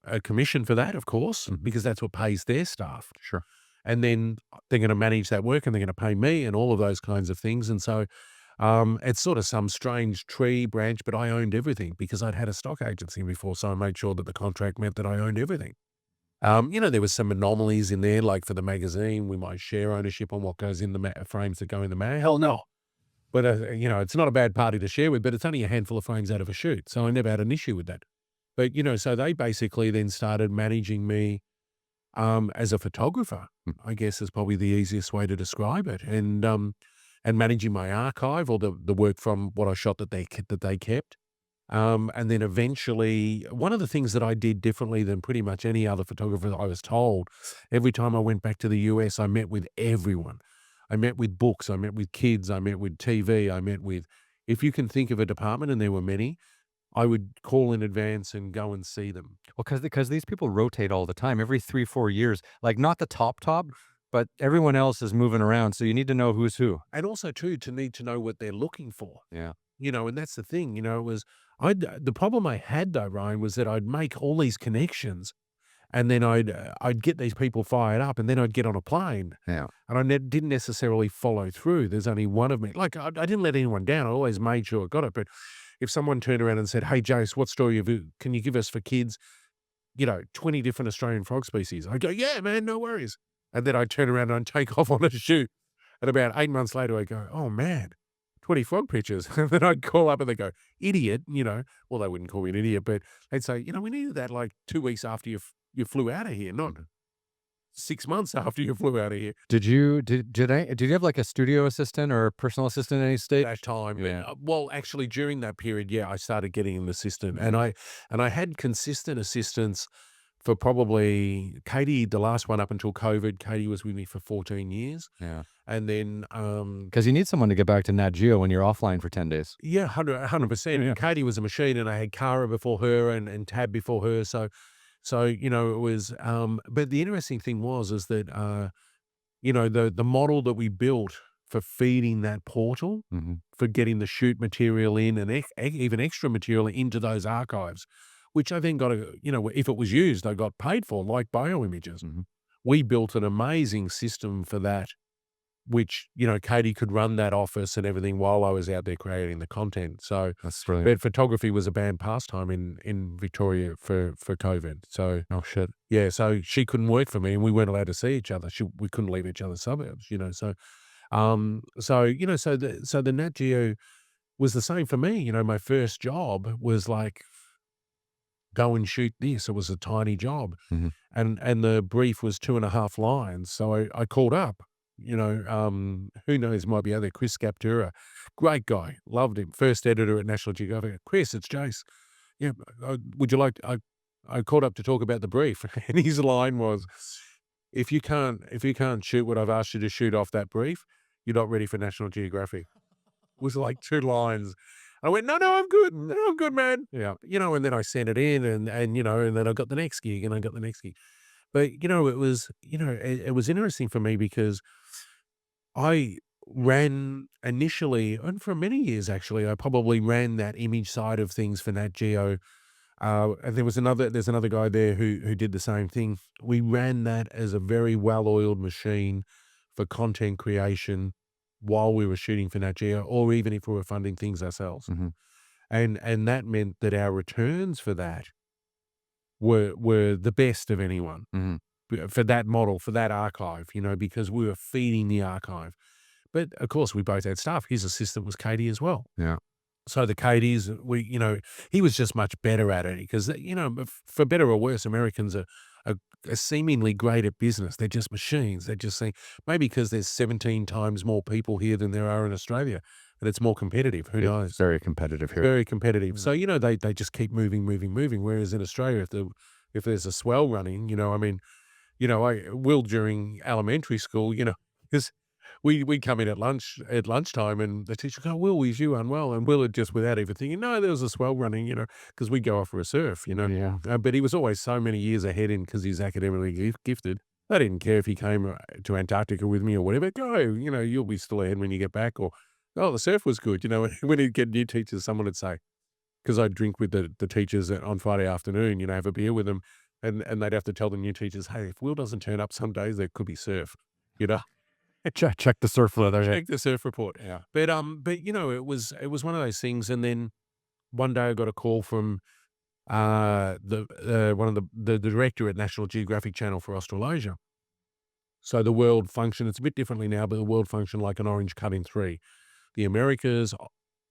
a commission for that, of course, Mhm. because that's what pays their staff. Sure. And then they're gonna manage that work, and they're gonna pay me and all of those kinds of things. And so, it's sort of some strange tree branch, but I owned everything because I'd had a stock agency before, so I made sure that the contract meant that I owned everything. There was some anomalies in there, like for the magazine, we might share ownership on what goes in the frames that go in the mag. Hell no. But, it's not a bad party to share with, but it's only a handful of frames out of a shoot. So I never had an issue with that. But, so they basically then started managing me, as a photographer, Mm. I guess is probably the easiest way to describe it. And managing my archive, or the work from what I shot that they kept. And then eventually, one of the things that I did differently than pretty much any other photographer I was told, every time I went back to the US, I met with everyone. I met with books, I met with kids, I met with TV, I met with, if you can think of a department, and there were many, I would call in advance and go and see them. Well, because these people rotate all the time, every 3, 4 years, like, not the top, but everyone else is moving around, so you need to know who's who. And also too, to need to know what they're looking for. Yeah. And that's the thing, it was, the problem I had though, Ryan, was that I'd make all these connections, and then I'd get these people fired up, and then I'd get on a plane, Yeah. and I didn't necessarily follow through. There's only one of me. Like, I didn't let anyone down. I always made sure I got it. But if someone turned around and said, "Hey, Jace, what story can you give us for kids? 20 different Australian frog species." I go, "Yeah, man, no worries." And then I'd turn around and I'd take off on a shoot. And about 8 months later, I go, "Oh man, 20 frog pictures." And then I'd call up and they go, "Idiot," Well, they wouldn't call me an idiot, but they'd say, "We needed that like 2 weeks after you flew out of here, not." Mhm. 6 months after you flew out of here. Did you have, like, a studio assistant or a personal assistant at any stage? That time, Yeah. well, actually, during that period, yeah, I started getting an assistant, and Mhm. I had consistent assistants for probably Katie, the last one up until COVID. Katie was with me for 14 years, Yeah. and then, 'Cause you need someone to get back to Nat Geo when you're offline for 10 days. yeah, 100%. Yeah. Katie was a machine, and I had Cara before her and Tab before her, so, it was, but the interesting thing was is that, the model that we built for feeding that portal, Mhm. for getting the shoot material in and even extra material into those archives, which I then got to, if it was used, I got paid for, like bioimages. Mhm. We built an amazing system for that, which, Katie could run that office and everything while I was out there creating the content. So, That's brilliant. but photography was a banned pastime in Victoria for COVID. So, Oh, shit. yeah, so she couldn't work for me and we weren't allowed to see each other. We couldn't leave each other's suburbs, so the Nat Geo was the same for me. My first job was like, go and shoot this. It was a tiny job. Mhm. And the brief was 2.5 lines. So I called up, who knows, might be other Chris Captura. Great guy. Loved him. First editor at National Geographic. Chris, it's Jace. Yeah, would you like I called up to talk about the brief, and his line was, if you can't shoot what I've asked you to shoot off that brief, you're not ready for National Geographic." Was like 2 lines. I went, "No, no, I'm good. No, I'm good, man." Yeah. And then I sent it in and then I got the next gig and I got the next gig. But, it was interesting for me because I ran initially, and for many years actually, I probably ran that image side of things for Nat Geo. And there's another guy there who did the same thing. We ran that as a very well-oiled machine for content creation while we were shooting for Nat Geo, or even if we were funding things ourselves. Mhm. And that meant that our returns for that were the best of anyone, Mhm. for that model, for that archive, because we were feeding the archive. But of course, we both had staff. His assistant was Katie as well. Yeah. So the Katie's, he was just much better at it because, for better or worse, Americans are seemingly great at business. They're just machines. They're just saying, maybe because there's 17 times more people here than there are in Australia, and it's more competitive. Who It's knows? very competitive It's here. very competitive. Yeah. So, they just keep moving, moving, moving. Whereas in Australia, if there's a swell running, I mean, I will during elementary school, because we come in at lunchtime, and the teacher go, "Will, is you unwell?" And Will had just, without even thinking, "No, there was a swell running," because we go off for a surf, Yeah. But he was always so many years ahead in because he's academically gifted. I didn't care if he came to Antarctica with me or whatever. Go, you'll be still ahead when you get back. Or, oh, the surf was good. When he'd get new teachers, someone would say, because I'd drink with the teachers on Friday afternoon, have a beer with them, and they'd have to tell the new teachers, "Hey, if Will doesn't turn up some days, there could be surf," you know? Check the surf weather, yeah. Check the surf report. Yeah. But it was one of those things, and then one day I got a call from, the one of the director at National Geographic Channel for Australasia. So the world function, it's a bit differently now, but the world function like an orange cut in three. The Americas,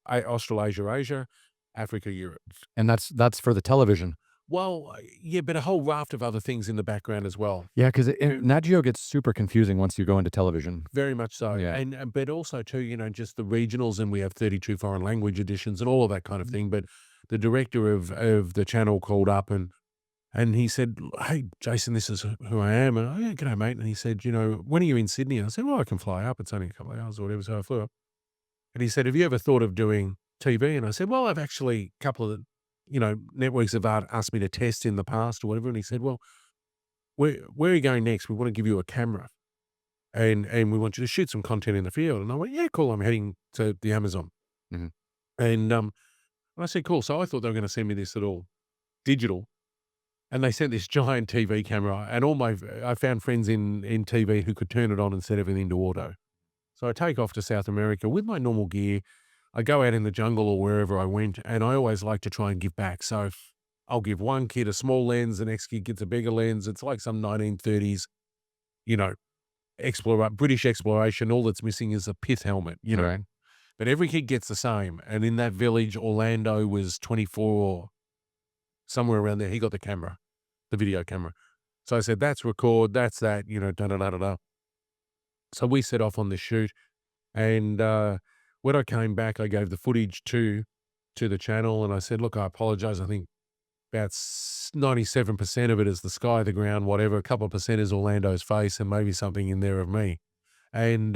Australasia, Asia, Africa, Europe. And that's for the television. Well, yeah, but a whole raft of other things in the background as well. Yeah, 'cause Nat Geo gets super confusing once you go into television. Very much so. Yeah. And but also too, just the regionals, and we have 32 foreign language editions and all of that kind of thing. But the director of the channel called up, and he said, "Hey, Jason, this is who I am." And, "Oh, yeah, g'day, mate." And he said, "When are you in Sydney?" And I said, "Well, I can fly up. It's only a couple of hours or whatever." So I flew up. And he said, "Have you ever thought of doing TV?" And I said, "Well, I've actually, a couple of, networks have asked me to test in the past or whatever." And he said, "Well, where are you going next? We want to give you a camera, and we want you to shoot some content in the field." And I went, "Yeah, cool. I'm heading to the Amazon." Mhm. And I said, "Cool." So I thought they were going to send me this little digital, and they sent this giant TV camera, and I found friends in TV who could turn it on and set everything to auto. So I take off to South America with my normal gear. I go out in the jungle or wherever I went, and I always like to try and give back. So I'll give one kid a small lens, the next kid gets a bigger lens. It's like some 1930s, you know, British exploration. All that's missing is a pith helmet. Right. But every kid gets the same. And in that village, Orlando was 24, somewhere around there. He got the camera, the video camera. So I said, that's record, that's that, da da da da da. So we set off on this shoot, and when I came back, I gave the footage to the channel, and I said, look, I apologize. I think about 97% of it is the sky, the ground, whatever. A couple of percent is Orlando's face, and maybe something in there of me. And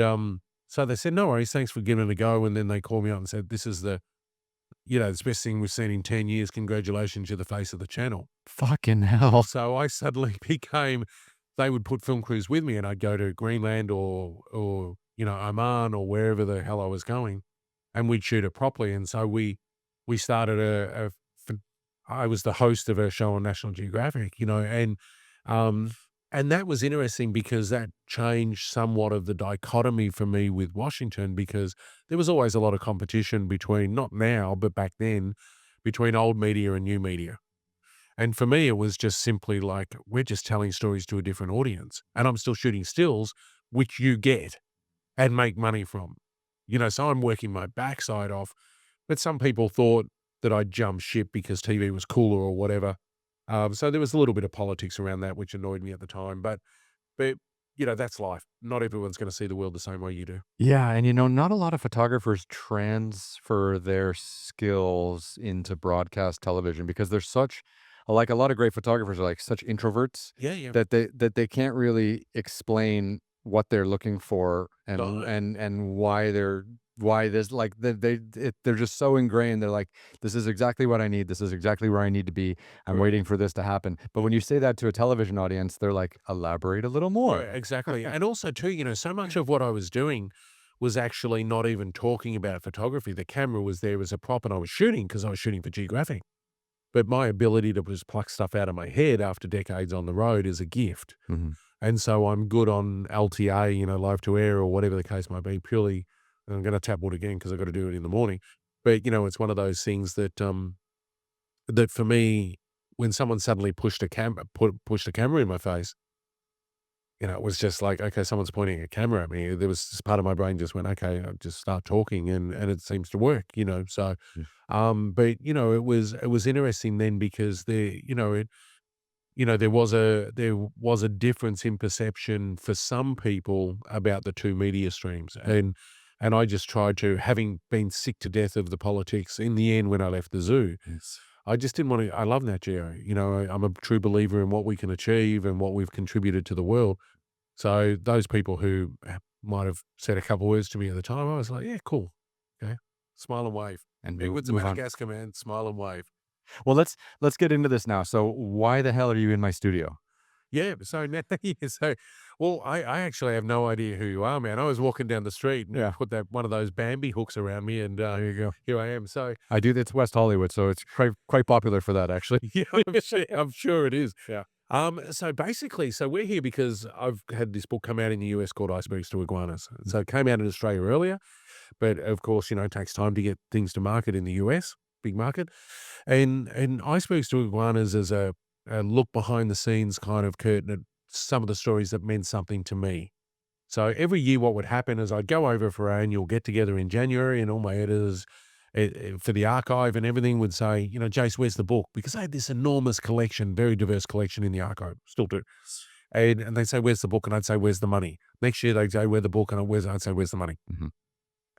so they said, no worries, thanks for giving it a go. And then they called me up and said, this is it's the best thing we've seen in 10 years. Congratulations, you're the face of the channel. Fucking hell. So I suddenly became, they would put film crews with me, and I'd go to Greenland or Oman or wherever the hell I was going, and we'd shoot it properly. And so we started I was the host of a show on National Geographic, um, and that was interesting because that changed somewhat of the dichotomy for me with Washington, because there was always a lot of competition between, not now, but back then, between old media and new media. And for me, it was just simply like, we're just telling stories to a different audience. And I'm still shooting stills, which you get and make money from. So I'm working my backside off. But some people thought that I'd jump ship because TV was cooler or whatever. So there was a little bit of politics around that, which annoyed me at the time. But that's life. Not everyone's going to see the world the same way you do. Yeah, and not a lot of photographers transfer their skills into broadcast television because they're such like a lot of great photographers are like such introverts Yeah, yeah. that they can't really explain what they're looking for and No, why why this like they're just so ingrained. They're like, this is exactly what I need. This is exactly where I need to be. I'm correct. waiting for this to happen. But when you say that to a television audience, they're like, elaborate a little Right, more. exactly. And also too, so much of what I was doing was actually not even talking about photography. The camera was there as a prop, and I was shooting because I was shooting for Geographic. But my ability to just pluck stuff out of my head after decades on the road is a gift. Mhm. And so I'm good on LTA, live to air or whatever the case might be, purely, and I'm going to tap wood again because I've got to do it in the morning. But, it's one of those things that for me, when someone suddenly pushed a camera in my face, it was just like, okay, someone's pointing a camera at me. There was this part of my brain just went, okay, I'll just start talking, and it seems to work. So, but it was interesting then because there was a difference in perception for some people about the two media streams. And I just tried to, having been sick to death of the politics in the end when I left the zoo, Yes. I just didn't want to. I love Nat Geo. I'm a true believer in what we can achieve and what we've contributed to the world. So those people who might have said a couple words to me at the time, I was like, yeah, cool. Okay. Smile and wave. And Penguins of move on. Madagascar, man. Smile and wave. Well, let's get into this now. So, why the hell are you in my studio? Yeah. So now, yeah, well, I actually have no idea who you are, man. I was walking down the street and you Yeah, put that one of those Bambi hooks around me, and there you go. here I am. So I do. It's West Hollywood, so it's quite popular for that, actually. yeah, I'm sure it is. Yeah. So basically, we're here because I've had this book come out in the US called Icebergs to Iguanas. So it came out in Australia earlier, but of course, it takes time to get things to market in the US, big market. And Icebergs to Iguanas is a look behind the scenes kind of curtain at some of the stories that meant something to me. So every year, what would happen is I'd go over for our annual get together in January, and all my editors for the archive and everything would say, Jace, where's the book? Because I had this enormous collection, very diverse collection in the archive, still do. And they'd say, where's the book? And I'd say, where's the money? Next year, they'd say, where's the book? And I'd say, where's the money? Mhm.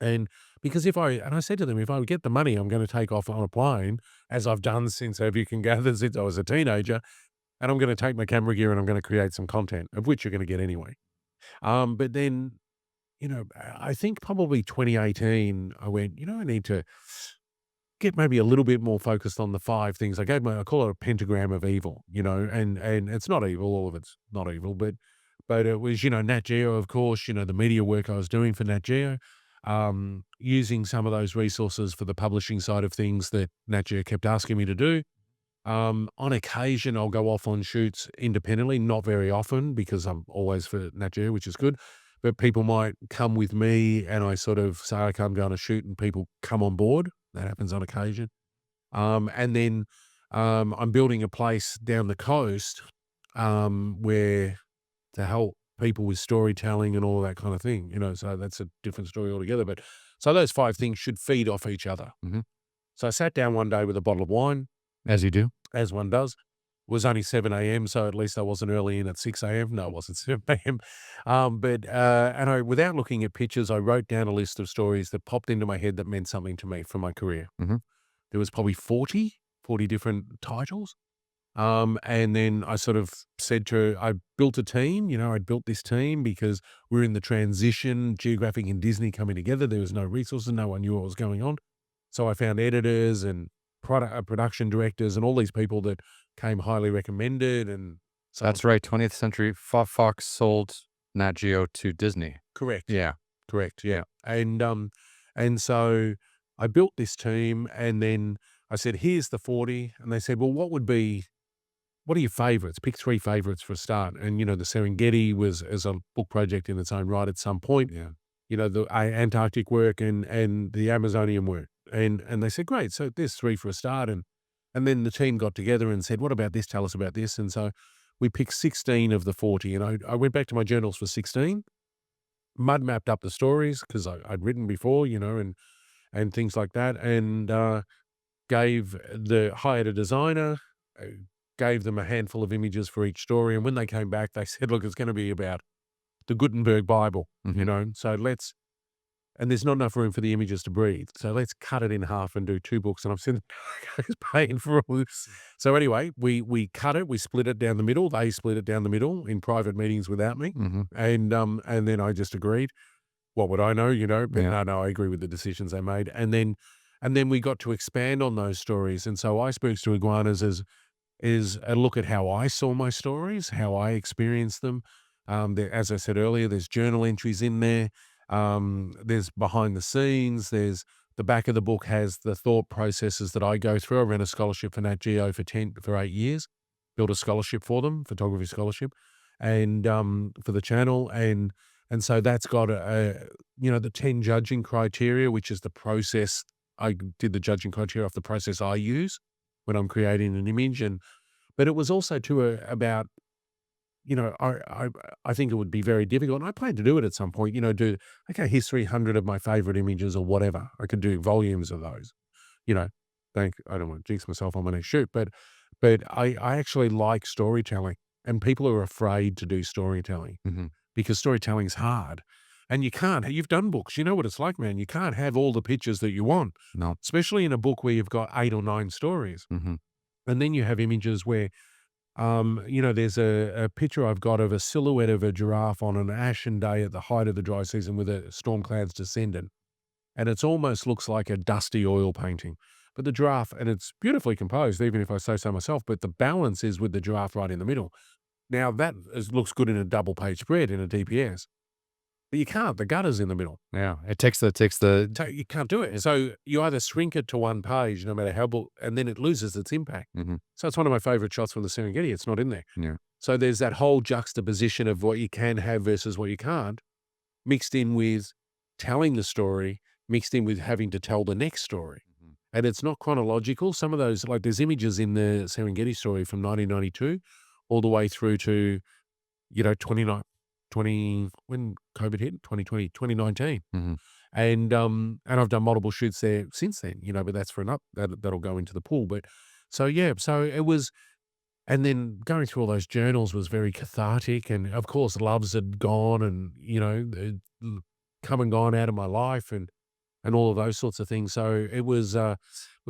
And because I said to them, if I would get the money, I'm going to take off on a plane, as I've done since, if you can gather, since I was a teenager, and I'm going to take my camera gear and I'm going to create some content, of which you're going to get anyway. But then, I think probably 2018, I went, I need to get maybe a little bit more focused on the five things. I call it a pentagram of evil, and it's not evil, all of it's not evil, but it was, Nat Geo, of course, the media work I was doing for Nat Geo, using some of those resources for the publishing side of things that Nat Geo kept asking me to do. On occasion, I'll go off on shoots independently, not very often because I'm always for Nat Geo, which is good. But people might come with me and I sort of say, okay, I'm going to shoot, and people come on board. That happens on occasion. And then I'm building a place down the coast where to help people with storytelling and all that kind of thing, so that's a different story altogether. But so those five things should feed off each other. Mhm. So I sat down one day with a bottle of wine, As you do. as one does. was only 7 a.m., so at least I wasn't early in at 6 a.m. No, it wasn't 7 a.m. And without looking at pictures, I wrote down a list of stories that popped into my head that meant something to me for my career. Mhm. There was probably 40 different titles. And then I sort of said I built a team, I'd built this team because we're in the transition, Geographic and Disney coming together. There was no resources. No one knew what was going on. So I found editors and production directors and all these people that came highly recommended and so on. That's right, 20th century Fox sold Nat Geo to Disney. Correct. Yeah. Correct. Yeah. And so I built this team and then I said, here's the 40. And they said, well, what are your favorites? Pick 3 favorites for a start. And, the Serengeti was as a book project in its own right at some point. Yeah. The Antarctic work and the Amazonian work. And they said, great. So there's 3 for a start. And then the team got together and said, what about this? Tell us about this. And so we picked 16 of the 40. And I went back to my journals for 16, mud mapped up the stories because I'd written before, and things like that. And hired a designer, uh, gave them a handful of images for each story. And when they came back, they said, look, it's going to be about the Gutenberg Bible, Mhm. so and there's not enough room for the images to breathe. So let's cut it in half and do 2 books. And I'm sitting I was paying for all this. So anyway, we cut it, we split it down the middle. They split it down the middle in private meetings without me. Mhm. And then I just agreed. What would I know, But Yeah. no, I agree with the decisions they made. And then we got to expand on those stories. And so Icebergs to Iguanas is a look at how I saw my stories, how I experienced them. As I said earlier, there's journal entries in there. There's behind the scenes. There's the back of the book has the thought processes that I go through. I ran a scholarship for Nat Geo for 8 years, built a scholarship for them, photography scholarship, and for the channel, and so that's got the 10 judging criteria, which is the process. I did the judging criteria off the process I use when I'm creating an image, but it was also too about, I think it would be very difficult, and I plan to do it at some point, here's 300 of my favorite images or whatever. I could do volumes of those, you know, I don't want to jinx myself on my next shoot, but I actually like storytelling, and people are afraid to do storytelling Mhm. because storytelling's hard. And you've done books, you know what it's like, man. You can't have all the pictures that you want, No. especially in a book where you've got 8 or 9 stories. Mhm. And then you have images where, there's a picture I've got of a silhouette of a giraffe on an ashen day at the height of the dry season with a storm clouds descendant. And it almost looks like a dusty oil painting. But the giraffe, and it's beautifully composed, even if I say so myself, but the balance is with the giraffe right in the middle. Now looks good in a double page spread in a DPS, but you can't. The gutter's in the middle. Yeah. It takes the You can't do it. So you either shrink it to one page, no matter how, and then it loses its impact. Mhm. So it's one of my favorite shots from the Serengeti. It's not in there. Yeah. So there's that whole juxtaposition of what you can have versus what you can't, mixed in with telling the story, mixed in with having to tell the next story. Mhm. And it's not chronological. Some of those, like there's images in the Serengeti story from 1992 all the way through to, 29, 20, when COVID hit, 2020, 2019. Mhm. And I've done multiple shoots there since then, but that's for that'll go into the pool. But so, yeah, so it was, and then going through all those journals was very cathartic. And of course, loves had gone and, come and gone out of my life and all of those sorts of things. So it was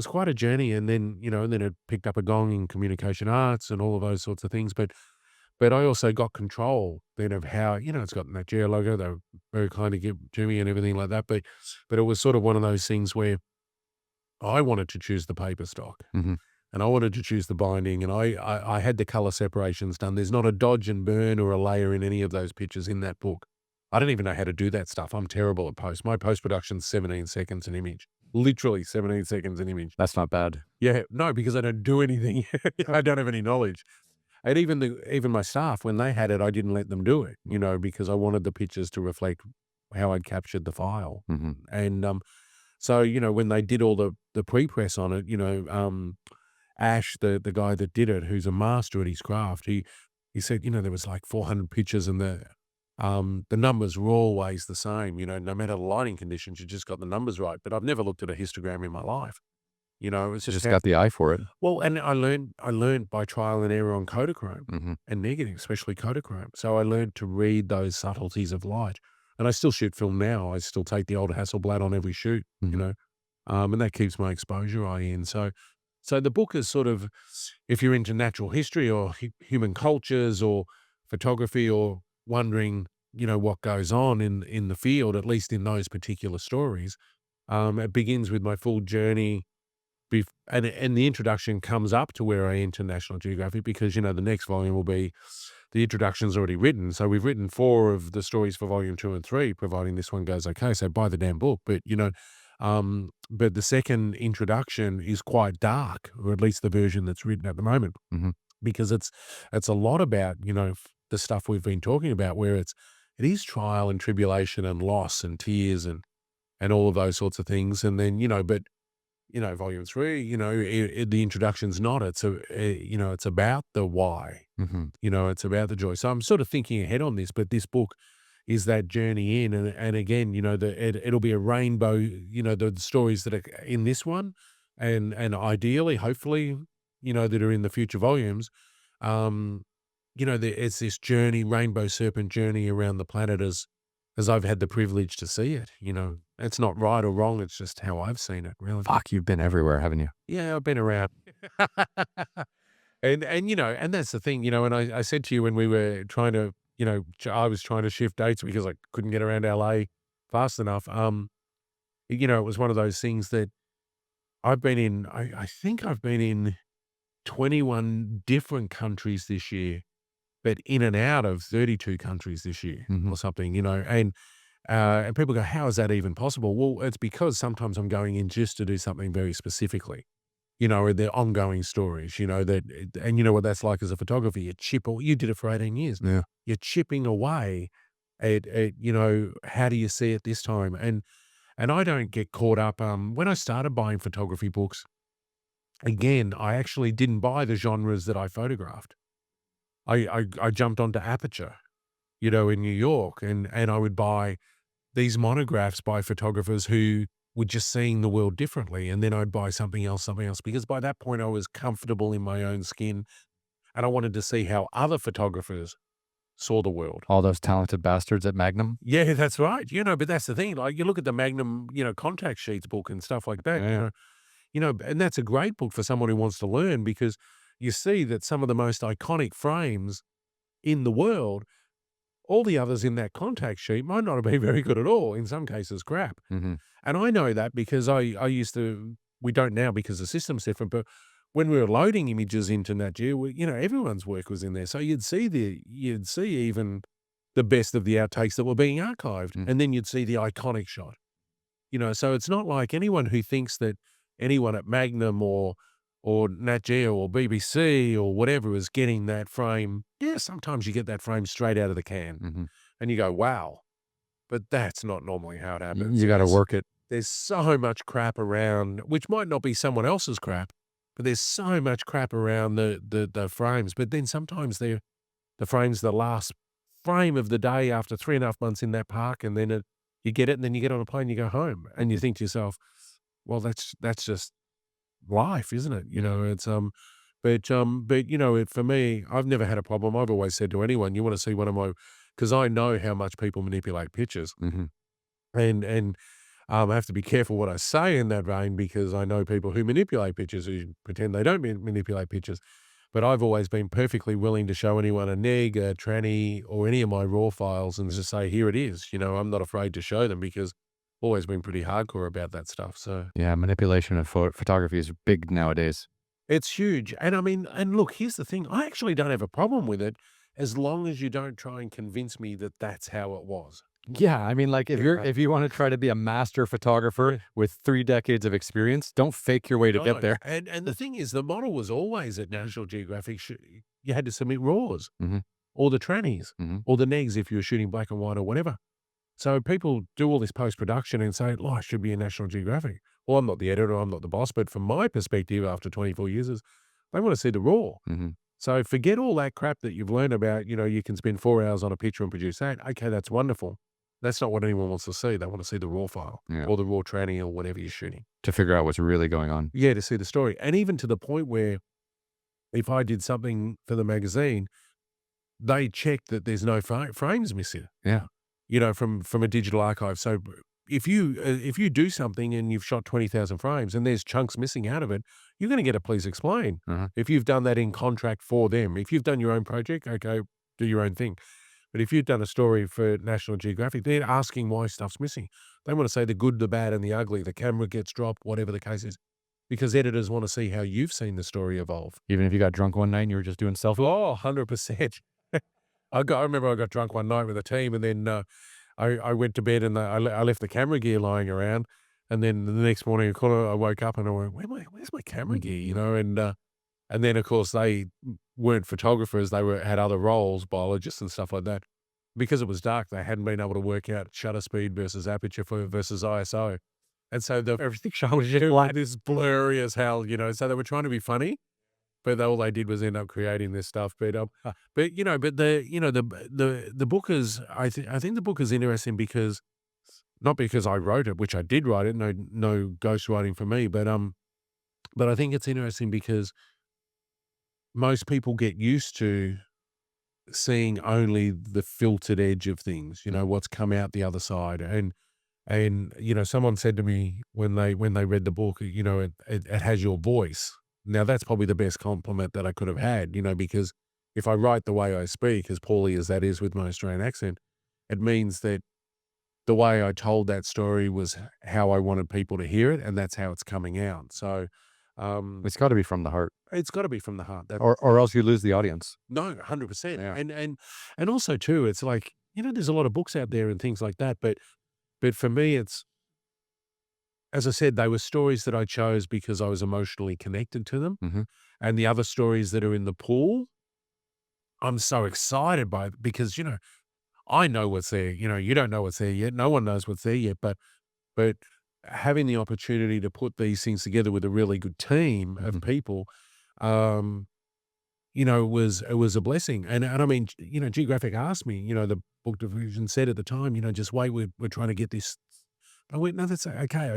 quite a journey. And then, and then it picked up a gong in communication arts and all of those sorts of things. But I also got control then of how, it's got that Geo logo. They were very kind to give to me and everything like that. But it was sort of one of those things where I wanted to choose the paper stock Mhm. and I wanted to choose the binding, and I had the color separations done. There's not a dodge and burn or a layer in any of those pictures in that book. I don't even know how to do that stuff. I'm terrible at post. My post production's 17 seconds an image, literally 17 seconds an image. That's not bad. Yeah, no, because I don't do anything. I don't have any knowledge. And even my staff, when they had it, I didn't let them do it, because I wanted the pictures to reflect how I'd captured the file. Mhm. And so, when they did all the pre-press on it, Ash, the guy that did it, who's a master at his craft, he said, there was like 400 pictures and the numbers were always the same, no matter the lighting conditions, you just got the numbers right. But I've never looked at a histogram in my life. It's You just just how got the eye for it. well, and I learned by trial and error on Kodachrome Mhm, and negative, especially Kodachrome. So I learned to read those subtleties of light, and I still shoot film now. I still take the old Hasselblad on every shoot, mhm, and that keeps my exposure eye in. So the book is sort of, if you're into natural history or human cultures or photography or wondering, what goes on in the field, at least in those particular stories, it begins with my full journey and the introduction comes up to where I enter National Geographic because, the next volume will be the introduction's already written. So we've written 4 of the stories for volume 2 and 3, providing this one goes okay. So buy the damn book. But the second introduction is quite dark, or at least the version that's written at the moment, mhm, because it's a lot about, the stuff we've been talking about, where it is trial and tribulation and loss and tears and all of those sorts of things. And then, but volume 3, the introduction's not. It's about the why. mhm. It's about the joy. So I'm sort of thinking ahead on this, but this book is that journey in, and again, it'll be a rainbow. The stories that are in this one, and ideally, hopefully, that are in the future volumes. Um, it's this journey, rainbow serpent journey around the planet as I've had the privilege to see it. It's not right or wrong. It's just how I've seen it, really. Fuck, you've been everywhere, haven't you? Yeah, I've been around. And that's the thing, and I said to you when we were trying to, I was trying to shift dates because I couldn't get around LA fast enough. It was one of those things that I think I've been in 21 different countries this year, but in and out of 32 countries this year Mhm. or something, and people go, how is that even possible? Well, it's because sometimes I'm going in just to do something very specifically. They're ongoing stories, and you know what that's like as a photographer. You did it for 18 years. Yeah. You're chipping away at, how do you see it this time? And I don't get caught up. When I started buying photography books, again, I actually didn't buy the genres that I photographed. I jumped onto Aperture, in New York, and I would buy these monographs by photographers who were just seeing the world differently. And then I'd buy something else, because by that point I was comfortable in my own skin and I wanted to see how other photographers saw the world. All those talented bastards at Magnum. Yeah, that's right. But that's the thing. Like you look at the Magnum, contact sheets book and stuff like that, Yeah. and that's a great book for someone who wants to learn, because you see that some of the most iconic frames in the world, all the others in that contact sheet might not have been very good at all. In some cases, crap. Mhm. And I know that because I used to, we don't now because the system's different, but when we were loading images into Nat Geo, everyone's work was in there. So you'd see even the best of the outtakes that were being archived, Mm. and then you'd see the iconic shot. So it's not like anyone who thinks that anyone at Magnum or Nat Geo or BBC or whatever is getting that frame. Yeah, sometimes you get that frame straight out of the can, Mhm. and you go, wow. But that's not normally how it happens. You gotta work it. There's so much crap around, which might not be someone else's crap, but there's so much crap around the frames. But then sometimes the frame's the last frame of the day after 3.5 months in that park, and then you get it, and then you get on a plane, you go home, and you think to yourself, well, that's just life, isn't it? For me, I've never had a problem. I've always said to anyone, you want to see one of my, because I know how much people manipulate pictures, Mhm. and I have to be careful what I say in that vein, because I know people who manipulate pictures, who pretend they don't manipulate pictures. But I've always been perfectly willing to show anyone a neg, a tranny, or any of my raw files and just say, here it is. I'm not afraid to show them, because I've always been pretty hardcore about that stuff. So Yeah, manipulation of photography is big nowadays. it's huge. And I mean, and look, here's the thing. I actually don't have a problem with it as long as you don't try and convince me that that's how it was. Yeah, I mean, like, Yeah. if you wanna try to be a master photographer with 3 decades of experience, don't fake your way to get No, there. and the thing is, the model was always at National Geographic, you had to submit raws Mhm, or the trannies mhm. or the negs if you were shooting black and white or whatever. So people do all this post-production and say, "Oh, I should be a National Geographic." Well, I'm not the editor, I'm not the boss, but from my perspective after 24 years is they wanna see the raw. Mhm. So forget all that crap that you've learned about, you can spend 4 hours on a picture and produce that. Okay, that's wonderful. That's not what anyone wants to see. They want to see the raw file Yeah. or the raw tranny or whatever you're shooting. To figure out what's really going on. Yeah, to see the story. And even to the point where if I did something for the magazine, they check that there's no frames missing, Yeah. from a digital archive. So if you do something and you've shot 20,000 frames and there's chunks missing out of it, you're going to get a please explain. Uh-huh. If you've done that in contract for them, if you've done your own project, okay, do your own thing. But if you've done a story for National Geographic, they're asking why stuff's missing. They want to say the good, the bad, and the ugly. The camera gets dropped, whatever the case is, because editors want to see how you've seen the story evolve. Even if you got drunk one night and you were just doing selfies? Oh, 100%. I remember I got drunk one night with a team, and then I went to bed and I left the camera gear lying around, and then the next morning I woke up and I went, where's my camera gear? And then of course they weren't photographers; they had other roles, biologists and stuff like that. Because it was dark, they hadn't been able to work out shutter speed versus aperture versus ISO, and so everything shot was just like this blurry as hell. So they were trying to be funny, but all they did was end up creating this stuff. But the book is, I think the book is interesting because not because I wrote it, which I did write it, no ghostwriting for me, but I think it's interesting because most people get used to seeing only the filtered edge of things, what's come out the other side. And someone said to me when they read the book, it has your voice. Now that's probably the best compliment that I could have had, because if I write the way I speak, as poorly as that is with my Australian accent, it means that the way I told that story was how I wanted people to hear it, and that's how it's coming out. So, It's gotta be from the heart, it's gotta be from the heart. or else you lose the audience. No, 100%. Yeah. And also too, it's like, there's a lot of books out there and things like that, but for me, it's, as I said, they were stories that I chose because I was emotionally connected to them. Mhm. And the other stories that are in the pool, I'm so excited by it because, I know what's there. You don't know what's there yet. No one knows what's there yet. But having the opportunity to put these things together with a really good team of Mhm. people, um, it was a blessing. And I mean, Geographic asked me, the book division said at the time, just wait, we're trying to get this. I went, no, that's okay.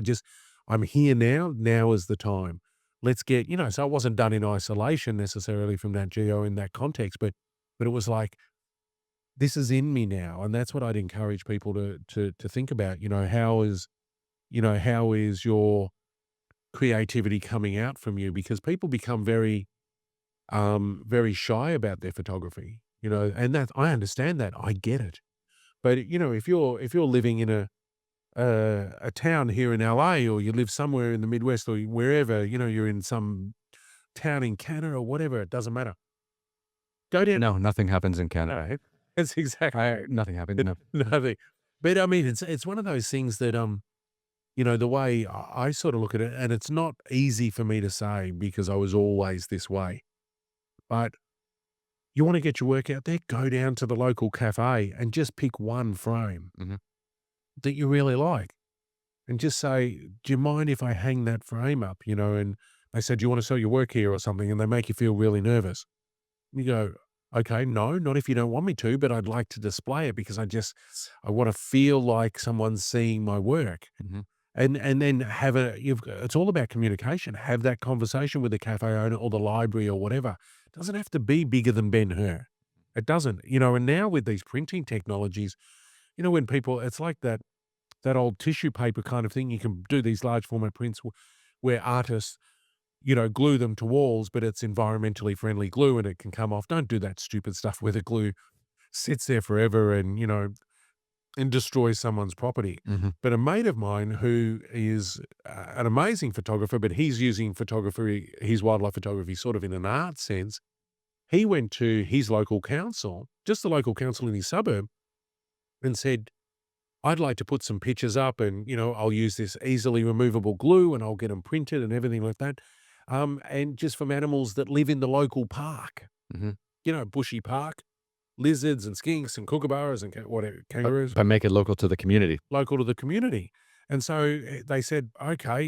I'm here now. Now is the time. Let's get, so it wasn't done in isolation necessarily from that geo in that context, but it was like, this is in me now. And that's what I'd encourage people to think about, how is your creativity coming out from you? Because people become very shy about their photography, and that I understand that. I get it. But, if you're living in a town here in LA, or you live somewhere in the Midwest or wherever, you're in some town in Canada or whatever, it doesn't matter. Go down. No, nothing happens in Canada. No, it's exactly Nothing happens, no. nothing. But I mean, it's one of those things that, the way I sort of look at it, and it's not easy for me to say because I was always this way, but you want to get your work out there, go down to the local cafe and just pick one frame Mhm. that you really like and just say, do you mind if I hang that frame up? And they said, do you want to sell your work here or something? And they make you feel really nervous. You go, okay, no, not if you don't want me to, but I'd like to display it because I want to feel like someone's seeing my work. Mhm. And then it's all about communication. Have that conversation with the cafe owner or the library or whatever. It doesn't have to be bigger than Ben-Hur. It doesn't, and now with these printing technologies, when people, it's like that old tissue paper kind of thing. You can do these large format prints where artists, glue them to walls, but it's environmentally friendly glue and it can come off. Don't do that stupid stuff where the glue sits there forever and destroys someone's property. Mhm. But a mate of mine who is an amazing photographer, but he's using photography, his wildlife photography sort of in an art sense. He went to his local council, just the local council in his suburb, and said, I'd like to put some pictures up and, I'll use this easily removable glue and I'll get them printed and everything like that. And just from animals that live in the local park, Mhm. bushy park, lizards and skinks and kookaburras and whatever, kangaroos, But make it local to the community. local to the community. And so they said, okay,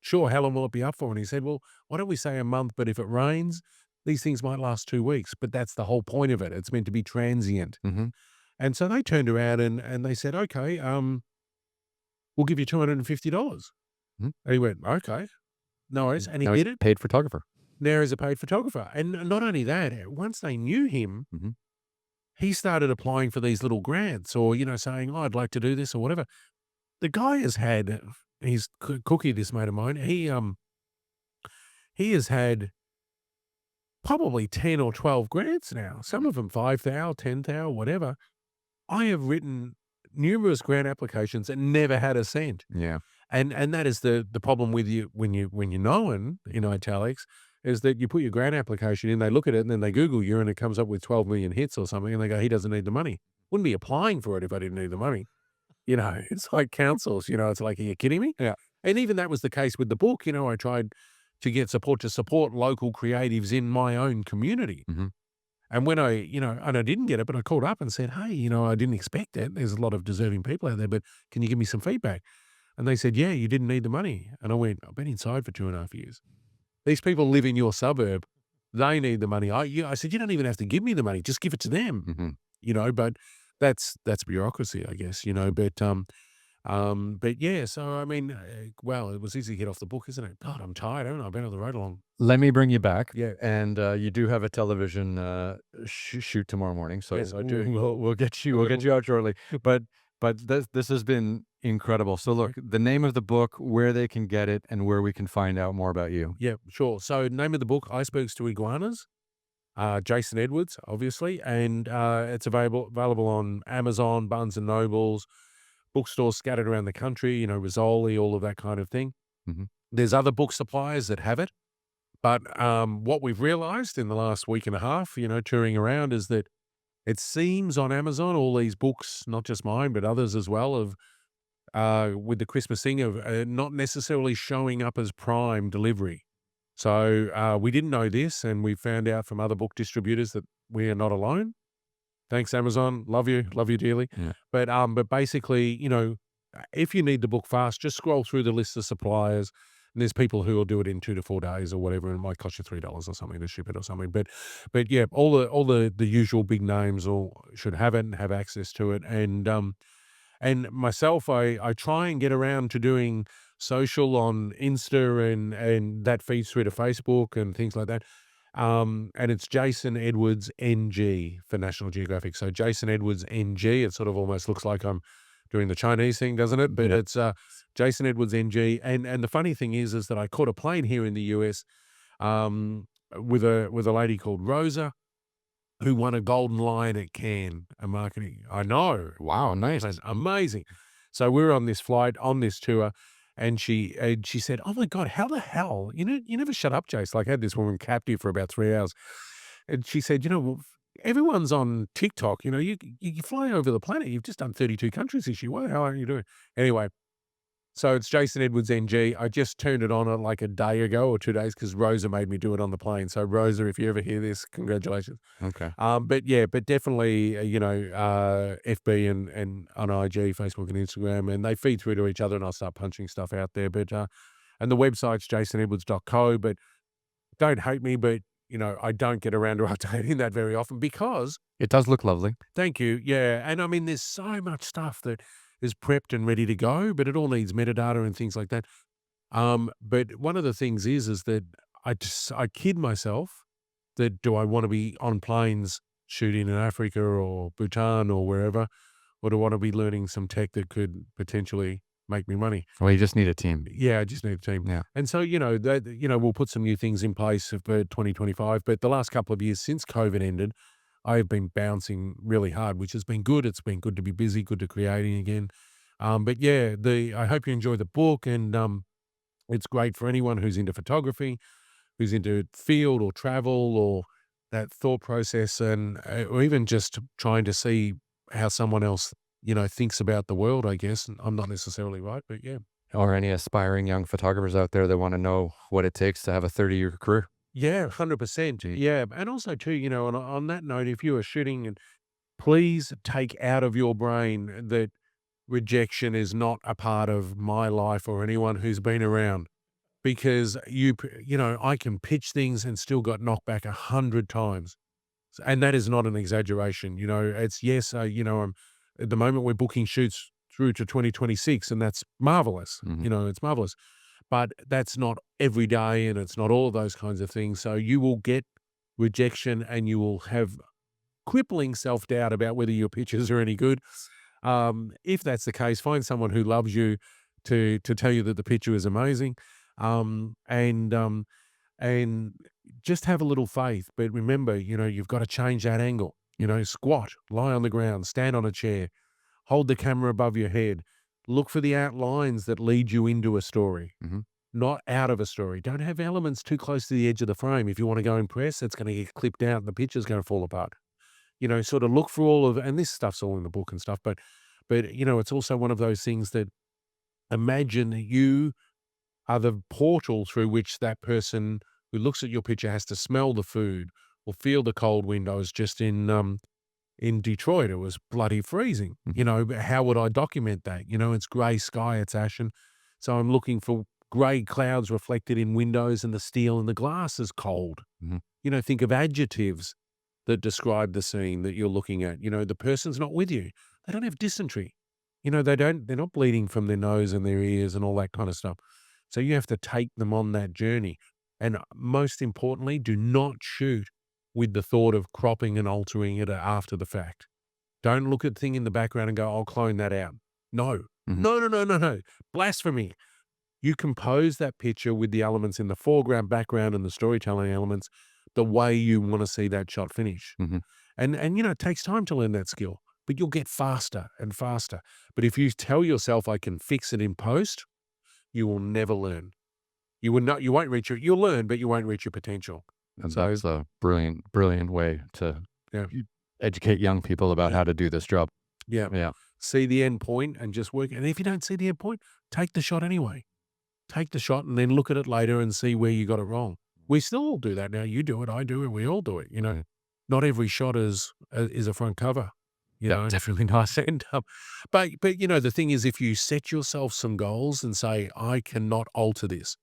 sure, how long will it be up for? And he said, well, why don't we say a month? But if it rains, these things might last 2 weeks. But that's the whole point of it. It's meant to be transient. Mhm. And so they turned around and they said, "Okay, we'll give you $250." Mhm. And he went, "Okay, no worries." And he Now he's did it. paid photographer. Now he's a paid photographer. And not only that, once they knew him, Mhm. he started applying for these little grants or, saying, "Oh, I'd like to do this," or whatever. The guy has had he's Cookie, this mate of mine, he has had probably 10 or 12 grants now, some of them 5,000, 10,000, whatever. I have written numerous grant applications and never had a cent. Yeah. And that is the problem with you when you're known, italics, is that you put your grant application in, they look at it, and then they Google you, and it comes up with 12 million hits or something, and they go, "He doesn't need the money." Wouldn't be applying for it if I didn't need the money. It's like councils, it's like, "Are you kidding me?" Yeah. And even that was the case with the book. I tried to support local creatives in my own community. Mhm. And when and I didn't get it, but I called up and said, "Hey, I didn't expect it. There's a lot of deserving people out there, but can you give me some feedback?" And they said, "Yeah, you didn't need the money." And I went, "I've been inside for 2.5 years. These people live in your suburb. They need the money." I said, "You don't even have to give me the money. Just give it to them." Mhm. But that's bureaucracy, I guess, but yeah, so I mean, well, it was easy to get off the book, isn't it? God, I'm tired, haven't I? I've been on the road long. Let me bring you back, Yeah. and, you do have a television, shoot tomorrow morning, so Yes, I do. we'll I've got get to you out shortly, but this has been incredible. So look, the name of the book, where they can get it, and where we can find out more about you. Yeah, sure. So name of the book, Icebergs to Iguanas, Jason Edwards, obviously, and, it's available on Amazon, Barnes& and Nobles, bookstores scattered around the country, Rizzoli, all of that kind of thing. Mhm. There's other book suppliers that have it, but, what we've realized in the last week and a half, touring around, is that it seems on Amazon, all these books, not just mine, but others as well, of with the Christmas thing of not necessarily showing up as prime delivery. So we didn't know this, and we found out from other book distributors that we are not alone. Thanks, Amazon. Love you dearly. Yeah. But basically, if you need the book fast, just scroll through the list of suppliers. And there's people who will do it in 2 to 4 days or whatever, and it might cost you $3 or something to ship it or something. But yeah, all the usual big names all should have it and have access to it. And myself, I try and get around to doing social on Insta, and that feeds through to Facebook and things like that. And it's Jason Edwards NG for National Geographic. So Jason Edwards NG, it sort of almost looks like I'm doing the Chinese thing, doesn't it? But Yeah. it's Jason Edwards NG. And the funny thing is that I caught a plane here in the US with a lady called Rosa, who won a Golden Lion at Cannes, a marketing. I know. Wow, nice. And amazing. So we were on this flight, on this tour, and she said, "Oh my god, how the hell? You never shut up, Jace." Like, I had this woman captive for about 3 hours. And she said, "Everyone's on TikTok, you fly over the planet. You've just done 32 countries this year. What the hell are you doing?" Anyway, so it's Jason Edwards NG. I just turned it on, like a day ago or 2 days because Rosa made me do it on the plane. So Rosa, if you ever hear this, congratulations. Okay. But yeah, but definitely, FB and on IG, Facebook and Instagram, and they feed through to each other, and I'll start punching stuff out there. And the website's jasonedwards.co, but don't hate me, but, I don't get around to updating that very often because It does look lovely. thank you. Yeah. And I mean, there's so much stuff that is prepped and ready to go, but it all needs metadata and things like that. But one of the things is that I kid myself that do I want to be on planes shooting in Africa or Bhutan or wherever, or do I want to be learning some tech that could potentially make me money? Well, you just need a team. Yeah, I just need a team. Yeah. And so, we'll put some new things in place for 2025. But the last couple of years since COVID ended, I've been bouncing really hard, which has been good. It's been good to be busy, good to creating again. But yeah, I hope you enjoy the book, and it's great for anyone who's into photography, who's into field or travel or that thought process, and or even just trying to see how someone else, thinks about the world, I guess. And I'm not necessarily right, but yeah. Or any aspiring young photographers out there that wanna know what it takes to have a 30-year career. Yeah, 100%. Gee. Yeah. And also too, on that note, if you are shooting, and please take out of your brain that rejection is not a part of my life or anyone who's been around. Because I can pitch things and still got knocked back 100 times. And that is not an exaggeration. It's yes, at the moment we're booking shoots through to 2026, and that's marvelous. Mhm. It's marvelous. But that's not every day, and it's not all of those kinds of things. So you will get rejection, and you will have crippling self-doubt about whether your pictures are any good. If that's the case, find someone who loves you to tell you that the picture is amazing, um, and um, and just have a little faith. But remember, you've got to change that angle. Squat, lie on the ground, stand on a chair, hold the camera above your head, look for the outlines that lead you into a story, Mhm. not out of a story. Don't have elements too close to the edge of the frame. If you want to go and press, it's going to get clipped out and the picture's going to fall apart. Sort of look for all of, and this stuff's all in the book and stuff, but it's also one of those things that imagine you are the portal through which that person who looks at your picture has to smell the food or feel the cold wind. I was just in Detroit. It was bloody freezing. Mhm. But how would I document that? It's gray sky, it's ashen. So I'm looking for gray clouds reflected in windows, and the steel in the glass is cold. Mhm. Think of adjectives that describe the scene that you're looking at. The person's not with you. They don't have dysentery. They're not bleeding from their nose and their ears and all that kind of stuff. So you have to take them on that journey. And most importantly, do not shoot with the thought of cropping and altering it after the fact. Don't look at the thing in the background and go, I'll clone that out. No, Mhm. no, no, no, no, no. Blasphemy. You compose that picture with the elements in the foreground, background, and the storytelling elements the way you want to see that shot finish. Mhm. And it takes time to learn that skill, but you'll get faster and faster. But if you tell yourself I can fix it in post, you will never learn. You won't reach you'll learn, but you won't reach your potential. And So, that's a brilliant, brilliant way to yeah, e educate young people about yeah, how to do this job. yeah. Yeah. See the end point and just work. And if you don't see the end point, take the shot anyway. Take the shot and then look at it later and see where you got it wrong. We still all do that now. You do it, I do it, we all do it. Mhm. Not every shot is a front cover, you Yeah, know? definitely not. And, but the thing is, if you set yourself some goals and say, "I cannot alter this,"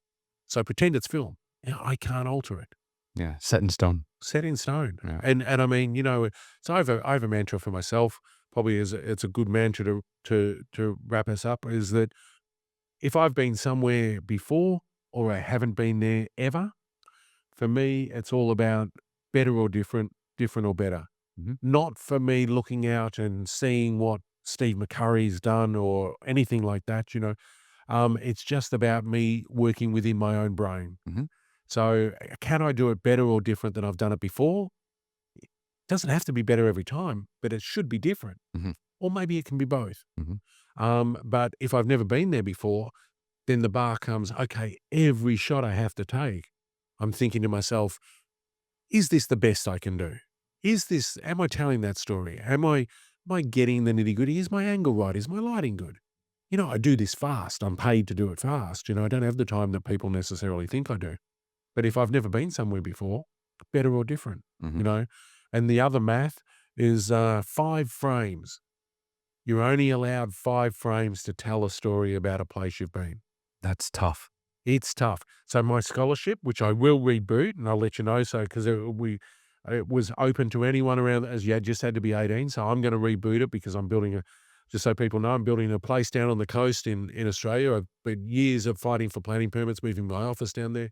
so pretend it's film. Yeah, I can't alter it. Yeah, set in stone. Set in stone. Yeah. And I mean, so I have a mantra for myself, probably it's a good mantra to wrap us up, is that if I've been somewhere before or I haven't been there ever, for me, it's all about better or different, different or better. Mhm. Not for me looking out and seeing what Steve McCurry's done or anything like that. It's just about me working within my own brain. Mhm. So, can I do it better or different than I've done it before? Doesn't have to be better every time, but it should be different. Mhm. Or maybe it can be both. Mhm. But if I've never been there before, then the bar comes, okay, every shot I have to take, I'm thinking to myself, is this the best I can do? Am I telling that story? Am I getting the nitty gritty? Is my angle right? Is my lighting good? I do this fast. I'm paid to do it fast. I don't have the time that people necessarily think I do. But if I've never been somewhere before, better or different, you Mhm. know? And the other math is 5 frames. You're only allowed 5 frames to tell a story about a place you've been. That's tough. It's tough. So my scholarship, which I will reboot, and I'll let you know, so because it was open to anyone around, as you just had to be 18. So I'm going to reboot it because I'm building just so people know, I'm building a place down on the coast in Australia. I've been years of fighting for planning permits, moving my office down there.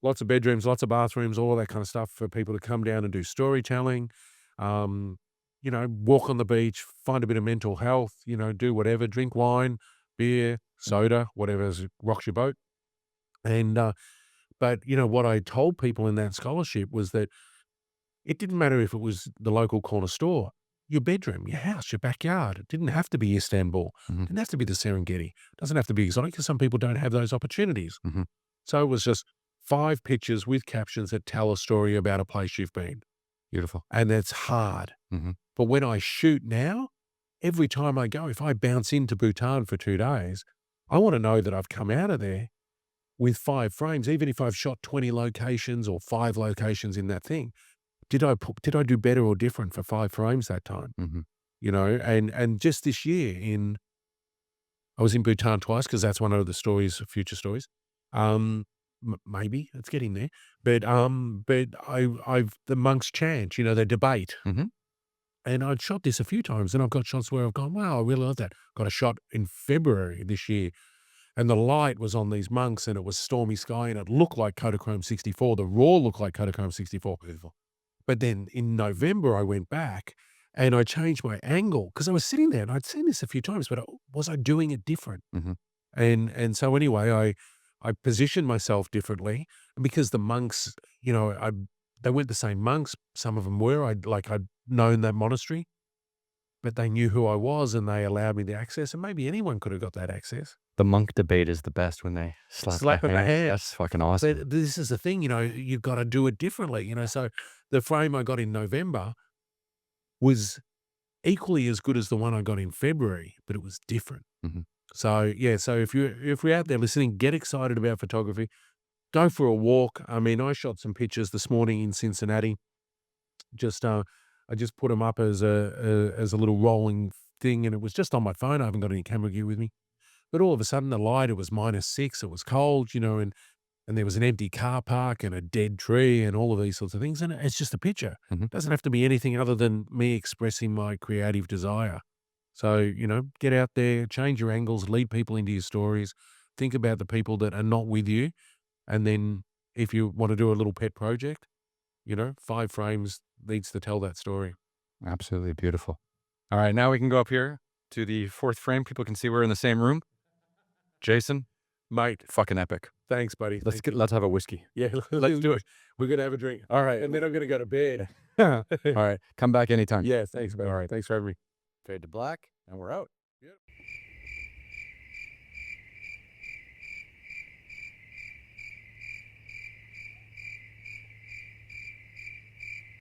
Lots of bedrooms, lots of bathrooms, all that kind of stuff for people to come down and do storytelling. Um, walk on the beach, find a bit of mental health. Do whatever, drink wine, beer, soda, whatever rocks your boat. And but what I told people in that scholarship was that it didn't matter if it was the local corner store, your bedroom, your house, your backyard. It didn't have to be Istanbul. It Mhm. didn't have to be the Serengeti. It doesn't have to be exotic because some people don't have those opportunities. Mhm. So it was just 5 pictures with captions that tell a story about a place you've been. Beautiful. And that's hard. Mhm. But when I shoot now, every time I go, if I bounce into Bhutan for 2 days, I want to know that I've come out of there with 5 frames, even if I've shot 20 locations or 5 locations in that thing. Did I do better or different for 5 frames that time? Mhm. And just this year I was in Bhutan twice because that's one of the stories, future stories. Um, Maybe it's getting there, but I've the monks chant, they debate, Mhm. and I'd shot this a few times, and I've got shots where I've gone, wow, I really love that. Got a shot in February this year, and the light was on these monks, and it was stormy sky, and it looked like Kodachrome 64. The raw looked like Kodachrome 64. Beautiful. But then in November, I went back and I changed my angle because I was sitting there and I'd seen this a few times, but was I doing it different? Mhm. And so anyway, I positioned myself differently, and because the monks, they weren't the same monks. Some of them were. I'd known that monastery, but they knew who I was and they allowed me the access. And maybe anyone could have got that access. The monk debate is the best when they slap their Slap in the hand. hand. That's fucking awesome. But this is the thing, you've got to do it differently. So the frame I got in November was equally as good as the one I got in February, but it was different. Mhm. So yeah, so if you're out there listening, get excited about photography. Go for a walk. I mean, I shot some pictures this morning in Cincinnati. Just I just put them up as a little rolling thing, and it was just on my phone. I haven't got any camera gear with me. But all of a sudden, the light, it was -6. It was cold, and there was an empty car park and a dead tree and all of these sorts of things. And it's just a picture. Mhm. It doesn't have to be anything other than me expressing my creative desire. So, get out there, change your angles, lead people into your stories, think about the people that are not with you. And then if you want to do a little pet project, 5 frames needs to tell that story. Absolutely beautiful. All right, now we can go up here to the fourth frame. People can see we're in the same room. Jason, Mate, fucking epic. thanks, buddy. Let's Thank you. let's have a whiskey. Yeah, let's do it. We're going to have a drink. All right. And then I'm going to go to bed. All right. Come back anytime. Yeah, thanks, All buddy. right. Thanks for having me. Fade to black, and we're out. Yep.